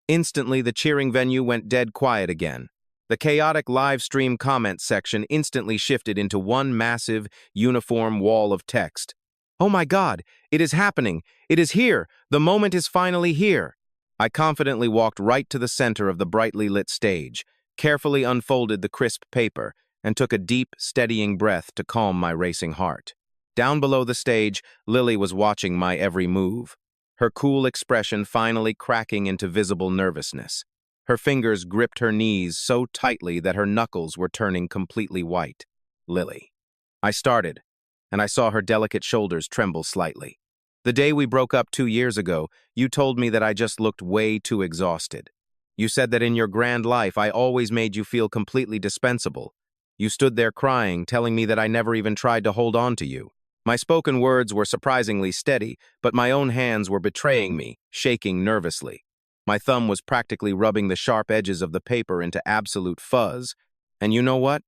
Instantly, the cheering venue went dead quiet again. The chaotic live stream comment section instantly shifted into one massive, uniform wall of text. "Oh my God, it is happening! It is here! The moment is finally here!" I confidently walked right to the center of the brightly lit stage, carefully unfolded the crisp paper, and took a deep, steadying breath to calm my racing heart. Down below the stage, Lily was watching my every move, her cool expression finally cracking into visible nervousness. Her fingers gripped her knees so tightly that her knuckles were turning completely white. "Lily." I started, and I saw her delicate shoulders tremble slightly. "The day we broke up 2 years ago, you told me that I just looked way too exhausted. You said that in your grand life I always made you feel completely dispensable. You stood there crying, telling me that I never even tried to hold on to you. My spoken words were surprisingly steady, but my own hands were betraying me, shaking nervously. My thumb was practically rubbing the sharp edges of the paper into absolute fuzz. And you know what?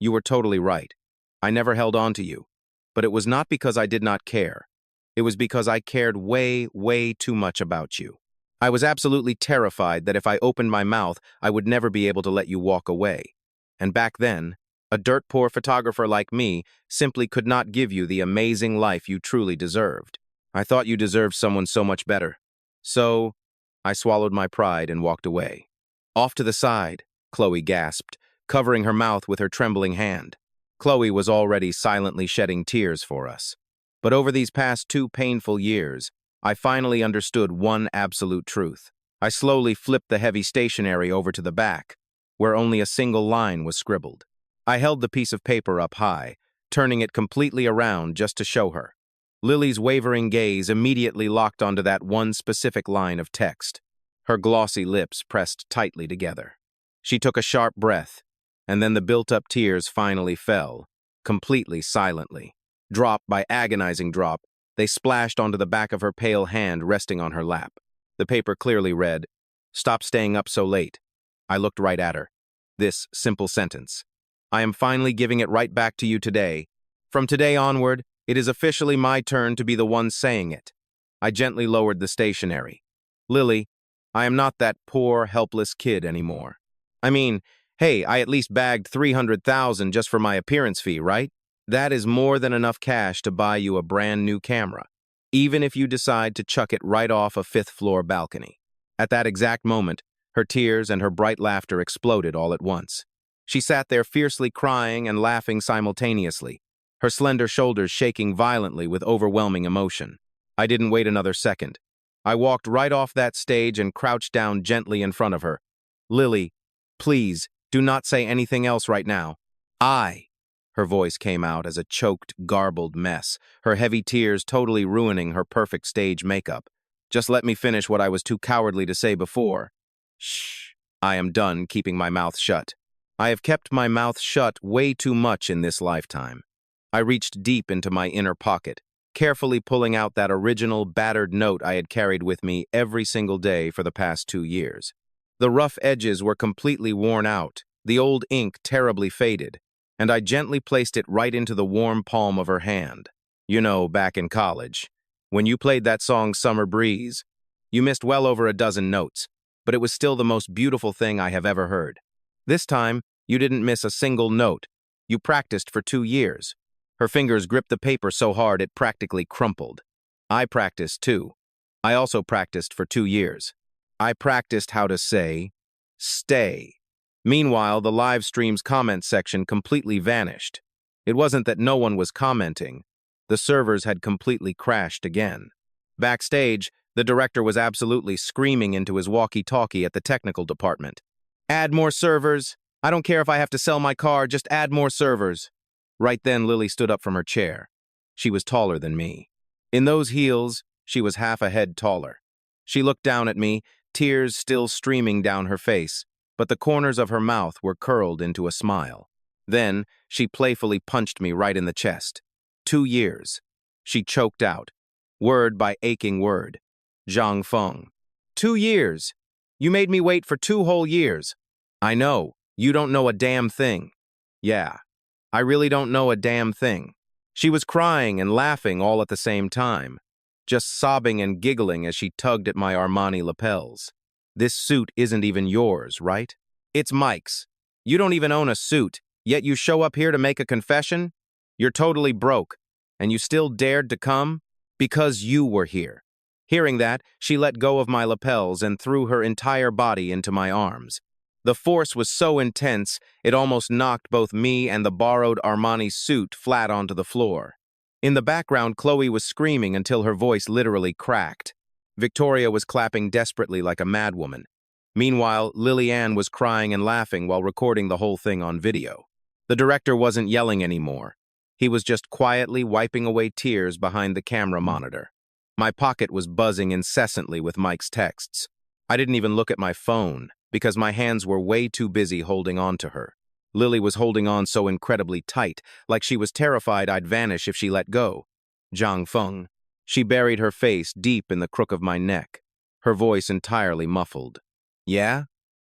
You were totally right. I never held on to you. But it was not because I did not care. It was because I cared way, way too much about you. I was absolutely terrified that if I opened my mouth, I would never be able to let you walk away. And back then, a dirt-poor photographer like me simply could not give you the amazing life you truly deserved. I thought you deserved someone so much better. So, I swallowed my pride and walked away. Off to the side, Chloe gasped, covering her mouth with her trembling hand. Chloe was already silently shedding tears for us. But over these past 2 painful years, I finally understood one absolute truth. I slowly flipped the heavy stationery over to the back, where only a single line was scribbled. I held the piece of paper up high, turning it completely around just to show her. Lily's wavering gaze immediately locked onto that one specific line of text. Her glossy lips pressed tightly together. She took a sharp breath, and then the built-up tears finally fell, completely silently. Drop by agonizing drop, they splashed onto the back of her pale hand resting on her lap. The paper clearly read, "Stop staying up so late." I looked right at her. This simple sentence. I am finally giving it right back to you today. From today onward, it is officially my turn to be the one saying it. I gently lowered the stationery. Lily, I am not that poor, helpless kid anymore. I mean, hey, I at least bagged $300,000 just for my appearance fee, right? That is more than enough cash to buy you a brand new camera, even if you decide to chuck it right off a 5th-floor balcony. At that exact moment, her tears and her bright laughter exploded all at once. She sat there fiercely crying and laughing simultaneously, her slender shoulders shaking violently with overwhelming emotion. I didn't wait another second. I walked right off that stage and crouched down gently in front of her. Lily, please, do not say anything else right now. Her voice came out as a choked, garbled mess, her heavy tears totally ruining her perfect stage makeup. Just let me finish what I was too cowardly to say before. Shh. I am done keeping my mouth shut. I have kept my mouth shut way too much in this lifetime. I reached deep into my inner pocket, carefully pulling out that original battered note I had carried with me every single day for the past 2 years. The rough edges were completely worn out, the old ink terribly faded, and I gently placed it right into the warm palm of her hand. You know, back in college, when you played that song Summer Breeze, you missed well over a dozen notes, but it was still the most beautiful thing I have ever heard. This time, you didn't miss a single note. You practiced for 2 years. Her fingers gripped the paper so hard it practically crumpled. I practiced too. I also practiced for 2 years. I practiced how to say, stay. Meanwhile, the live stream's comment section completely vanished. It wasn't that no one was commenting. The servers had completely crashed again. Backstage, the director was absolutely screaming into his walkie-talkie at the technical department. Add more servers. I don't care if I have to sell my car, just add more servers. Right then, Lily stood up from her chair. She was taller than me. In those heels, she was half a head taller. She looked down at me, tears still streaming down her face, but the corners of her mouth were curled into a smile. Then, she playfully punched me right in the chest. 2 years. She choked out, word by aching word. Zhang Feng. 2 years. You made me wait for 2 whole years. I know. You don't know a damn thing. Yeah. I really don't know a damn thing. She was crying and laughing all at the same time, just sobbing and giggling as she tugged at my Armani lapels. This suit isn't even yours, right? It's Mike's. You don't even own a suit, yet you show up here to make a confession? You're totally broke, and you still dared to come? Because you were here. Hearing that, she let go of my lapels and threw her entire body into my arms. The force was so intense, it almost knocked both me and the borrowed Armani suit flat onto the floor. In the background, Chloe was screaming until her voice literally cracked. Victoria was clapping desperately like a madwoman. Meanwhile, Lillian was crying and laughing while recording the whole thing on video. The director wasn't yelling anymore. He was just quietly wiping away tears behind the camera monitor. My pocket was buzzing incessantly with Mike's texts. I didn't even look at my phone, because my hands were way too busy holding on to her. Lily was holding on so incredibly tight, like she was terrified I'd vanish if she let go. Zhang Feng. She buried her face deep in the crook of my neck, her voice entirely muffled. Yeah?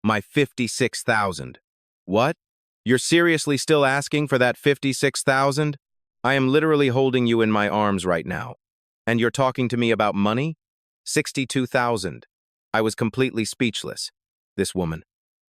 My 56,000. What? You're seriously still asking for that 56,000? I am literally holding you in my arms right now. And you're talking to me about money? 62,000. I was completely speechless. This woman.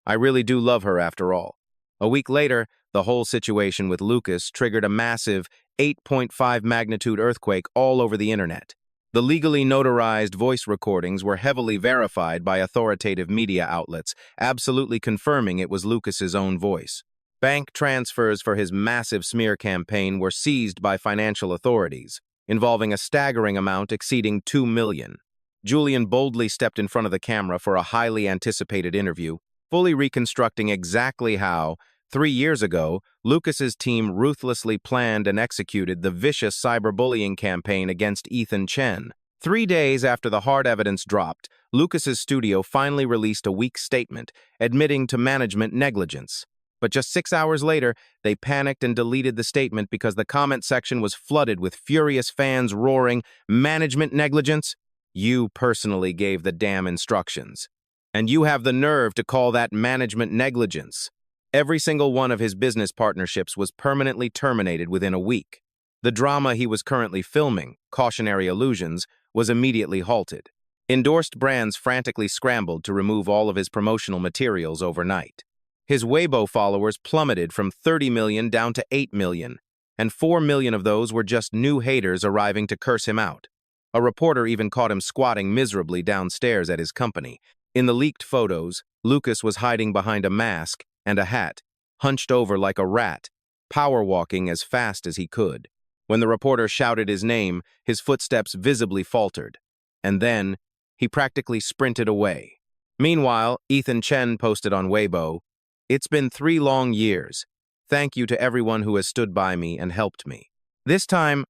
I really do love her after all. A week later, the whole situation with Lucas triggered a massive 8.5 magnitude earthquake all over the internet. The legally notarized voice recordings were heavily verified by authoritative media outlets, absolutely confirming it was Lucas's own voice. Bank transfers for his massive smear campaign were seized by financial authorities, involving a staggering amount exceeding $2 million. Julian boldly stepped in front of the camera for a highly anticipated interview, fully reconstructing exactly how, 3 years ago, Lucas's team ruthlessly planned and executed the vicious cyberbullying campaign against Ethan Chen. 3 days after the hard evidence dropped, Lucas's studio finally released a weak statement, admitting to management negligence. But just 6 hours later, they panicked and deleted the statement because the comment section was flooded with furious fans roaring, "Management negligence? You personally gave the damn instructions. And you have the nerve to call that management negligence." Every single one of his business partnerships was permanently terminated within a week. The drama he was currently filming, Cautionary Illusions, was immediately halted. Endorsed brands frantically scrambled to remove all of his promotional materials overnight. His Weibo followers plummeted from 30 million down to 8 million, and 4 million of those were just new haters arriving to curse him out. A reporter even caught him squatting miserably downstairs at his company. In the leaked photos, Lucas was hiding behind a mask and a hat, hunched over like a rat, power walking as fast as he could. When the reporter shouted his name, his footsteps visibly faltered. And then, he practically sprinted away. Meanwhile, Ethan Chen posted on Weibo, "It's been 3 long years. Thank you to everyone who has stood by me and helped me. This time,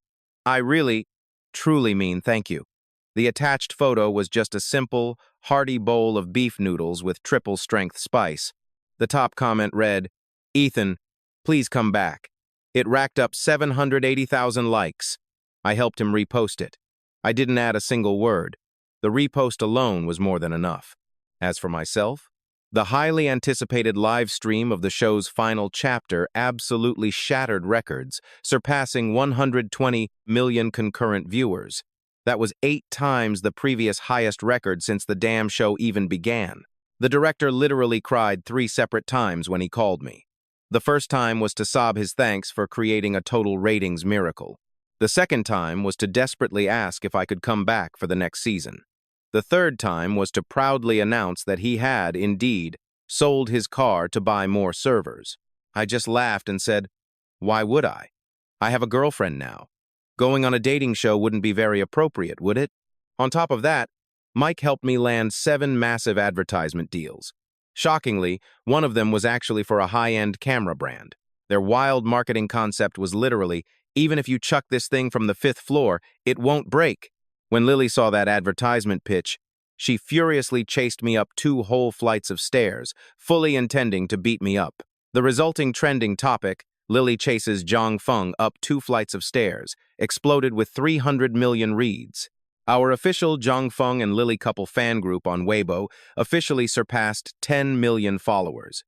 I really, truly mean thank you." The attached photo was just a simple, hearty bowl of beef noodles with triple-strength spice. The top comment read, "Ethan, please come back." It racked up 780,000 likes. I helped him repost it. I didn't add a single word. The repost alone was more than enough. As for myself, the highly anticipated live stream of the show's final chapter absolutely shattered records, surpassing 120 million concurrent viewers. That was 8 times the previous highest record since the damn show even began. The director literally cried 3 separate times when he called me. The first time was to sob his thanks for creating a total ratings miracle. The second time was to desperately ask if I could come back for the next season. The third time was to proudly announce that he had, indeed, sold his car to buy more servers. I just laughed and said, "Why would I? I have a girlfriend now. Going on a dating show wouldn't be very appropriate, would it?" On top of that, Mike helped me land 7 massive advertisement deals. Shockingly, one of them was actually for a high-end camera brand. Their wild marketing concept was literally, "Even if you chuck this thing from the 5th floor, it won't break." When Lily saw that advertisement pitch, she furiously chased me up 2 whole flights of stairs, fully intending to beat me up. The resulting trending topic, "Lily chases Zhang Feng up 2 flights of stairs," exploded with 300 million reads. Our official Zhang Feng and Lily couple fan group on Weibo officially surpassed 10 million followers.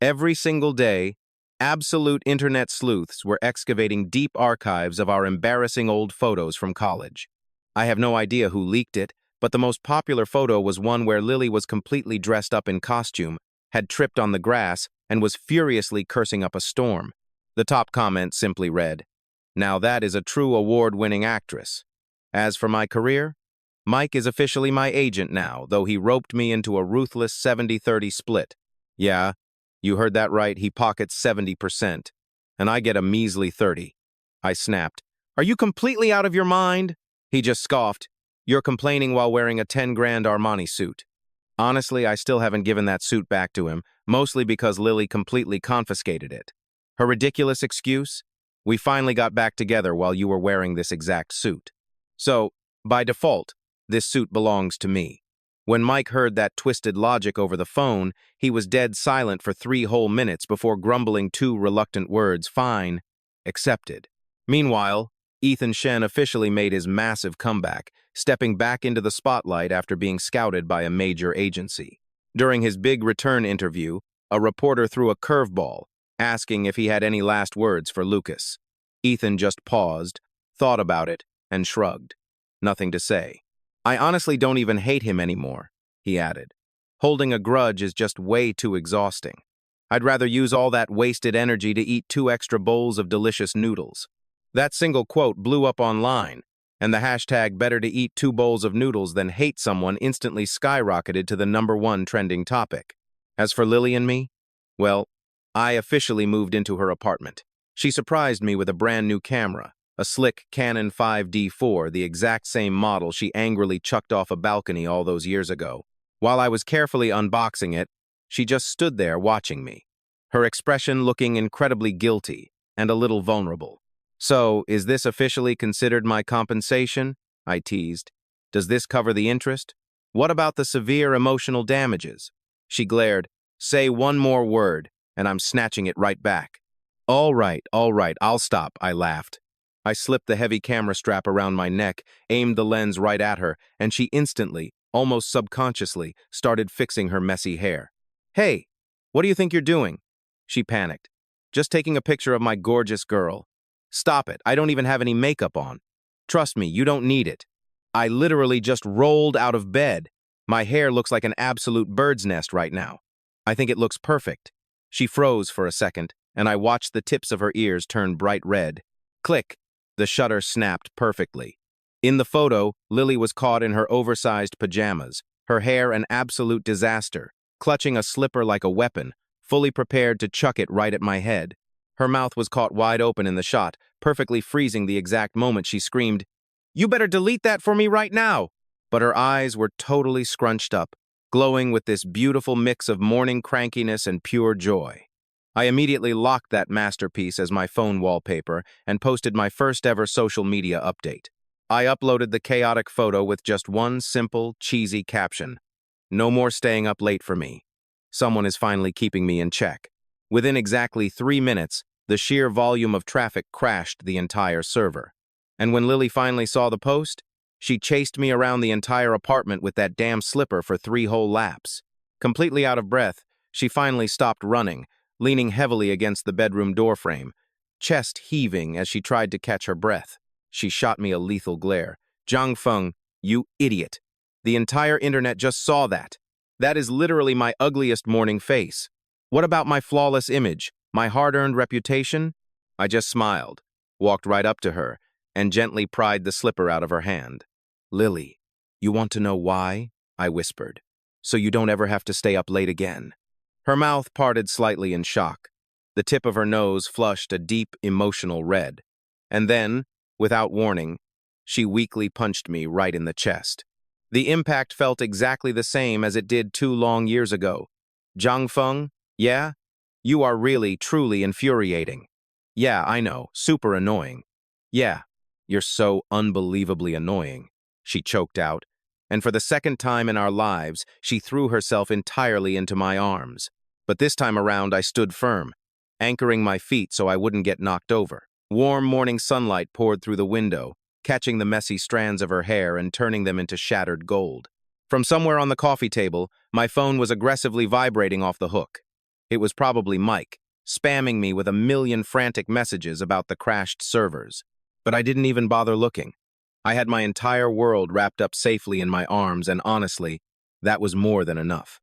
Every single day, absolute internet sleuths were excavating deep archives of our embarrassing old photos from college. I have no idea who leaked it, but the most popular photo was one where Lily was completely dressed up in costume, had tripped on the grass, and was furiously cursing up a storm. The top comment simply read, "Now that is a true award-winning actress." As for my career, Mike is officially my agent now, though he roped me into a ruthless 70-30 split. Yeah, you heard that right, he pockets 70%, and I get a measly 30. I snapped, "Are you completely out of your mind?" He just scoffed, "You're complaining while wearing a 10 grand Armani suit." Honestly, I still haven't given that suit back to him, mostly because Lily completely confiscated it. Her ridiculous excuse? "We finally got back together while you were wearing this exact suit. So, by default, this suit belongs to me." When Mike heard that twisted logic over the phone, he was dead silent for 3 whole minutes before grumbling 2 reluctant words, "Fine, accepted." Meanwhile, Ethan Shen officially made his massive comeback, stepping back into the spotlight after being scouted by a major agency. During his big return interview, a reporter threw a curveball, asking if he had any last words for Lucas. Ethan just paused, thought about it, and shrugged. Nothing to say. I honestly don't even hate him anymore, he added. Holding a grudge is just way too exhausting. I'd rather use all that wasted energy to eat 2 extra bowls of delicious noodles. That single quote blew up online, and the hashtag better to eat 2 bowls of noodles than hate someone instantly skyrocketed to the #1 trending topic. As for Lily and me, well, I officially moved into her apartment. She surprised me with a brand new camera, a slick Canon 5D4, the exact same model she angrily chucked off a balcony all those years ago. While I was carefully unboxing it, she just stood there watching me, her expression looking incredibly guilty and a little vulnerable. So, is this officially considered my compensation? I teased. Does this cover the interest? What about the severe emotional damages? She glared. Say one more word, and I'm snatching it right back. All right, I'll stop, I laughed. I slipped the heavy camera strap around my neck, aimed the lens right at her, and she instantly, almost subconsciously, started fixing her messy hair. Hey, what do you think you're doing? She panicked. Just taking a picture of my gorgeous girl. Stop it, I don't even have any makeup on. Trust me, you don't need it. I literally just rolled out of bed. My hair looks like an absolute bird's nest right now. I think it looks perfect. She froze for a second, and I watched the tips of her ears turn bright red. Click. The shutter snapped perfectly. In the photo, Lily was caught in her oversized pajamas, her hair an absolute disaster, clutching a slipper like a weapon, fully prepared to chuck it right at my head. Her mouth was caught wide open in the shot, perfectly freezing the exact moment she screamed, "You better delete that for me right now!" But her eyes were totally scrunched up, glowing with this beautiful mix of morning crankiness and pure joy. I immediately locked that masterpiece as my phone wallpaper and posted my first ever social media update. I uploaded the chaotic photo with just one simple, cheesy caption. No more staying up late for me. Someone is finally keeping me in check. Within exactly 3 minutes, the sheer volume of traffic crashed the entire server. And when Lily finally saw the post, she chased me around the entire apartment with that damn slipper for 3 whole laps. Completely out of breath, she finally stopped running, leaning heavily against the bedroom doorframe, chest heaving as she tried to catch her breath. She shot me a lethal glare. Zhang Feng, you idiot. The entire internet just saw that. That is literally my ugliest morning face. What about my flawless image, my hard-earned reputation? I just smiled, walked right up to her, and gently pried the slipper out of her hand. Lily, you want to know why? I whispered. So you don't ever have to stay up late again. Her mouth parted slightly in shock. The tip of her nose flushed a deep, emotional red. And then, without warning, she weakly punched me right in the chest. The impact felt exactly the same as it did 2 long years ago. Zhang Feng, yeah? You are really, truly infuriating. Yeah, I know, super annoying. Yeah, you're so unbelievably annoying, she choked out. And for the second time in our lives, she threw herself entirely into my arms. But this time around, I stood firm, anchoring my feet so I wouldn't get knocked over. Warm morning sunlight poured through the window, catching the messy strands of her hair and turning them into shattered gold. From somewhere on the coffee table, my phone was aggressively vibrating off the hook. It was probably Mike, spamming me with a million frantic messages about the crashed servers. But I didn't even bother looking. I had my entire world wrapped up safely in my arms, and honestly, that was more than enough.